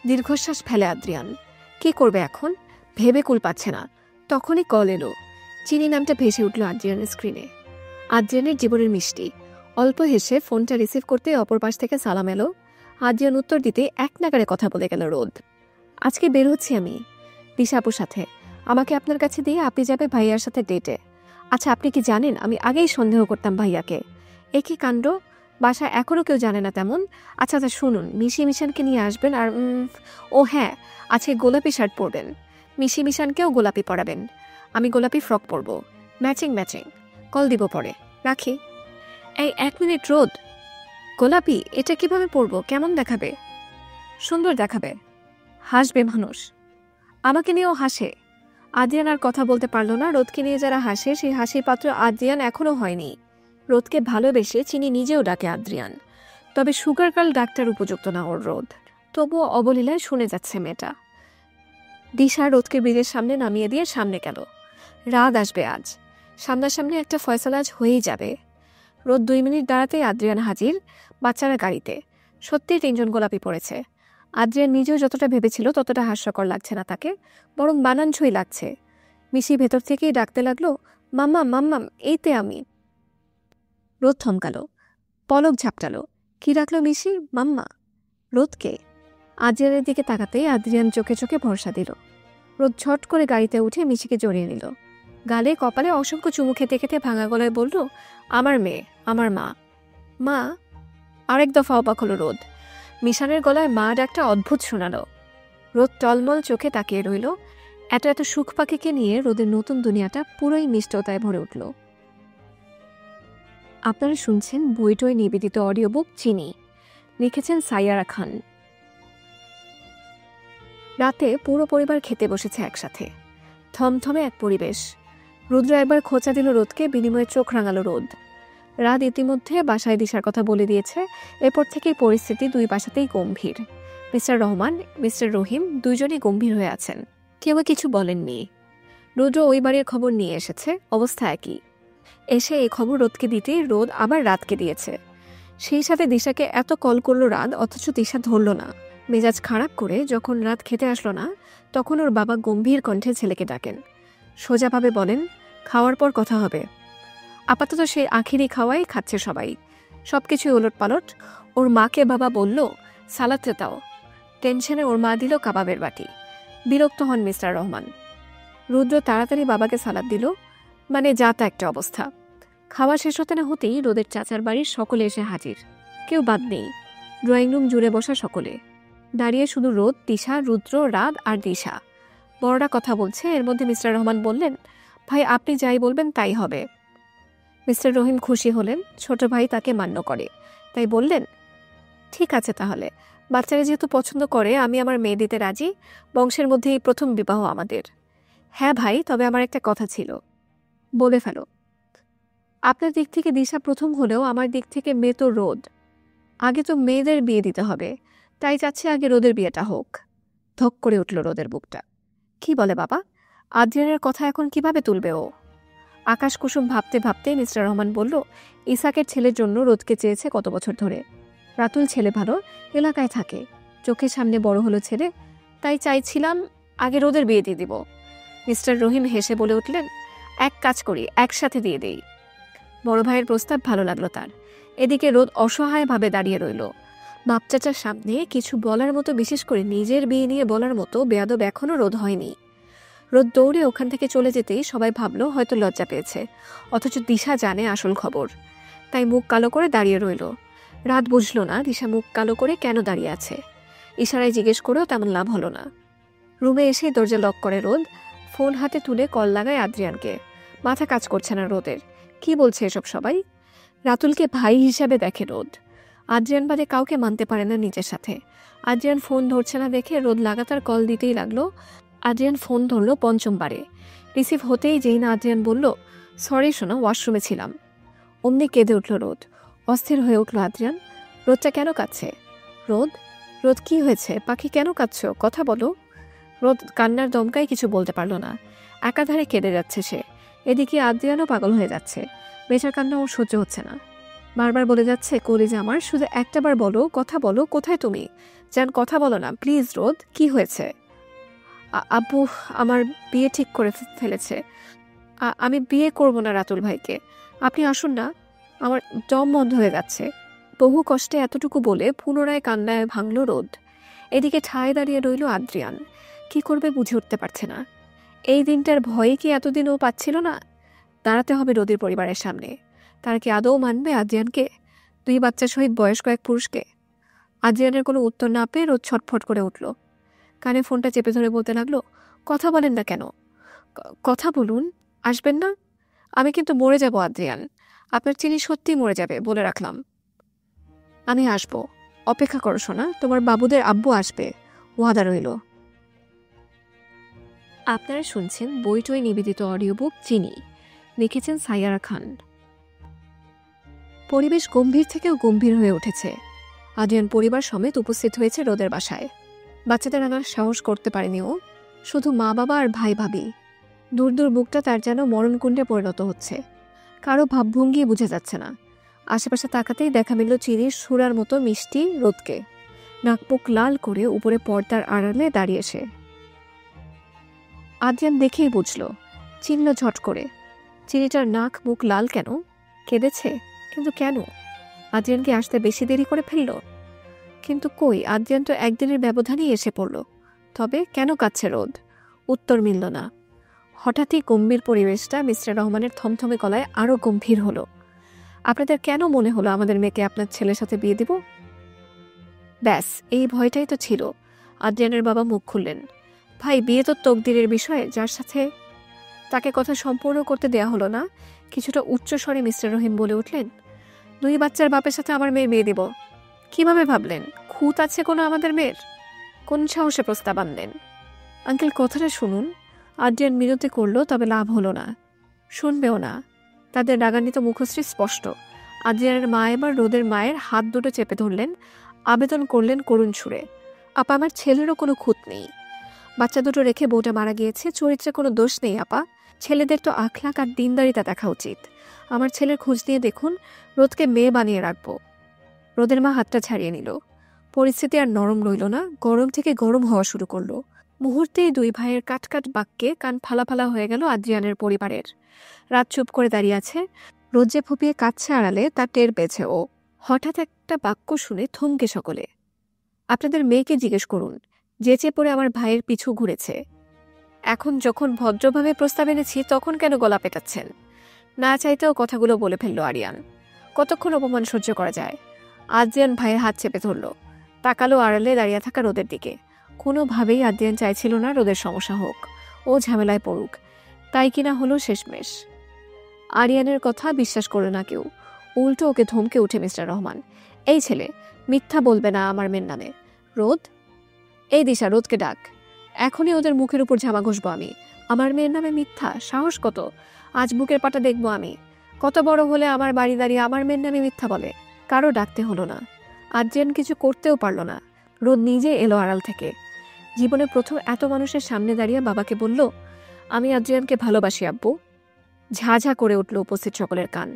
দীর্ঘশ্বাস ফেলে আদ্রিয়ান। কি করবে এখন ভেবে কুল পাচ্ছে না। তখনই কল এলো। চিনি নামটা ভেসে উঠল আদ্রিয়ানের স্ক্রিনে। আদ্রিয়ানের জীবনের মিষ্টি। অল্প হেসে ফোনটা রিসিভ করতে অপর পাশ থেকে সালাম এলো। আদ্রিয়ান উত্তর দিতে এক নাগারে কথা বলে গেল রোদ। আজকে বের হচ্ছি আমি দিশাপুর সাথে। আমাকে আপনার কাছে দিয়ে আপনি যাবে ভাইয়ার সাথে ডেটে। আচ্ছা, আপনি কি জানেন আমি আগেই সন্দেহ করতাম ভাইয়াকে। একই কাণ্ড, বাসা এখনও কেউ জানে না তেমন। আচ্ছা আচ্ছা শুনুন, মিশি মিশানকে নিয়ে আসবেন। আর ও হ্যাঁ, আজকে গোলাপি শার্ট পরবেন। মিশি মিশানকেও গোলাপি পরাবেন। আমি গোলাপি ফ্রক পরব, ম্যাচিং ম্যাচিং। কল দিব পরে, রাখি। এই 1 মিনিট রোদ। গোলাপি এটা কিভাবে পরবো? কেমন দেখাবে? সুন্দর দেখাবে। হাসবে মানুষ। আমাকে নিয়েও হাসে। আদ্রিয়ান আর কথা বলতে পারলো না। রোদকে নিয়ে যারা হাসে, সেই হাসির পাত্র আদ্রিয়ান এখনো হয়নি। রোদকে ভালোবেসে চিনি নিজেও ডাকে আদ্রিয়ান। তবে সুগার গার্ল ডাক্তার উপযুক্ত না ওর রোদ। তবুও অবলীলায় শুনে যাচ্ছে মেয়েটা। দিশা রোদকে ব্রিজের সামনে নামিয়ে দিয়ে সামনে গেল। রাত আসবে আজ, সামনাসামনি একটা ফয়সালা আজ হয়েই যাবে। রোদ 2 মিনিট দাঁড়াতেই আদ্রিয়ান হাজির, বাচ্চারা গাড়িতে। সত্যিই 3 জন গোলাপি পড়েছে। আদ্রিয়ান নিজেও যতটা ভেবেছিল ততটা হাস্যকর লাগছে না তাকে, বরং বানানছই লাগছে। মিশি ভেতর থেকেই ডাকতে লাগলো, মাম্মাম মাম্মাম, এইতে আমি। রোদ থমকালো, পলক ঝাপটালো। কি ডাকলো মিশি? মাম্মা। রোদকে? আদ্রিয়ানের দিকে তাকাতেই আদ্রিয়ান চোখে চোখে ভরসা দিল। রোদ ঝট করে গাড়িতে উঠে মিশিকে জড়িয়ে নিল। গালে কপালে অসংখ্য চুমু খেতে খেতে ভাঙা গলায় বলল, আমার মেয়ে, আমার মা। মা? আরেক দফা অবাক হলো রোদ। মিশানের গলায় মা ডাকটা অদ্ভুত শোনালো। রোদ টলমল চোখে তাকিয়ে রইল। এত এত সুখ পাখিকে নিয়ে রোদের নতুন দুনিয়াটা পুরোই মিষ্টতায় ভরে উঠল। আপনারা শুনছেন বইটই নিবেদিত অডিও বুক চিনি, লিখেছেন সাইয়ারা খান। রাতে পুরো পরিবার খেতে বসেছে একসাথে। থমথমে এক পরিবেশ। রুদ্র একবার খোঁচা দিল রোদকে, বিনিময়ে চোখ রাঙালো রোদ। রাত ইতিমধ্যে বাসায় দিশার কথা বলে দিয়েছে। এরপর থেকেই পরিস্থিতি দুই বাসাতেই গম্ভীর। মিস্টার রহমান, মিস্টার রহিম দুইজনই গম্ভীর হয়ে আছেন। কেউ কিছু বলেননি। রুদ্র ওই বাড়ির খবর নিয়ে এসেছে, অবস্থা একই। এসে এই খবর রোদকে দিতেই রোদ আবার রাতকে দিয়েছে। সেই সাথে দিশাকে এত কল করলো রাত, অথচ দিশা ধরল না। মেজাজ খারাপ করে যখন রাত খেতে আসলো না, তখন ওর বাবা গম্ভীর কণ্ঠে ছেলেকে ডাকেন। সোজাভাবে বলেন, খাওয়ার পর কথা হবে। আপাতত সেই আখেরি খাওয়াই খাচ্ছে সবাই, সবকিছুই ওলট পালট। ওর মাকে বাবা বলল, সালাদতে দাও। টেনশনে ওর মা দিল কাবাবের বাটি। বিরক্ত হন মিস্টার রহমান। রুদ্র তাড়াতাড়ি বাবাকে সালাদ দিল। মানে যা তা একটা অবস্থা। খাওয়া শেষ হতে না হতেই রোদের চাচার বাড়ির সকলে এসে হাজির। কেউ বাদ নেই। ড্রয়িং রুম জুড়ে বসা সকলে। দাঁড়িয়ে শুধু রোদ, তিশা, রুদ্র, রাত আর দিশা। বড়রা কথা বলছে। এর মধ্যে মিস্টার রহমান বললেন, ভাই আপনি যাই বলবেন তাই হবে। মিস্টার রহিম খুশি হলেন, ছোট ভাই তাকে মান্য করে, তাই বললেন, ঠিক আছে তাহলে, বাচ্চারা যেহেতু পছন্দ করে আমি আমার মেয়ে দিতে রাজি। বংশের মধ্যে এই প্রথম বিবাহ আমাদের। হ্যাঁ ভাই, তবে আমার একটা কথা ছিল। বলে ফেলো। আপনার দিক থেকে দিশা প্রথম হলেও আমার দিক থেকে মেয়ে তো রোদ। আগে তো মেয়েদের বিয়ে দিতে হবে, তাই চাচ্ছি আগে রোদের বিয়েটা হোক। ধক করে উঠল রোদের বুকটা। কি বলে বাবা? আদ্রিয়ানের কথা এখন কিভাবে তুলবে ও? আকাশ কুসুম ভাবতে ভাবতে মিস্টার রহমান বলল, ইসাকের ছেলের জন্য রোদকে চেয়েছে কত বছর ধরে। রাতুল ছেলে ভালো, এলাকায় থাকে, চোখের সামনে বড় হলো ছেলে, তাই চাইছিলাম আগে রোদের বিয়ে দিয়ে দিব। মিস্টার রহিম হেসে বলে উঠলেন, এক কাজ করি, একসাথে দিয়ে দেই। বড় ভাইয়ের প্রস্তাব ভালো লাগলো তার। এদিকে রোদ অসহায়ভাবে দাঁড়িয়ে রইল। বাপ চাচার সামনে কিছু বলার মতো, বিশেষ করে নিজের বিয়ে নিয়ে বলার মতো বেয়াদব এখনও রোদ হয়নি। রোদ দৌড়ে ওখান থেকে চলে যেতেই সবাই ভাবলো হয়তো লজ্জা পেয়েছে, অথচ দিশা জানে আসল খবর, তাই মুখ কালো করে দাঁড়িয়ে রইল। রাত বুঝল না দিশা মুখ কালো করে কেন দাঁড়িয়ে আছে। ইশারায় জিজ্ঞেস করেও তেমন লাভ হলো না। রুমে এসে দরজা লক করে রোদ। ফোন হাতে তুলে কল লাগায় আদ্রিয়ানকে। মাথা কাজ করছে না রোদের। কি বলছে এসব সবাই? রাতুলকে ভাই হিসাবে দেখে রোদ। আদ্রিয়ান বাদে কাউকে মানতে পারে না নিজের সাথে। আদ্রিয়ান ফোন ধরছে না দেখে রোদ লাগাতার কল দিতেই লাগলো। আদ্রিয়ান ফোন ধরলো পঞ্চমবারে। রিসিভ হতেই যেই না আদ্রিয়ান বলল, সরি শোনো, ওয়াশরুমে ছিলাম। অমনি কেঁদে উঠল রোদ। অস্থির হয়ে উঠল আদ্রিয়ান। রোদটা কেন কাঁদছে? রোদ, রোদ কি হয়েছে? পাখি কেন কাঁদছো? কথা বলো। রোদ কান্নার দমকায় কিছু বলতে পারল না। একাধারে কেঁদে যাচ্ছে সে। এদিকে আদ্রিয়ানও পাগল হয়ে যাচ্ছে। বেচার কান্না ওর সহ্য হচ্ছে না। বারবার বলে যাচ্ছে, কলিজা আমার, শুধু একটাবার বলো, কথা বলো, কোথায় তুমি? জান, কথা বলো না প্লিজ। রোদ, কি হয়েছে? আব্বু আমার বিয়ে ঠিক করে ফেলেছে। আমি বিয়ে করব না রাতুল ভাইকে। আপনি আসুন না, আমার দম বন্ধ হয়ে যাচ্ছে। বহু কষ্টে এতটুকু বলে পুনরায় কান্নায় ভাঙল রোদ। এদিকে ঠায় দাঁড়িয়ে রইল আদ্রিয়ান। কি করবে বুঝে উঠতে পারছে না। এই দিনটার ভয়ে কি এতদিন ও পাচ্ছিল না? দাঁড়াতে হবে রোদের পরিবারের সামনে। তারা কি আদৌ মানবে আদ্রিয়ানকে, 2 বাচ্চা সহিত বয়স্ক এক পুরুষকে? আদ্রিয়ানের কোনো উত্তর না পেয়ে রোদ ছটফট করে উঠল। কানে ফোনটা চেপে ধরে বলতে লাগলো, কথা বলেন না কেন? কথা বলুন, আসবেন না? আমি কিন্তু মরে যাব আদ্রিয়ান, আপনার চিনি সত্যিই মরে যাবে, বলে রাখলাম। আমি আসবো, অপেক্ষা করো শোনা, তোমার বাবুদের আব্বু আসবে, ওয়াদা রইল। আপনারা শুনছেন বইটই নিবেদিত অডিও বুক চিনি, লিখেছেন সাইয়ারা খান। পরিবেশ গম্ভীর থেকেও গম্ভীর হয়ে উঠেছে। আদ্রিয়ান পরিবার সমেত উপস্থিত হয়েছে রোদের বাসায়। বাচ্চাদের আনার সাহস করতে পারেনি ও। শুধু মা বাবা আর ভাই ভাবি। দূর দূর বুকটা তার যেন মরণকুণ্ডে পরিণত হচ্ছে। কারো ভাবভঙ্গি বুঝে যাচ্ছে না। আশেপাশে তাকাতেই দেখা মিলল চিনির সুরার মতো মিষ্টি রোদকে। নাকপুক লাল করে উপরে পর্দার আড়ালে দাঁড়িয়ে সে। আদ্রিয়ান দেখেই বুঝল, চিনল ঝট করে। চিনিটার নাক মুখ লাল কেন? কেঁদেছে? কিন্তু কেন? আদ্রিয়ানকে আসতে বেশি দেরি করে ফেলল? কিন্তু কই, আদ্রিয়ান তো একদিনের ব্যবধানেই এসে পড়ল। তবে কেন কাঁদছে রোদ? উত্তর মিলল না। হঠাৎই গম্ভীর পরিবেশটা মিস্টার রহমানের থমথমে গলায় আরো গম্ভীর হলো। আপনাদের কেন মনে হলো আমাদের মেয়েকে আপনার ছেলের সাথে বিয়ে দিব? ব্যাস, এই ভয়টাই তো ছিল। আদ্রিয়ানের বাবা মুখ খুললেন। ভাই, বিয়ে তো তকদিরের বিষয়, যার সাথে তাকে কথা সম্পূর্ণ করতে দেয়া হলো না। কিছুটা উচ্চস্বরে মিস্টার রহিম বলে উঠলেন, 2 বাচ্চার বাপের সাথে আমার মেয়ে বিয়ে দিব? কিভাবে ভাবলেন? খুঁত আছে কোনো আমাদের মেয়ের? কোন সাহসে প্রস্তাব আনলেন? আঙ্কেল, কথাটা শুনুন। আদ্রিয়ান মিনতি করল, তবে লাভ হলো না। শুনবেও না। তাদের রাগান্বিত মুখশ্রী স্পষ্ট। আদ্রিয়ানের মা এবার রোদের মায়ের হাত দুটো চেপে ধরলেন, আবেদন করলেন করুণ সুরে, আপা, আমার ছেলেরও কোনো খুঁত নেই। বাচ্চা দুটো রেখে বউটা মারা গিয়েছে, চরিত্রে কোনো দোষ নেই আপা। ছেলেদের তো আখলাক আর দিনদারিতা দেখা উচিত। আমার ছেলের খোঁজ নিয়ে দেখুন, রোদকে মেয়ে বানিয়ে রাখবো। রোদের মা হাতটা ছাড়িয়ে নিল। পরিস্থিতি আর নরম রইল না, গরম থেকে গরম হওয়া শুরু করলো। মুহূর্তেই 2 ভাইয়ের কাটকাট বাক্যে কান ফালাফালা হয়ে গেল আদ্রিয়ানের পরিবারের। রাত চুপ করে দাঁড়িয়ে আছে। রোদ যে ফুপিয়ে কাঁদছে আড়ালে, তা টের পেয়েছে ও। হঠাৎ একটা বাক্য শুনে থমকে সকলে। আপনাদের মেয়েকে জিজ্ঞেস করুন, যেচে পড়ে আমার ভাইয়ের পিছু ঘুরেছে। এখন যখন ভদ্রভাবে প্রস্তাব এনেছি, তখন কেন গলা পেটাচ্ছেন? না চাইতেও কথাগুলো বলে ফেলল আরিয়ান। কতক্ষণ অপমান সহ্য করা যায়? আদ্রিয়ান ভাইয়ের হাত চেপে ধরল। তাকালো আড়ালে দাঁড়িয়ে থাকা রোদের দিকে। কোনোভাবেই আদ্রিয়ান চাইছিল না রোদের সমস্যা হোক, ও ঝামেলায় পড়ুক। তাই কিনা হলো শেষমেশ। আরিয়ানের কথা বিশ্বাস করল না কেউ। উল্টো ওকে ধমকে উঠে মিস্টার রহমান, এই ছেলে, মিথ্যা বলবে না আমার মেয়ের নামে। রোদ, এই দিশা, রোদকে ডাক। এখনই ওদের মুখের উপর ঝামা ঘষবো আমি। আমার মেয়ের নামে মিথ্যা? সাহস কত! আজ বুকের পাটা দেখবো আমি। কত বড় হলে আমার বাড়ি দাঁড়িয়ে আমার মেয়ের নামে মিথ্যা বলে। কারো ডাকতে হলো না। আদ্রিয়ান কিছু করতেও পারল না। রোদ নিজে এলো আড়াল থেকে। জীবনে প্রথম এত মানুষের সামনে দাঁড়িয়ে বাবাকে বলল, আমি আদ্রিয়ানকে ভালোবাসি আব্বু। ঝাঝা করে উঠল উপস্থিত সকলের কান।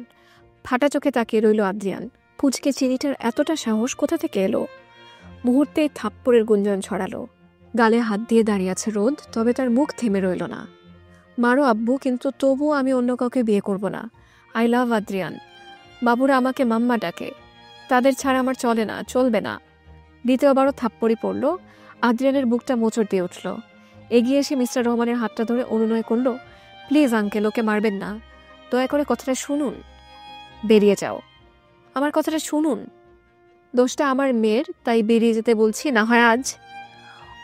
ফাটা চোখে তাকিয়ে রইল আদ্রিয়ান। পুচকে চিনিটার এতটা সাহস কোথা থেকে এলো? মুহূর্তে থাপ্পড়ের গুঞ্জন ছড়ালো। গালে হাত দিয়ে দাঁড়িয়ে আছে রোদ, তবে তার মুখ থেমে রইল না। মারো আব্বু, কিন্তু তবুও আমি অন্য কাউকে বিয়ে করব না। I love Adrian. বাবুরা আমাকে মাম্মা ডাকে। তাদের ছাড়া আমার চলে না, চলবে না। দ্বিতীয়বারও থাপ্পড়ি পড়ল। আদ্রিয়ানের বুকটা মোচড় দিয়ে উঠল। এগিয়ে এসে মিস্টার রহমানের হাতটা ধরে অনুনয় করল, প্লিজ আঙ্কেল, ওকে মারবেন না। দয়া করে কথাটা শুনুন। বেরিয়ে যাও। আমার কথাটা শুনুন। দোষটা আমার মেয়ের, তাই বেরিয়ে যেতে বলছি, না হয় আজ।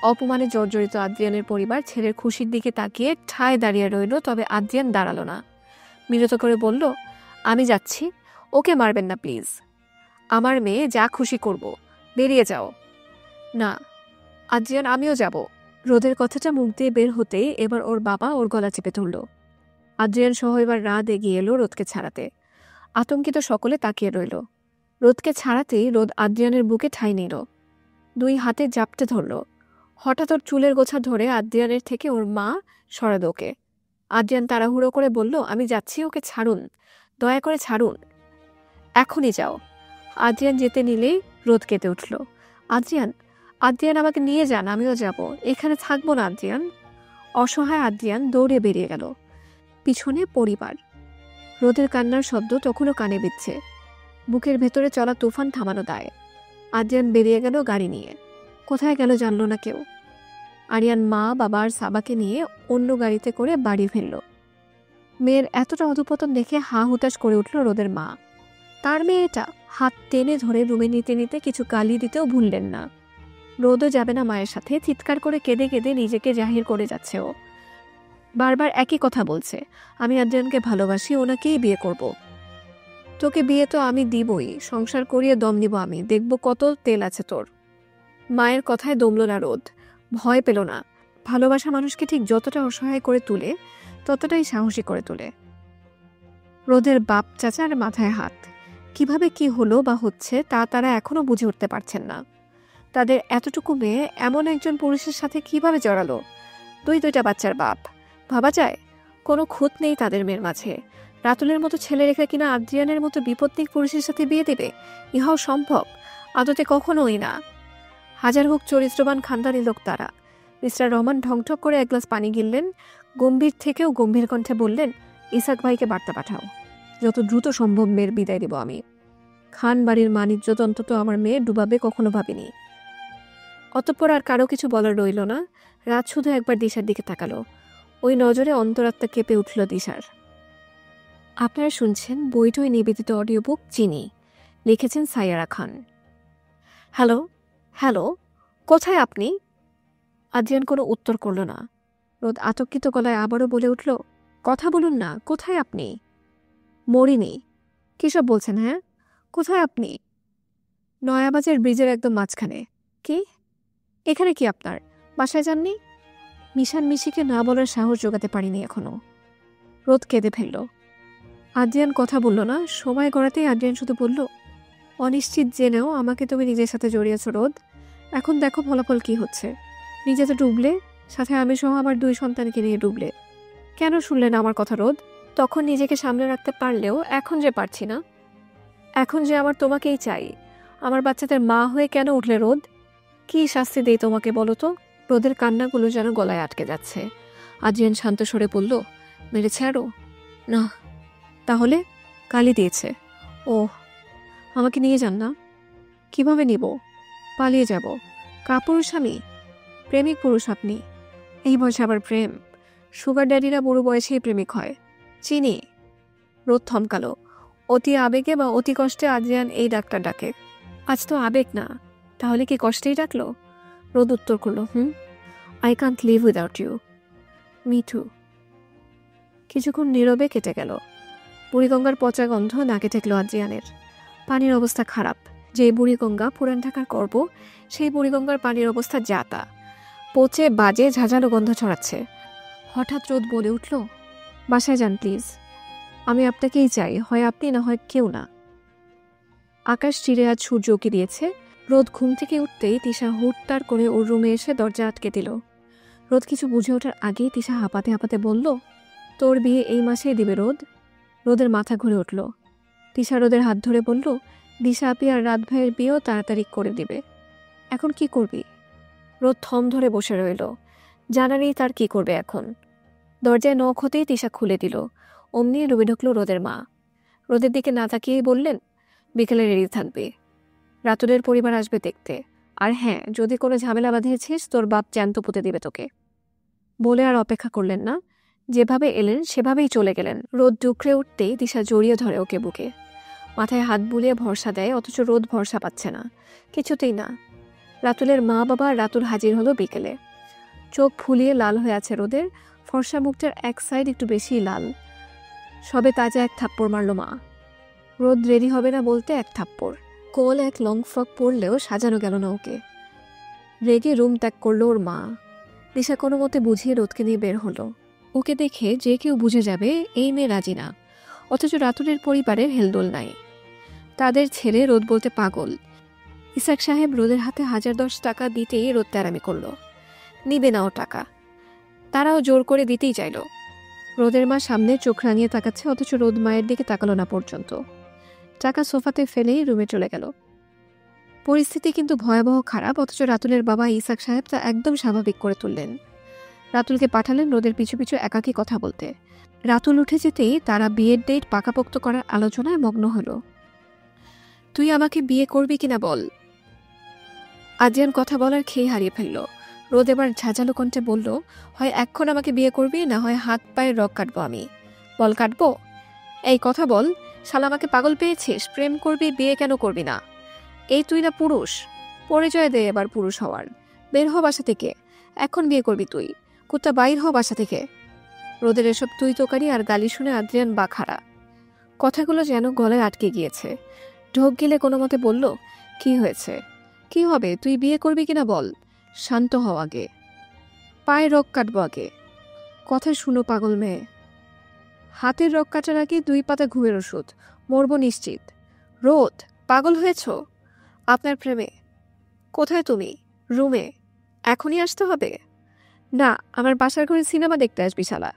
অপমানে জর্জরিত আদ্রিয়ানের পরিবার ছেলের খুশির দিকে তাকিয়ে ঠায় দাঁড়িয়ে রইল, তবে আদ্রিয়ান দাঁড়ালো না। বিরত করে বলল, আমি যাচ্ছি, ওকে মারবেন না প্লিজ। আমার মেয়ে, যা খুশি করব। বেরিয়ে যাও। না আদ্রিয়ান, আমিও যাব। রোদের কথাটা মুখ দিয়ে বের হতেই এবার ওর বাবা ওর গলা চেপে ধরল। আদ্রিয়ান সহ এবার রাত এগিয়ে এলো রোদকে ছাড়াতে। আতঙ্কিত সকলে তাকিয়ে রইল। রোদকে ছাড়াতেই রোদ আদ্রিয়ানের বুকে ঠাঁই নিল। 2 হাতে জাপটে ধরল। হঠাৎ ওর চুলের গোছা ধরে আদ্রিয়ানের থেকে ওর মা সরাদ ওকে। আদ্রিয়ান তাড়াহুড়ো করে বলল, আমি যাচ্ছি, ওকে ছাড়ুন, দয়া করে ছাড়ুন। এখনই যাও। আদ্রিয়ান যেতে নিলেই রোদ কেঁদে উঠল। আদ্রিয়ান, আদ্রিয়ান, আমাকে নিয়ে যান, আমিও যাব। এখানে থাকবো না আদ্রিয়ান। অসহায় আদ্রিয়ান দৌড়ে বেরিয়ে গেল। পিছনে পরিবার। রোদের কান্নার শব্দ তখনও কানে বিচ্ছে। বুকের ভেতরে চলা তুফান থামানো দায়। আদ্রিয়ান বেরিয়ে গেল গাড়ি নিয়ে। কোথায় গেল জানল না কেউ। আরিয়ান মা, বাবা আর সাবাকে নিয়ে অন্য গাড়িতে করে বাড়ি ফিরল। মেয়ের এতটা অধপতন দেখে হা হুতাশ করে উঠল রোদের মা। তার মেয়ে এটা? হাত টেনে ধরে রুমে নিতে নিতে কিছু গালি দিতেও ভুললেন না। রোদও যাবে না মায়ের সাথে। চিৎকার করে কেঁদে কেঁদে নিজেকে জাহির করে যাচ্ছে ও। বারবার একই কথা বলছে, আমি আদ্রিয়ানকে ভালোবাসি, ওনাকেই বিয়ে করব। তোকে বিয়ে তো আমি দিবই, সংসার করিয়ে দম নিব আমি, দেখব কত তেল আছে তোর। মায়ের কথায় দমল না রোদ, ভয় পেল না। ভালোবাসা মানুষকে ঠিক যতটা অসহায় করে তুলে, ততটাই সাহসী করে তোলে। রোদের বাপ চাচার মাথায় হাত। কিভাবে কি হলো বা হচ্ছে তা তারা এখনো বুঝে উঠতে পারছেন না। তাদের এতটুকু মেয়ে এমন একজন পুরুষের সাথে কিভাবে জড়ালো? 2টা বাচ্চার বাপ। ভাবা যায়? কোনো খুঁত নেই তাদের মেয়ের মাঝে। রাতুলের মতো ছেলে রেখে কিনা আদ্রিয়ানের মতো বিপত্নিক পুরুষের সাথে বিয়ে দেবে? ইহাও সম্ভব? আদতে কখনোই না। হাজার হোক চরিত্রবান খানদানি লোক তারা। মিস্টার রহমান ঢংঢক করে এক গ্লাস পানি গিললেন, গম্ভীর থেকেও গম্ভীর কণ্ঠে বললেন, ইসাক ভাইকে বার্তা পাঠাও, যত দ্রুত সম্ভব মেয়ের বিদায় দেব আমি। খান বাড়ির মান ইজ্জত অন্তত আমার মেয়ে ডুবাবে কখনো ভাবিনি। অতঃপর আর কারো কিছু বলার রইল না। রাত শুধু একবার দিশার দিকে তাকালো। ওই নজরে অন্তরাত্মা কেঁপে উঠল দিশার। আপনারা শুনছেন বইটই নিবেদিত অডিও বুক চিনি, লিখেছেন সাইয়ারা খান। হ্যালো হ্যালো, কোথায় আপনি? আদ্রিয়ান কোনো উত্তর করল না। রোদ আতঙ্কিত গলায় আবারও বলে উঠল, কথা বলুন না, কোথায় আপনি? মরিনি। কিসব বলছেন? হ্যাঁ, কোথায় আপনি? নয়াবাজার ব্রিজের একদম মাঝখানে। কি? এখানে কি আপনার? বাসায় যাননি? মিশান মিশিকে না বলার সাহস জোগাতে পারিনি এখনো। রোদ কেঁদে ফেলল। আদ্রিয়ান কথা বলল না। সময় গড়াতেই আদ্রিয়ান শুধু বলল, অনিশ্চিত জেনেও আমাকে তুমি নিজের সাথে জড়িয়েছ রোদ। এখন দেখো ফলাফল কি হচ্ছে। নিজে তো ডুবলে, সাথে আমি সহ আমার 2 সন্তানকে নিয়ে ডুবলে। কেন শুনলে না আমার কথা রোদ? তখন নিজেকে সামনে রাখতে পারলেও এখন যে পারছি না। এখন যে আমার তোমাকেই চাই। আমার বাচ্চাদের মা হয়ে কেন উঠলে রোদ? কি শাস্তি দেই তোমাকে বলো তো? রোদের কান্নাগুলো যেন গলায় আটকে যাচ্ছে। আদ্রিয়ান শান্ত স্বরে বলল, মেরেছে আরো? না। তাহলে? গালি দিয়েছে। ও, আমাকে নিয়ে যান না। কিভাবে নিব? পালিয়ে যাব। কাপুরুষ আমি? প্রেমিক পুরুষ আপনি। এই বয়সে আবার প্রেম? সুগার ড্যাডিরা বুড়ো বয়সেই প্রেমিক হয়, চিনি। রোদ থমকালো। অতি আবেগে বা অতি কষ্টে আদ্রিয়ান এই ডাক্তার ডাকে। আজ তো আবেগ না, তাহলে কি কষ্টেই ডাকলো? রোদ উত্তর করল, I can't live without you. Me too. কিছুক্ষণ নীরবে কেটে গেল। বুড়িগঙ্গার পচা গন্ধ নাকে ঠেকল আদ্রিয়ানের। পানির অবস্থা খারাপ। যে বুড়িগঙ্গা পুরান ঢাকার করব, সেই বুড়িগঙ্গার পানির অবস্থা যাতা, পচে বাজে ঝাঁঝালো গন্ধ ছড়াচ্ছে। হঠাৎ রোদ বলে উঠল, বাসায় যান প্লিজ। আমি আপনাকেই চাই, হয় আপনি না হয় কেউ না। আকাশ চিরে আজ সূর্য উঁকি দিয়েছে। রোদ ঘুম থেকে উঠতেই তিশা হুটতাড় করে ওর রুমে এসে দরজা আটকে দিল। রোদ কিছু বুঝে ওঠার আগেই তিশা হাঁপাতে হাঁপাতে বলল, তোর বিয়ে এই মাসেই দিবে রোদ। রোদের মাথা ঘুরে উঠল। তিশা রোদের হাত ধরে বলল, দিশা আপি আর রাত ভাইয়ের বিয়েও তাড়াতাড়ি করে দিবে। এখন কি করবি? রোদ থম ধরে বসে রইল। জানা নেই তার কি করবে এখন। দরজায় নখ হতেই তিশা খুলে দিল। অমনি রুমে ঢুকল রোদের মা। রোদের দিকে না তাকিয়েই বললেন, বিকেলে রেডি থাকবে, রাতুলের পরিবার আসবে দেখতে। আর হ্যাঁ, যদি কোনো ঝামেলা বাঁধিয়েছিস তোর বাপ জ্যান্ত পুঁতে দিবে তোকে। বলে আর অপেক্ষা করলেন না। যেভাবে এলেন সেভাবেই চলে গেলেন। রোদ ডুকরে উঠতেই দিশা জড়িয়ে ধরে ওকে বুকে। মাথায় হাত বুলিয়ে ভরসা দেয়, অথচ রোদ ভরসা পাচ্ছে না, কিছুতেই না। রাতুলের মা বাবা আর রাতুল হাজির হলো বিকেলে। চোখ ফুলিয়ে লাল হয়ে আছে রোদের। ফর্সা মুখটার এক সাইড একটু বেশি লাল। সবে তাজা এক থাপ্পড় মারল মা। রোদ রেডি হবে না বলতে এক থাপ্পড়। কোল এক লং ফ্রক পরলেও সাজানো গেল না ওকে। রেগে রুম ত্যাগ করলো ওর মা। দিশা কোনো মতে বুঝিয়ে রোদকে নিয়ে বের হলো। ওকে দেখে যে কেউ বুঝে যাবে এই মেয়ে রাজি না, অথচ রাতুলের পরিবারের হেলদোল নাই। তাদের ছেলে রোদ বলতে পাগল। ইসাক সাহেব রোদের হাতে 1010 টাকা দিতেই রোদ তেরামি করল। নিবে না ও টাকা। তারাও জোর করে দিতেই চাইল। রোদের মা সামনে চোখ রাঙিয়ে তাকাচ্ছে, অথচ রোদ মায়ের দিকে তাকালো না পর্যন্ত। টাকা সোফাতে ফেলেই রুমে চলে গেল। পরিস্থিতি কিন্তু ভয়াবহ খারাপ, অথচ রাতুলের বাবা ইসাক সাহেব তা একদম স্বাভাবিক করে তুললেন। রাতুলকে পাঠালেন রোদের পিছু পিছু একাকী কথা বলতে। রাতুল উঠে যেতেই তারা বিয়ের ডেট পাকাপোক্ত করার আলোচনায় মগ্ন হলো। তুই আমাকে বিয়ে করবি কিনা বল। আদ্রিয়ান কথা বলার খেয়ে হারিয়ে ফেলল। রোদ এবার ঝাঁঝালো কণ্ঠে বলল, হয় এখন আমাকে বিয়ে করবি, না হয় হাত পায়ের রগ কাটবো আমি। বল কাটবো? এই কথা বল। শালা আমাকে পাগল পেয়েছিস? প্রেম করবি, বিয়ে কেন করবি না? এই তুই না পুরুষ? পরিচয় দে এবার পুরুষ হওয়ার। বের হ বাসা থেকে। এখন বিয়ে করবি তুই? কুত্তা বাইর হ বাসা থেকে। রোদের এসব তুই তোকারি আর গালি শুনে আদ্রিয়ান বাখারা। কথাগুলো যেন গলায় আটকে গিয়েছে। ঢোক গিলে কোনো মতে বলল, কি হয়েছে? কি হবে? তুই বিয়ে করবি কিনা বল। শান্ত হও আগে। পায়ে রগ কাটবো আগে। কথা শুনো পাগল মেয়ে। হাতের রগ কাটার আগে 2 পাতা ঘুমের ওষুধ, মরবো নিশ্চিত। রোদ, পাগল হয়েছ? আপনার প্রেমে। কোথায় তুমি? রুমে। এখনই আসতে হবে? না, আমার বাসার ঘরে সিনেমা দেখতে আসবি শালা।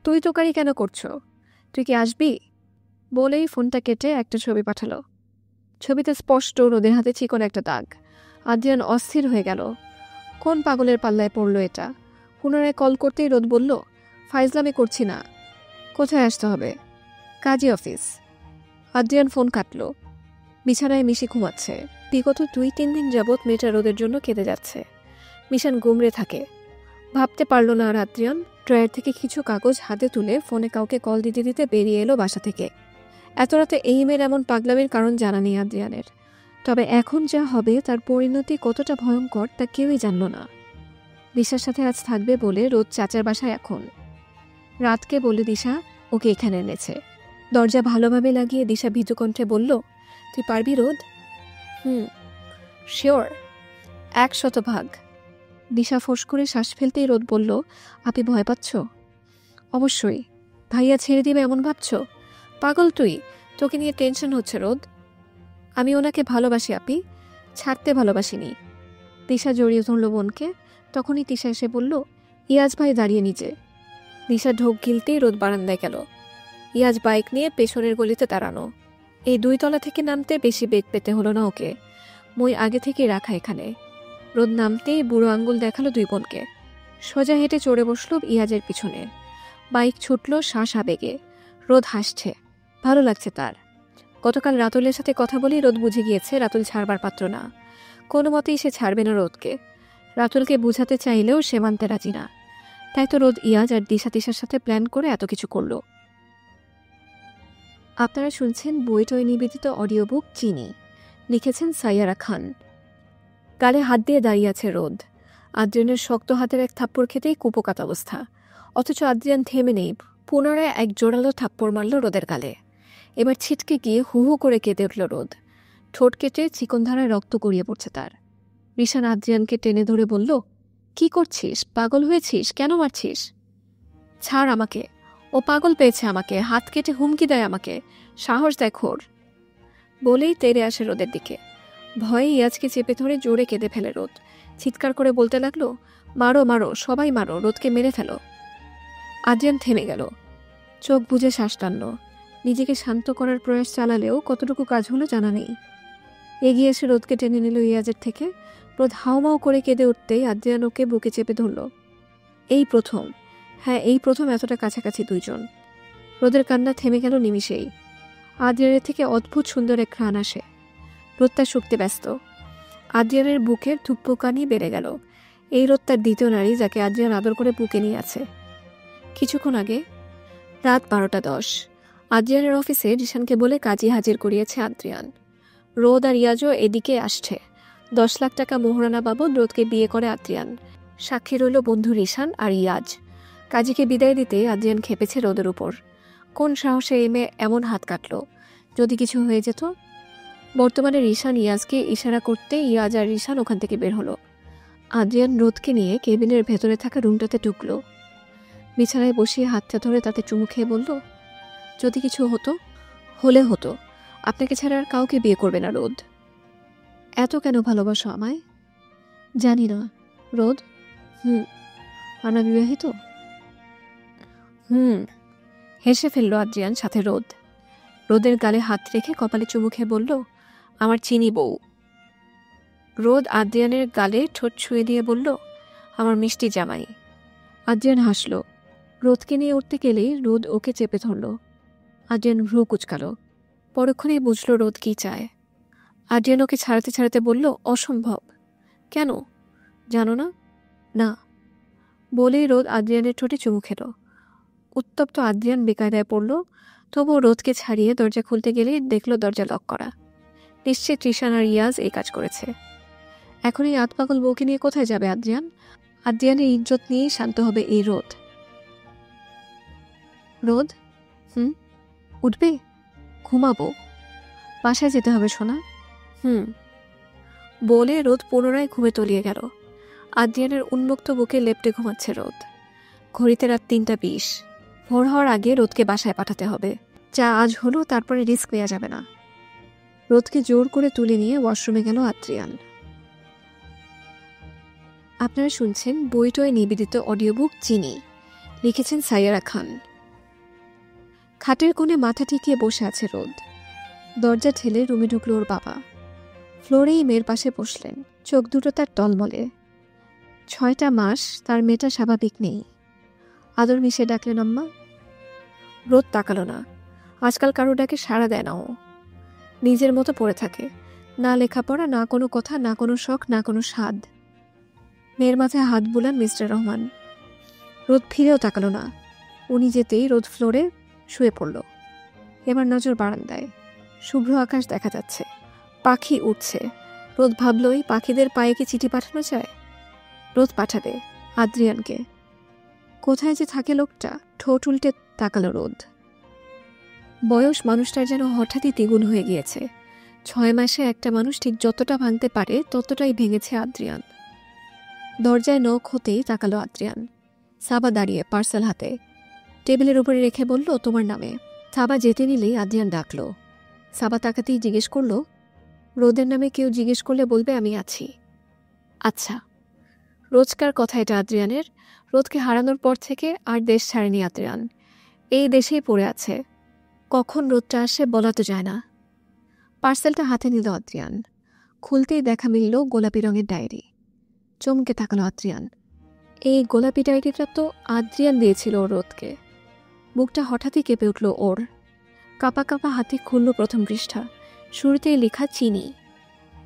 তুই তোকারি কেন করছো? তুই কি আসবি? বলেই ফোনটা কেটে একটা ছবি পাঠালো। ছবিতে স্পষ্ট রোদের হাতে চিকন একটা দাগ। আদ্রিয়ান অস্থির হয়ে গেল। কোন পাগলের পাল্লায় পড়লো এটা? পুনরায় কল করতেই রোদ বলল, ফাইজলামি করছি না। কোথায় আসতে হবে? কাজী অফিস। আদ্রিয়ান ফোন কাটল। বিছানায় মিশি ঘুমাচ্ছে। বিগত 2-3 দিন যাবৎ মেয়েটা রোদের জন্য কেঁদে যাচ্ছে। মিশান গুমড়ে থাকে। ভাবতে পারল না আর আদ্রিয়ান। ড্রয়ার থেকে কিছু কাগজ হাতে তুলে ফোনে কাউকে কল দিতে দিতে বেরিয়ে এলো বাসা থেকে। এত রাতে এই মেয়ের এমন পাগলামির কারণ জানা নেই আদ্রিয়ানের। তবে এখন যা হবে তার পরিণতি কতটা ভয়ঙ্কর তা কেউই জানল না। দিশার সাথে আজ থাকবে বলে রোদ চাচার বাসায় এখন। রাতকে বলে দিশা ওকে এখানে এনেছে। দরজা ভালোভাবে লাগিয়ে দিশা ভীতু কণ্ঠে বলল, তুই পারবি রোদ? শিওর, 100%। দিশা ফোঁস করে শ্বাস ফেলতেই রোদ বলল, আপনি ভয় পাচ্ছ? অবশ্যই। ভাইয়া ছেড়ে দিবে এমন ভাবছ? পাগল তুই, তোকে নিয়ে টেনশন হচ্ছে রোদ। আমি ওনাকে ভালোবাসি আপি, ছাড়তে ভালোবাসিনি। দিশা জড়িয়ে ধরল বোনকে। তখনই তিশা এসে বলল, ইয়াজ ভাই দাঁড়িয়ে নিচে। দিশা ঢোক গিলতেই রোদ বারান্দায় গেল। ইয়াজ বাইক নিয়ে পেছনের গলিতে দাঁড়ানো। এই 2 তলা থেকে নামতে বেশি বেগ পেতে হলো না ওকে। মই আগে থেকেই রাখা এখানে। রোদ নামতেই বুড়ো আঙ্গুল দেখালো 2 বোনকে। সোজা হেঁটে চড়ে বসল ইয়াজের পিছনে। বাইক ছুটল শ্বাস আবেগে। রোদ হাসছে, ভালো লাগছে তার। গতকাল রাতুলের সাথে কথা বলেই রোদ বুঝে গিয়েছে রাতুল ছাড়বার পাত্র না। কোনো মতেই সে ছাড়বে না রোদকে। রাতুলকে বুঝাতে চাইলেও সে মানতে রাজি না। তাই তো রোদ ইয়াজ আর দিশা তিশার সাথে প্ল্যান করে এত কিছু করল। আপনারা শুনছেন বইটই নিবেদিত অডিও বুক চিনি। লিখেছেন সাইয়ারা খান। গালে হাত দিয়ে দাঁড়িয়ে আছে রোদ। আদ্রিয়ানের শক্ত হাতের এক থাপ্পড় খেতেই কুপোকাত অবস্থা। অথচ আদ্রিয়ান থেমে নেই। পুনরায় এক জোরালো থাপ্পড় মারল রোদের গালে। এবার ছিটকে গিয়ে হু হু করে কেঁদে উঠল রোদ। ঠোঁট কেটে চিকনধারায় রক্ত গড়িয়ে পড়ছে তার। রিশান আদ্রিয়ানকে টেনে ধরে বলল, কি করছিস? পাগল হয়েছিস? কেন মারছিস? ছাড় আমাকে। ও পাগল পেয়েছে আমাকে, হাত কেটে হুমকি দেয় আমাকে, সাহস দেখ ওর। বলেই তেড়ে আসে রোদের দিকে। ভয়ে ইয়াজকে চেপে ধরে জোরে কেঁদে ফেলে রোদ। চিৎকার করে বলতে লাগলো, মারো মারো, সবাই মারো, রোদকে মেরে ফেলো। আদ্রিয়ান থেমে গেল। চোখ বুজে শ্বাস টানল। নিজেকে শান্ত করার প্রয়াস চালালেও কতটুকু কাজ হলো জানা নেই। এগিয়ে এসে রোদকে টেনে নিল ইয়াজের থেকে। রোদ হাউমাউ করে কেঁদে উঠতেই আদ্রিয়ান ওকে বুকে চেপে ধরল। এই প্রথম, হ্যাঁ এই প্রথম এতটা কাছাকাছি 2 জন। রোদের কান্না থেমে গেল নিমিষেই। আদ্রিয়ানের থেকে অদ্ভুত সুন্দর এক ঘ্রাণ আসে। রোদ তার শুকতে ব্যস্ত। আদ্রিয়ানের বুকের ধুকপুকানি বেড়ে গেল। এই রোদ তার দ্বিতীয় নারী যাকে আদ্রিয়ান আদর করে বুকে নিয়ে আছে। কিছুক্ষণ আগে রাত 12:10 আদ্রিয়ানের অফিসে রিশানকে বলে কাজী হাজির করিয়েছে আদ্রিয়ান। রোদ আর ইয়াজও এদিকে আসছে। 10 লাখ টাকা মোহরানা বাবদ রোদকে বিয়ে করে আদ্রিয়ান। সাক্ষী রইল বন্ধু রিশান আর ইয়াজ। কাজীকে বিদায় দিতে আদ্রিয়ান খেপেছে রোদের উপর। কোন সাহসে এই মেয়ে এমন হাত কাটল? যদি কিছু হয়ে যেত? বর্তমানে রিশান ইয়াজকে ইশারা করতে ইয়াজ আর রিশান ওখান থেকে বের হলো। আদ্রিয়ান রোদকে নিয়ে কেবিনের ভেতরে থাকা রুমটাতে ঢুকল। বিছানায় বসিয়ে হাতটা ধরে তাতে চুমু খেয়ে বলল, যদি কিছু হতো? হলে হতো, আপনাকে ছাড়া আর কাউকে বিয়ে করবে না রোদ। এত কেন ভালোবাসো আমায়? জানি না রোদ। আমরা বিবাহিত? হেসে ফেলল আদ্রিয়ান, সাথে রোদ। রোদের গালে হাত রেখে কপালে চুমু খেয়ে বলল, আমার চিনি বউ। রোদ আদ্রিয়ানের গালে ঠোঁট ছুঁয়ে দিয়ে বলল, আমার মিষ্টি জামাই। আদ্রিয়ান হাসল। রোদকে নিয়ে উঠতে গেলেই রোদ ওকে চেপে ধরল। আদ্রিয়ান ভ্রু কুচকাল। পরক্ষণেই বুঝল রোদ কি চায়। আদ্রিয়ান ওকে ছাড়াতে ছাড়াতে বলল, অসম্ভব। কেন? জানো না? না। বলেই রোদ আদ্রিয়ানের ঠোঁটে চুমু খেল। উত্তপ্ত আদ্রিয়ান বেকায়দায় পড়ল। তবুও রোদকে ছাড়িয়ে দরজা খুলতে গেলেই দেখল দরজা লক করা। নিশ্চয় ত্রিশান আর ইয়াজ এই কাজ করেছে। এখন এই আতপাগল বউকে নিয়ে কোথায় যাবে আদ্রিয়ান? আদ্রিয়ানের ইজ্জত নিয়েই শান্ত হবে এই রোদ। রোদ, উঠবে? ঘুমাবো। বাসায় যেতে হবে সোনা। বলে রোদ পুনরায় ঘুমে তলিয়ে গেল। আদ্রিয়ানের উন্মুক্ত বুকে লেপ্টে ঘুমাচ্ছে রোদ। ঘড়িতে রাত 3:20। ভোর হওয়ার আগে রোদকে বাসায় পাঠাতে হবে। যা আজ হলো তারপরে রিস্ক নেওয়া যাবে না। রোদকে জোর করে তুলে নিয়ে ওয়াশরুমে গেল আদ্রিয়ান। আপনারা শুনছেন বইটই নিবেদিত অডিও বুক চিনি। লিখেছেন সাইয়ারা খান। খাটের কোণে মাথা ঠেকিয়ে বসে আছে রোদ। দরজা ঠেলে রুমে ঢুকল ওর বাবা। ফ্লোরেই মেয়ের পাশে বসলেন, চোখ দুটো তার টলমলে। 6টা মাস তার মেয়েটা স্বাভাবিক নেই। আদর মিশিয়ে ডাকলেন আম্মা। রোদ তাকালো না। আজকাল কারো ডাকে সাড়া দেয় না ও। নিজের মতো পড়ে থাকে, না লেখাপড়া, না কোনো কথা, না কোনো শখ, না কোনো স্বাদ। মেয়ের মাথায় হাত বুলান মিস্টার রহমান। রোদ ফিরেও তাকালো না। উনি যেতেই রোদ ফ্লোরে শুয়ে পড়ল। এবার নজর বারান্দায়। শুভ্র আকাশ দেখা যাচ্ছে, পাখি উঠছে। রোদ ভাবল, এই পাখিদের পায়ে কি চিঠি পাঠানো যায়? রোদ পাঠাবে আদ্রিয়ানকে। কোথায় যে থাকে লোকটা? ঠোঁট উল্টে তাকালো রোদ। বয়স মানুষটার যেন হঠাৎই দ্বিগুণ হয়ে গিয়েছে। 6 মাসে একটা মানুষ ঠিক যতটা ভাঙতে পারে ততটাই ভেঙেছে আদ্রিয়ান। দরজায় নখ হতেই তাকালো আদ্রিয়ান। সাবা দাঁড়িয়ে, পার্সেল হাতে। টেবিলের উপরে রেখে বলল, তোমার নামে। সাবা যেতে নিলেই আদ্রিয়ান ডাকলো। সাবা তাকাতেই জিজ্ঞেস করলো, রোদের নামে কেউ জিজ্ঞেস করলে বলবে আমি আছি। আচ্ছা। রোজকার কথা এটা আদ্রিয়ানের। রোদকে হারানোর পর থেকে আর দেশ ছাড়েনি আদ্রিয়ান। এই দেশেই পড়ে আছে। কখন রোদটা আসে বলা তো যায় না। পার্সেলটা হাতে নিল আদ্রিয়ান। খুলতেই দেখা মিলল গোলাপি রঙের ডায়েরি। চমকে তাকালো আদ্রিয়ান। এই গোলাপি ডায়েরিটা তো আদ্রিয়ান দিয়েছিল ওর রোদকে। বুকটা হঠাৎই কেঁপে উঠল ওর। কাপা কাপা হাতে খুলল প্রথম পৃষ্ঠা। শুরুতেই লেখা চিনি।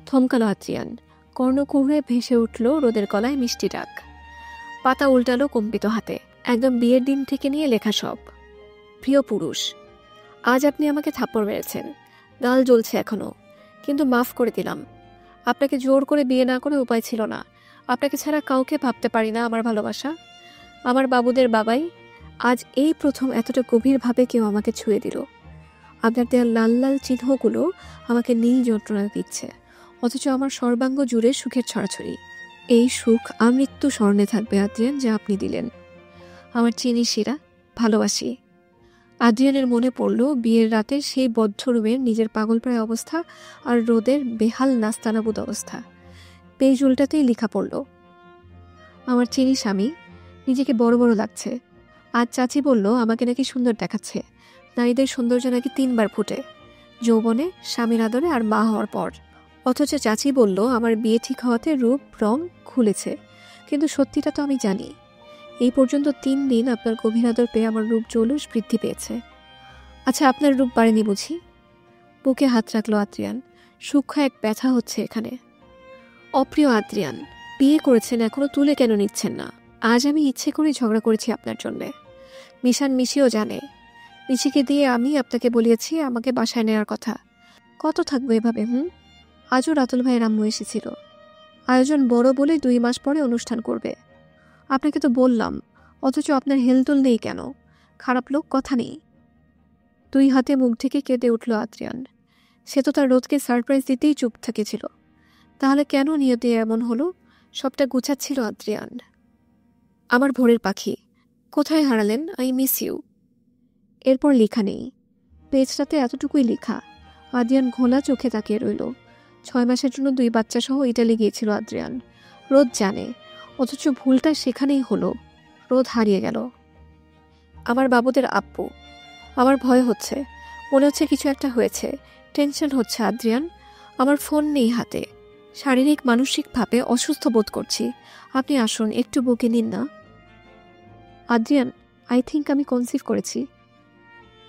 থমকালো আদ্রিয়ান। কর্ণকুহরে ভেসে উঠল রোদের গলায় মিষ্টি ডাক। পাতা উল্টালো কম্পিত হাতে। একদম বিয়ের দিন থেকে নিয়ে লেখা সব। প্রিয় পুরুষ, আজ আপনি আমাকে থাপ্পড় মেরেছেন। গাল জ্বলছে এখনো, কিন্তু মাফ করে দিলাম। আপনাকে জোর করে বিয়ে না করে উপায় ছিল না। আপনাকে ছাড়া কাউকে ভাবতে পারি না আমার ভালোবাসা। আমার বাবুদের বাবাই। আজ এই প্রথম এতটা গভীরভাবে কেউ আমাকে ছুঁয়ে দিল। আপনার দেওয়া লাল লাল চিহ্নগুলো আমাকে নীল যন্ত্রণা দিচ্ছে, অথচ আমার সর্বাঙ্গ জুড়ে সুখের ছড়াছড়ি। এই সুখ আমৃত্যু স্মরণে থাকবে আদ্রিয়ান, যা আপনি দিলেন। আমার চিনি শিরা, ভালোবাসি। আদ্রিয়ানের মনে পড়ল বিয়ের রাতে সেই বদ্ধ রুমের নিজের পাগলপ্রায় অবস্থা আর রোদের বেহাল নাস্তানাবুদ অবস্থা। পেজ উল্টাতেই লেখা পড়ল, আমার চিনি স্বামী, নিজেকে বড় বড় লাগছে। আজ চাচি বলল আমাকে নাকি সুন্দর দেখাচ্ছে। নারীদের সৌন্দর্য নাকি 3 বার ফুটে, যৌবনে, স্বামীর আদরে আর মা হওয়ার পর। অথচ চাচি বলল আমার বিয়ে ঠিক হওয়াতে রূপ রং খুলেছে। কিন্তু সত্যিটা তো আমি জানি। এই পর্যন্ত 3 দিন আপনার গভীর আদর পেয়ে আমার রূপ জৌলুস বৃদ্ধি পেয়েছে। আচ্ছা, আপনার রূপ বাড়েনি বুঝি? বুকে হাত রাখলো আদ্রিয়ান। সূক্ষ্ম এক ব্যথা হচ্ছে এখানে। অপ্রিয় আদ্রিয়ান, বিয়ে করেছেন, এখনো তুলে কেন নিচ্ছেন না? আজ আমি ইচ্ছে করে ঝগড়া করেছি আপনার জন্যে। মিশান মিশিও জানে। মিশিকে দিয়ে আমি আপনাকে বলিয়েছি আমাকে বাসায় নেওয়ার কথা। কত থাকবো এভাবে? আজও রাতুল ভাইয়ের আম্মু এসেছিল। আয়োজন বড় বলে 2 মাস পরে অনুষ্ঠান করবে। আপনাকে তো বললাম, অথচ আপনার হেলদোল নেই কেন? খারাপ লোক, কথা নেই। 2 হাতে মুখ থেকে কেঁদে উঠল আদ্রিয়ান। সে তো তার রোদকে সারপ্রাইজ দিতেই চুপ থেকেছিল। তাহলে কেন নিয়তে এমন হলো? সবটা গুছাচ্ছিল আদ্রিয়ান। আমার ভোরের পাখি, কোথায় হারালেন? I miss you. এরপর লেখা নেই। পেজটাতে এতটুকুই লেখা। আদ্রিয়ান ঘোলা চোখে তাকিয়ে রইল। 6 মাসের জন্য 2 বাচ্চা সহ ইটালি গিয়েছিল আদ্রিয়ান। রোদ জানে, অথচ ভুলটা সেখানেই হলো। রোদ হারিয়ে গেল। আমার বাবুদের আব্বু। আমার ভয় হচ্ছে, মনে হচ্ছে কিছু একটা হয়েছে। টেনশন হচ্ছে আদ্রিয়ান। আমার ফোন নেই হাতে। শারীরিক মানসিকভাবে অসুস্থ বোধ করছি। আপনি আসুন, একটু বুকে নিন না। আদ্রিয়ান, আই থিঙ্ক আমি কনসিভ করেছি।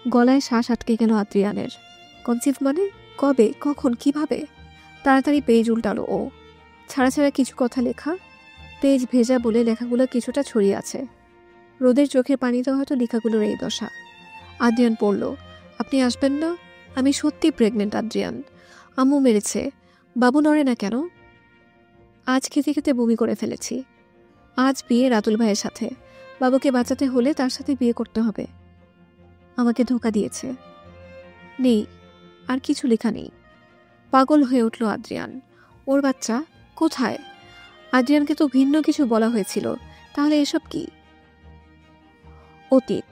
গলায় শ্বাস আটকে গেল আদ্রিয়ানের। কনসিভ মানে? কবে, কখন, কিভাবে? তাড়াতাড়ি পেজ উল্টালো ও। ছাড়া ছাড়া কিছু কথা লেখা। পেজ ভেজা বলে লেখাগুলো কিছুটা ছড়িয়ে আছে। রোদের চোখের পানিতে হয়তো লেখাগুলোর এই দশা। আদ্রিয়ান পড়ল, আপনি আসবেন না? আমি সত্যি প্রেগনেন্ট আদ্রিয়ান। আম্মু মেরেছে। বাবু নড়ে না কেন? আজ খেতে খেতে বমি করে ফেলেছি। আজ বিয়ে রাতুল ভাইয়ের সাথে। বাবুকে বাঁচাতে হলে তার সাথে বিয়ে করতে হবে। আমাকে ধোঁকা দিয়েছে। নেই, আর কিছু লেখা নেই। পাগল হয়ে উঠল আদ্রিয়ান। ওর বাচ্চা কোথায়? আদ্রিয়ানকে তো ভিন্ন কিছু বলা হয়েছিল। তাহলে এসব কি? অতীত।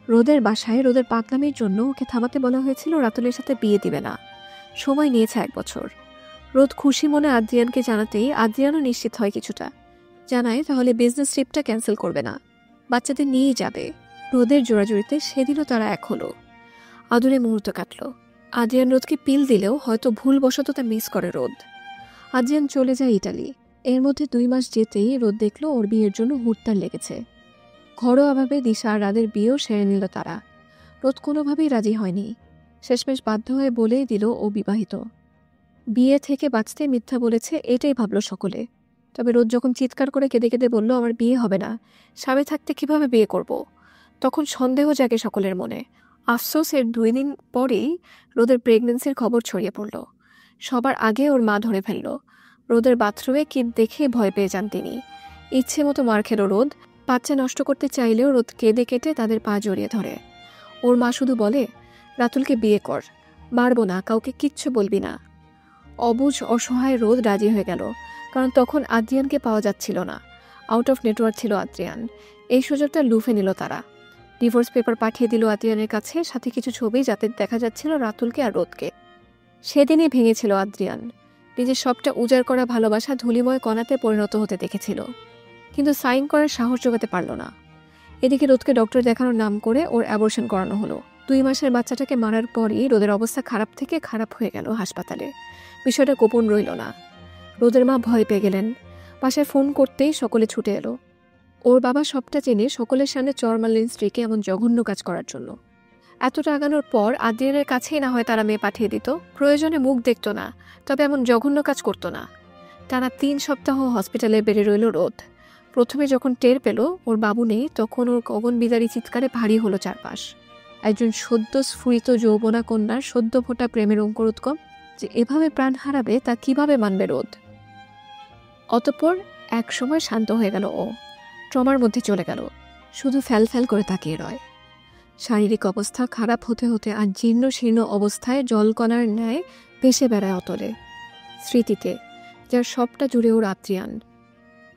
রোদের বাসায় রোদের পাগলামির জন্য ওকে থামাতে বলা হয়েছিল রাতুলের সাথে বিয়ে দিবে না। সময় নিয়েছে 1 বছর। রোদ খুশি মনে আদ্রিয়ানকে জানাতেই আদ্রিয়ানও নিশ্চিত হয় কিছুটা। জানায় তাহলে বিজনেস ট্রিপটা ক্যান্সেল করবে না, বাচ্চাদের নিয়েই যাবে। রোদের জোড়াজুড়িতে সেদিনও তারা এক হলো। আদুরে মুহূর্ত কাটল। আদ্রিয়ান রোদকে পিল দিলেও হয়তো ভুলবশত তা মিস করে রোদ। আদ্রিয়ান চলে যায় ইটালি। এর মধ্যে 2 মাস যেতেই রোদ দেখল ওর বিয়ের জন্য হুড়তাড় লেগেছে। ঘরোয়াভাবে দিশা আর রাদের বিয়েও সেরে নিল তারা। রোদ কোনোভাবেই রাজি হয়নি। শেষমেশ বাধ্য হয়ে বলেই দিল ও বিবাহিত। বিয়ে থেকে বাঁচতে মিথ্যা বলেছে এটাই ভাবল সকলে। তবে রোদ যখন চিৎকার করে কেঁদে কেঁদে বলল আমার বিয়ে হবে না, স্বামী থাকতে কিভাবে বিয়ে করব, তখন সন্দেহ জাগে সকলের মনে। আফসোসের 2 দিন পরেই রোদের প্রেগন্যান্সির খবর ছড়িয়ে পড়ল। সবার আগে ওর মা ধরে ফেলল। রোদের বাথরুমে কি দেখে ভয় পেয়ে যান তিনি। ইচ্ছে মতো মার খেল রোদ। বাচ্চা নষ্ট করতে চাইলেও রোদ কেঁদে কেটে তাদের পা জড়িয়ে ধরে। ওর মা শুধু বলে রাতুলকে বিয়ে কর, মারবো না, কাউকে কিচ্ছু বলবি না। অবুঝ অসহায় রোদ রাজি হয়ে গেল, কারণ তখন আদ্রিয়ানকে পাওয়া যাচ্ছিল না। আউট অফ নেটওয়ার্ক ছিল আদ্রিয়ান। এই সুযোগটা লুফে নিল তারা। ডিভোর্স পেপার পাঠিয়ে দিল আদ্রিয়ানের কাছে, সাথে কিছু ছবি যাতে দেখা যাচ্ছিল রাতুলকে আর রোদকে। সেদিনই ভেঙেছিল আদ্রিয়ান। নিজের সবটা উজাড় করা ভালোবাসা ধূলিময় কণাতে পরিণত হতে দেখেছিল, কিন্তু সাইন করার সাহস জোগাতে পারল না। এদিকে রোদকে ডক্টর দেখানোর নাম করে ওর অ্যাবর্শন করানো হলো। 2 মাসের বাচ্চাটাকে মারার পরই রোদের অবস্থা খারাপ থেকে খারাপ হয়ে গেল হাসপাতালে। বিষয়টা গোপন রইল না। রোদের মা ভয় পেয়ে গেলেন। বাসায় ফোন করতেই সকলে ছুটে এলো। ওর বাবা সবটা জেনে সকলের সামনে চর মারলেন স্ত্রীকে এমন জঘন্য কাজ করার জন্য। এতটা আগানোর পর আদ্রিয়ানের কাছেই না হয় তারা মেয়ে পাঠিয়ে দিত, প্রয়োজনে মুখ দেখত না, তবে এমন জঘন্য কাজ করতো না। টানা 3 সপ্তাহ হসপিটালে বেড়ে রইল রোদ। প্রথমে যখন টের পেল ওর বাবু নেই, তখন ওর গগন বিদারী চিৎকারে ভারী হলো চারপাশ। একজন সদ্য স্ফুরিত যৌবনা কন্যার সদ্য ফোটা প্রেমের অঙ্কুরোদ্গম যে এভাবে প্রাণ হারাবে তা কিভাবে মানবে রোদ। অতঃপর এক সময় শান্ত হয়ে গেল ও, ট্রমার মধ্যে চলে গেল। শুধু ফ্যাল ফ্যাল করে তাকিয়ে রয়। শারীরিক অবস্থা খারাপ হতে হতে আর জীর্ণ শীর্ণ অবস্থায় জলকণার ন্যায় ভেসে বেড়ায় অতলে স্মৃতিতে, যার সবটা জুড়ে ওর আদ্রিয়ান,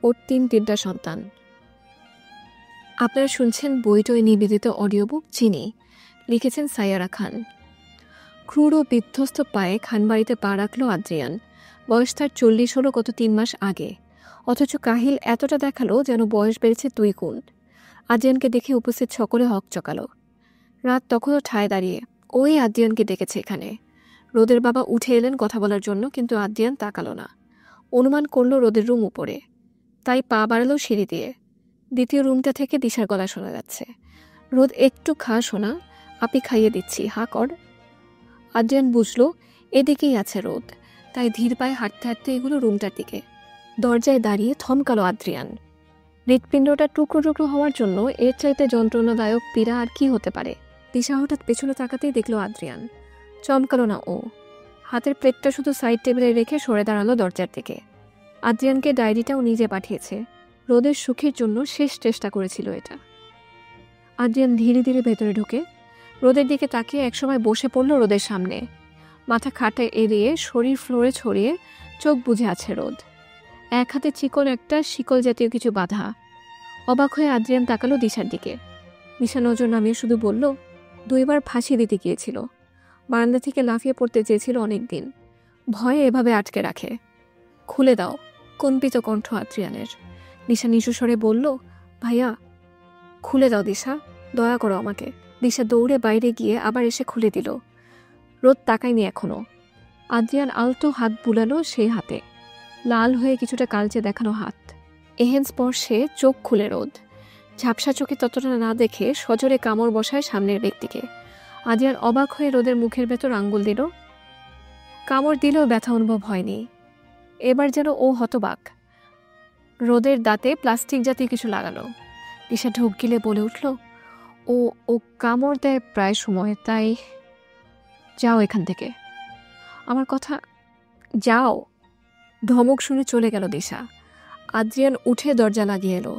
ওর 3টা সন্তান। আপনারা শুনছেন বইটই নিবেদিত অডিও বুক চিনি, লিখেছেন সাইয়ারা খান। ক্রূর ও বিধ্বস্ত পায়ে খানবাড়িতে পা রাখল আদ্রিয়ান। বয়স তার 40 হলো গত 3 মাস আগে, অথচ কাহিল এতটা দেখালো যেন বয়স বেড়েছে 2 গুণ। আদ্রিয়ানকে দেখে উপস্থিত সকলে হক চকালো। রাত তখনও ঠায় দাঁড়িয়ে। ওই আদ্রিয়ানকে ডেকেছে এখানে। রোদের বাবা উঠে এলেন কথা বলার জন্য, কিন্তু আদ্রিয়ান তাকালো না। অনুমান করল রোদের রুম উপরে, তাই পা বাড়ালো সিঁড়ি দিয়ে। দ্বিতীয় রুমটা থেকে দিশার গলা শোনা যাচ্ছে, রোদ একটু খা শোনা, আপি খাইয়ে দিচ্ছি, হা কর। আদ্রিয়ান বুঝল এদিকেই আছে রোদ, তাই ধীর পায়ে হাঁটতে হাঁটতে এগুলো রুমটার দিকে। দরজায় দাঁড়িয়ে থমকালো আদ্রিয়ান। হৃৎপিণ্ডটা টুকরো টুকরো হওয়ার জন্য এর চাইতে যন্ত্রণাদায়ক পীড়া আর কি হতে পারে। দিশা হঠাৎ পেছনে তাকাতেই দেখল আদ্রিয়ান। চমকালো না ও। হাতের প্লেটটা শুধু সাইড টেবিলে রেখে সরে দাঁড়ালো দরজার দিকে। আদ্রিয়ানকে ডায়েরিটাও নিজে পাঠিয়েছে। রোদের সুখের জন্য শেষ চেষ্টা করেছিল এটা। আদ্রিয়ান ধীরে ধীরে ভেতরে ঢুকে রোদের দিকে তাকিয়ে একসময় বসে পড়ল রোদের সামনে। মাথা খাটায় এড়িয়ে শরীর ফ্লোরে ছড়িয়ে চোখ বুজে আছে রোদ। এক হাতে চিকন একটা শিকল জাতীয় কিছু বাঁধা। অবাক হয়ে আদ্রিয়ান তাকালো দিশার দিকে। দিশা নজর নামিয়ে শুধু বলল, 2 বার ফাঁসি দিতে গিয়েছিল, বারান্দা থেকে লাফিয়ে পড়তে চেয়েছিল অনেকদিন, ভয়ে এভাবে আটকে রাখে। খুলে দাও। কম্পিত কণ্ঠ আদ্রিয়ানের। দিশা নিচু স্বরে বলল, ভাইয়া খুলে দাও দিশা, দয়া করো আমাকে। দিশা দৌড়ে বাইরে গিয়ে আবার এসে খুলে দিল। রোদ তাকায়নি এখনো। আদ্রিয়ান আলতো হাত বুলালো সেই হাতে, লাল হয়ে কিছুটা কালচে দেখানো হাত। এহেন স্পর্শে চোখ খুলে রোদ। ঝাপসা চোখে ততটা না দেখে সজোরে কামড় বসায় সামনের ব্যক্তিকে। আদ্রিয়ান অবাক হয়ে রোদের মুখের ভেতর আঙ্গুল দিল। কামড় দিলেও ব্যথা অনুভব হয়নি। এবার যেন ও হতবাক। রোদের দাঁতে প্লাস্টিক জাতীয় কিছু লাগালো। দিশা ঢোক গিলে বলে উঠল, ও ও কামড় দেয় প্রায় সময়, তাই যাও এখান থেকে। আমার কথা, যাও। ধমক শুনে চলে গেল দিশা। আদ্রিয়ান উঠে দরজা লাগিয়ে এলো।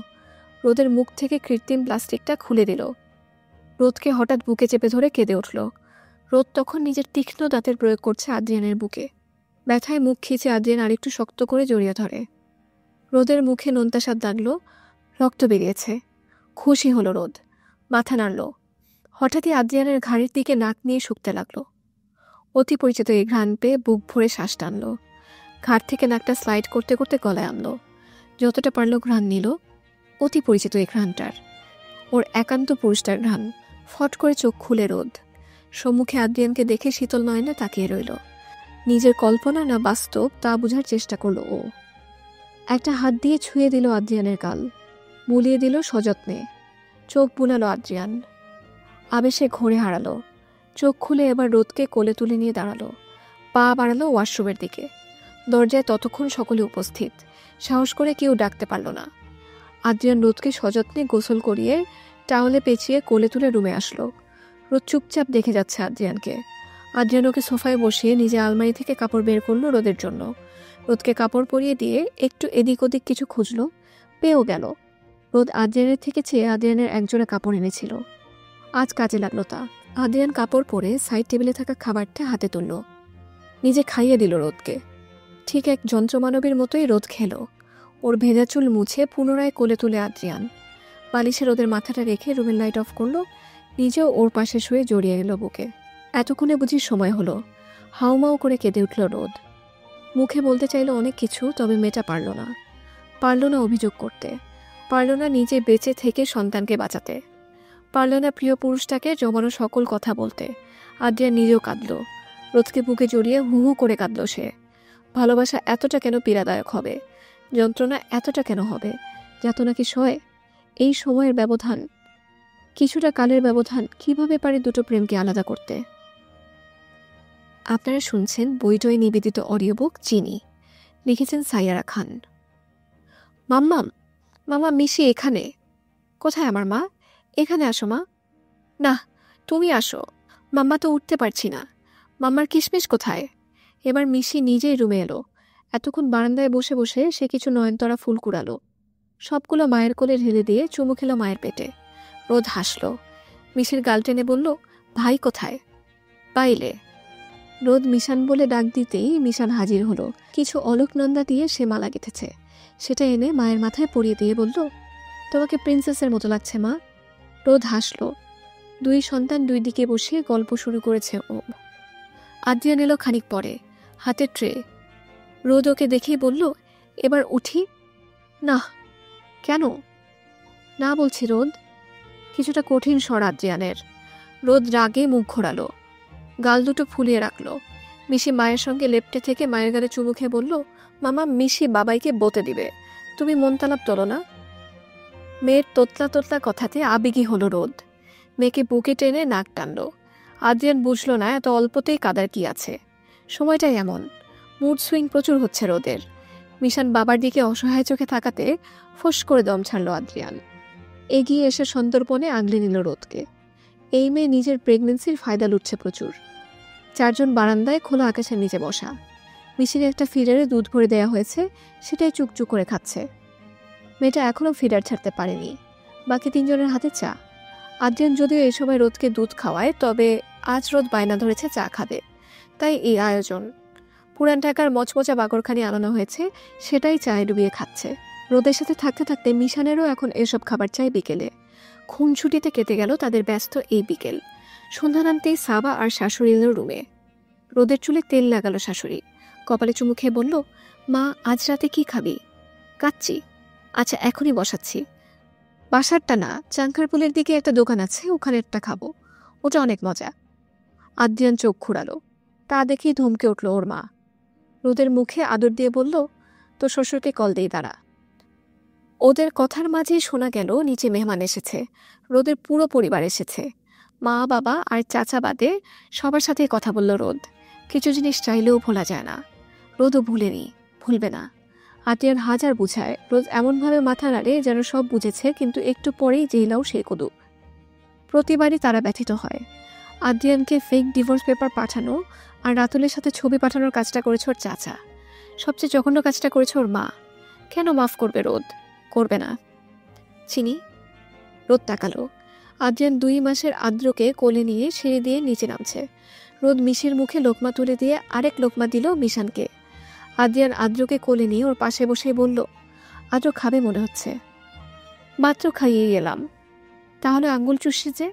রোদের মুখ থেকে কৃত্রিম প্লাস্টিকটা খুলে দিল। রোদকে হঠাৎ বুকে চেপে ধরে কেঁদে উঠল। রোদ তখন নিজের তীক্ষ্ণ দাঁতের প্রয়োগ করছে আদ্রিয়ানের বুকে। ব্যথায় মুখ খিচে আদ্রিয়ান আরেকটু শক্ত করে জড়িয়ে ধরে। রোদের মুখে নোনতা স্বাদ লাগলো, রক্ত বেরিয়েছে। খুশি হলো রোদ, মাথা নাড়ল। হঠাৎই আদ্রিয়ানের ঘাড়ের দিকে নাক নিয়ে শুকতে লাগলো। অতি পরিচিত এই ঘ্রাণ পেয়ে বুক ভরে শ্বাস টানল। ঘাড় থেকে নাকটা স্লাইড করতে করতে গলায় আনলো। যতটা পারল ঘ্রাণ নিল। অতি পরিচিত এই ঘ্রাণটার। ওর একান্ত পুরুষটার ঘ্রাণ। ফট করে চোখ খুলে রোদ। সম্মুখে আদ্রিয়ানকে দেখে শীতল নয়নে তাকিয়ে রইল। নিজের কল্পনা না বাস্তব তা বোঝার চেষ্টা করলো ও। একটা হাত দিয়ে ছুঁয়ে দিল আদ্রিয়ানের গাল, বুলিয়ে দিল সযত্নে। চোখ বুলালো আদ্রিয়ান, আবেশে ঘোরে হারালো। চোখ খুলে এবার রোদকে কোলে তুলে নিয়ে দাঁড়ালো, পা বাড়ালো ওয়াশরুমের দিকে। দরজায় ততক্ষণ সকলে উপস্থিত, সাহস করে কেউ ডাকতে পারল না। আদ্রিয়ান রোদকে সযত্নে গোসল করিয়ে টাওয়ালে পেঁচিয়ে কোলে তুলে রুমে আসলো। রোদ চুপচাপ দেখে যাচ্ছে আদ্রিয়ানকে। আদ্রিয়ান ওকে সোফায় বসিয়ে নিজে আলমারি থেকে কাপড় বের করলো রোদের জন্য। রোদকে কাপড় পরিয়ে দিয়ে একটু এদিক ওদিক কিছু খুঁজলো, পেয়েও গেল। রোদ আদ্রিয়ানের থেকে চেয়ে আদ্রিয়ানের একজোড়া কাপড় এনেছিল। আজ কাজে লাগলো তা। আদ্রিয়ান কাপড় পরে সাইড টেবিলে থাকা খাবারটা হাতে তুলল, নিজে খাইয়ে দিল রোদকে। ঠিক এক যন্ত্রমানবের মতোই রোদ খেলো। ওর ভেজা চুল মুছে পুনরায় কোলে তুলে আদ্রিয়ান বালিশে রোদের মাথাটা রেখে রুমের লাইট অফ করলো, নিজেও ওর পাশে শুয়ে জড়িয়ে এলো বুকে। এতক্ষণে বুঝি সময় হলো। হাউমাউ করে কেঁদে উঠল রোদ। মুখে বলতে চাইলো অনেক কিছু, তবে মেয়েটা পারল না। পারল না অভিযোগ করতে, পারল না নিজে বেঁচে থেকে সন্তানকে বাঁচাতে, পারল না প্রিয় পুরুষটাকে জমানো সকল কথা বলতে। আদ্রিয়ান নিজেও কাঁদল, রোদকে বুকে জড়িয়ে হু হু করে কাঁদল সে। ভালোবাসা এতটা কেন পীড়াদায়ক হবে? যন্ত্রণা এতটা কেন হবে? যাতনা কি সয়? এই সময়ের ব্যবধান, কিছুটা কালের ব্যবধান কিভাবে পারে দুটো প্রেমকে আলাদা করতে? আপনারা শুনছেন বইটই নিবেদিত অডিও বুক চিনি, লিখেছেন সাইয়ারা খান। মাম্মাম, মামা মিশি এখানে। কোথায় আমার মা? এখানে আসো মা। না, তুমি আসো। মাম্মা তো উঠতে পারছি না। মাম্মার কিশমিশ কোথায়? এবার মিশি নিজেই রুমে এলো। এতক্ষণ বারান্দায় বসে বসে সে কিছু নয়নতরা ফুল কুড়ালো, সবগুলো মায়ের কোলে ঢেলে দিয়ে চুমু খেলো মায়ের পেটে। রোদ হাসল, মিশির গাল টেনে বলল, ভাই কোথায়? পাইলে। রোদ মিশান বলে ডাক দিতেই মিশান হাজির হলো। কিছু অলকনন্দা দিয়ে সে মালা গেঁথেছে, সেটা এনে মায়ের মাথায় পরিয়ে দিয়ে বলল, তোমাকে প্রিন্সেসের মতো লাগছে মা। রোদ হাসল। দুই সন্তান দুই দিকে বসিয়ে গল্প শুরু করেছে ও। আদ্রিয়ান এলো খানিক পরে, হাতে ট্রে। রোদ ওকে দেখেই বলল, এবার উঠি? না। কেন না বলছি রোদ। কিছুটা কঠিন স্বর আদ্রিয়ানের। রোদ রাগে মুখ ঘোরালো, গাল দুটো ফুলিয়ে রাখলো। মিশি মায়ের সঙ্গে লেপ্টে থেকে মায়ের গালে চুমু খেয়ে বলল, মামা মিশি বাবাইকে বতে দিবে, তুমি মনতালাপ তোলো না। মেয়ের তোতলা তোতলা কথাতে আবেগী হলো রোদ। মেয়েকে বুকে টেনে নাক টানল। আদ্রিয়ান বুঝল না এত অল্পতেই কাদার কি আছে। সময়টাই এমন, মুড সুইং প্রচুর হচ্ছে রোদের। মিশান বাবার দিকে অসহায় চোখে থাকাতে ফোঁস করে দম ছাড়ল আদ্রিয়ান। এগিয়ে এসে সন্তর্পণে আগলে নিল রোদকে। এই মেয়ে নিজের প্রেগনেন্সির ফায়দা লুটছে প্রচুর। চারজন বারান্দায় খোলা আকাশের নিচে বসা। মিশির একটা ফিডারে দুধ ভরে দেয়া হয়েছে, সেটাই চুকচুক করে খাচ্ছে। মেয়েটা এখনও ফিডার ছাড়তে পারেনি। বাকি তিনজনের হাতে চা। আদ্রিয়ান যদিও এই সময় রোদকে দুধ খাওয়ায়, তবে আজ রোদ বায়না ধরেছে চা খাবে, তাই এই আয়োজন। পুরান ঢাকার মচমচা বাগরখানি আনানো হয়েছে, সেটাই চায়ে ডুবিয়ে খাচ্ছে। রোদের সাথে থাকতে থাকতে মিশানেরও এখন এসব খাবার চাই বিকেলে। খুনছুটিতে কেটে গেল তাদের ব্যস্ত এই বিকেল। সন্ধ্যা নামতেই সাবা আর শাশুড়ি এলো রুমে। রোদের চুলে তেল লাগালো শাশুড়ি, কপালে চুমু খেয়ে বলল, মা আজ রাতে কি খাবি? কাচ্চি। আচ্ছা এখনই বসাচ্ছি। বাসারটা না, চাঙ্কারপুলের দিকে একটা দোকান আছে, ওখানে একটা খাবো, ওটা অনেক মজা। আদ্রিয়ান চোখ ঘুরালো, তা দেখেই ধমকে উঠল ওর মা। রোদের মুখে আদর দিয়ে বলল, তো শ্বশুরকে কল দেই দাঁড়া। ওদের কথার মাঝেই শোনা গেল নিচে মেহমান এসেছে। রোদের পুরো পরিবার এসেছে, মা বাবা আর চাচা বাদে সবার সাথে কথা বলল রোদ। কিছু জিনিস চাইলেও ভোলা যায় না। রোদও ভুলেনি, ভুলবে না। আদ্রিয়ান হাজার বুঝায়, রোদ এমনভাবে মাথা নাড়ে যেন সব বুঝেছে, কিন্তু একটু পরেই যেইলাও সেই কদু। প্রতিবারই তারা ব্যথিত হয়। আদ্রিয়ানকে ফেক ডিভোর্স পেপার পাঠানো আর রাতুলের সাথে ছবি পাঠানোর কাজটা করেছে ওর চাচা। সবচেয়ে জঘন্য কাজটা করেছে ওর মা। কেন মাফ করবে রোদ? করবে না। চিনি। রোদ তাকালো। আদ্রিয়ান 2 মাসের আদ্রকে কোলে নিয়ে সিঁড়ি দিয়ে নিচে নামছে। রোদ মিশির মুখে লোকমা তুলে দিয়ে আরেক লোকমা দিল মিশানকে। আদ্রিয়ান আদ্রকে কোলে নিয়ে ওর পাশে বসেই বলল, আদ্র খাবে মনে হচ্ছে। মাত্র খাইয়েই এলাম। তাহলে আঙ্গুল চুষি যে।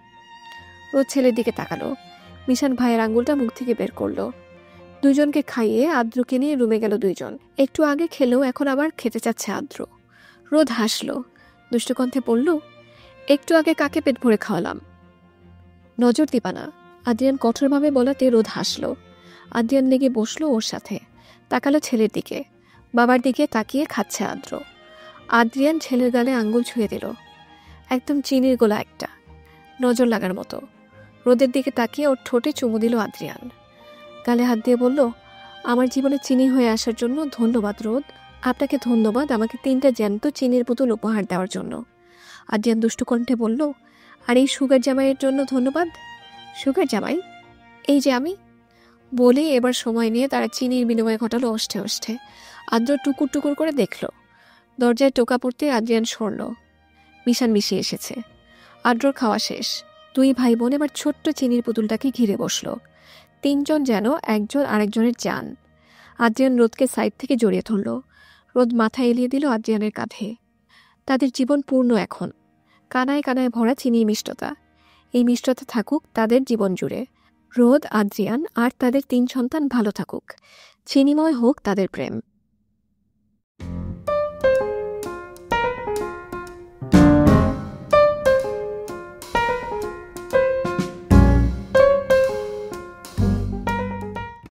রোদ ছেলের দিকে তাকালো। মিশান ভাইয়ের আঙ্গুলটা মুখ থেকে বের করলো। দুইজনকে খাইয়ে আদ্রকে নিয়ে রুমে গেল দুইজন। একটু আগে খেলেও এখন আবার খেতে চাচ্ছে আদ্র। রোদ হাসল, দুষ্টকণ্ঠে বলল, একটু আগে কাকে পেট ভরে খাওয়ালাম? নজর দিবা না, আদ্রিয়ান কঠোরভাবে বলাতে রোদ হাসল। আদ্রিয়ান লেগে বসলো ওর সাথে, তাকালো ছেলের দিকে। বাবার দিকে তাকিয়ে খাচ্ছে আদ্র। আদ্রিয়ান ছেলের গালে আঙ্গুল ছুঁয়ে দিল, একদম চিনির গোলা একটা, নজর লাগার মতো। রোদের দিকে তাকিয়ে ওর ঠোঁটে চুমু দিল আদ্রিয়ান। গালে হাত দিয়ে বলল, আমার জীবনে চিনি হয়ে আসার জন্য ধন্যবাদ রোদ। আপনাকে ধন্যবাদ আমাকে 3টা জ্যান্ত চিনির বোতল উপহার দেওয়ার জন্য। আদ্রিয়ান দুষ্টু কণ্ঠে বলল, আর এই সুগার জামাইয়ের জন্য ধন্যবাদ? সুগার জামাই? এই যে আমি। বলে এবার সময় নিয়ে তারা চিনির বিনিময় ঘটালো অষ্টে অষ্টে। আদ্র টুকুর টুকুর করে দেখল। দরজায় টোকা পড়তে আদ্রিয়ান সরল। মিশান মিশিয়ে এসেছে। আদ্রর খাওয়া শেষ। 2 ভাই বোন এবার ছোট্ট চিনির পুতুলটাকে ঘিরে বসল। 3জন যেন একজন আরেকজনের জান। আদ্রিয়ান রোদকে সাইড থেকে জড়িয়ে ধরল। রোদ মাথা এলিয়ে দিল আদ্রিয়ানের কাঁধে। তাদের জীবন পূর্ণ এখন, কানায় কানায় ভরা চিনির মিষ্টতা। এই মিষ্টতা থাকুক তাদের জীবন জুড়ে। রোদ, আদ্রিয়ান আর তাদের 3 সন্তান ভালো থাকুক। চিনিময় হোক তাদের প্রেম।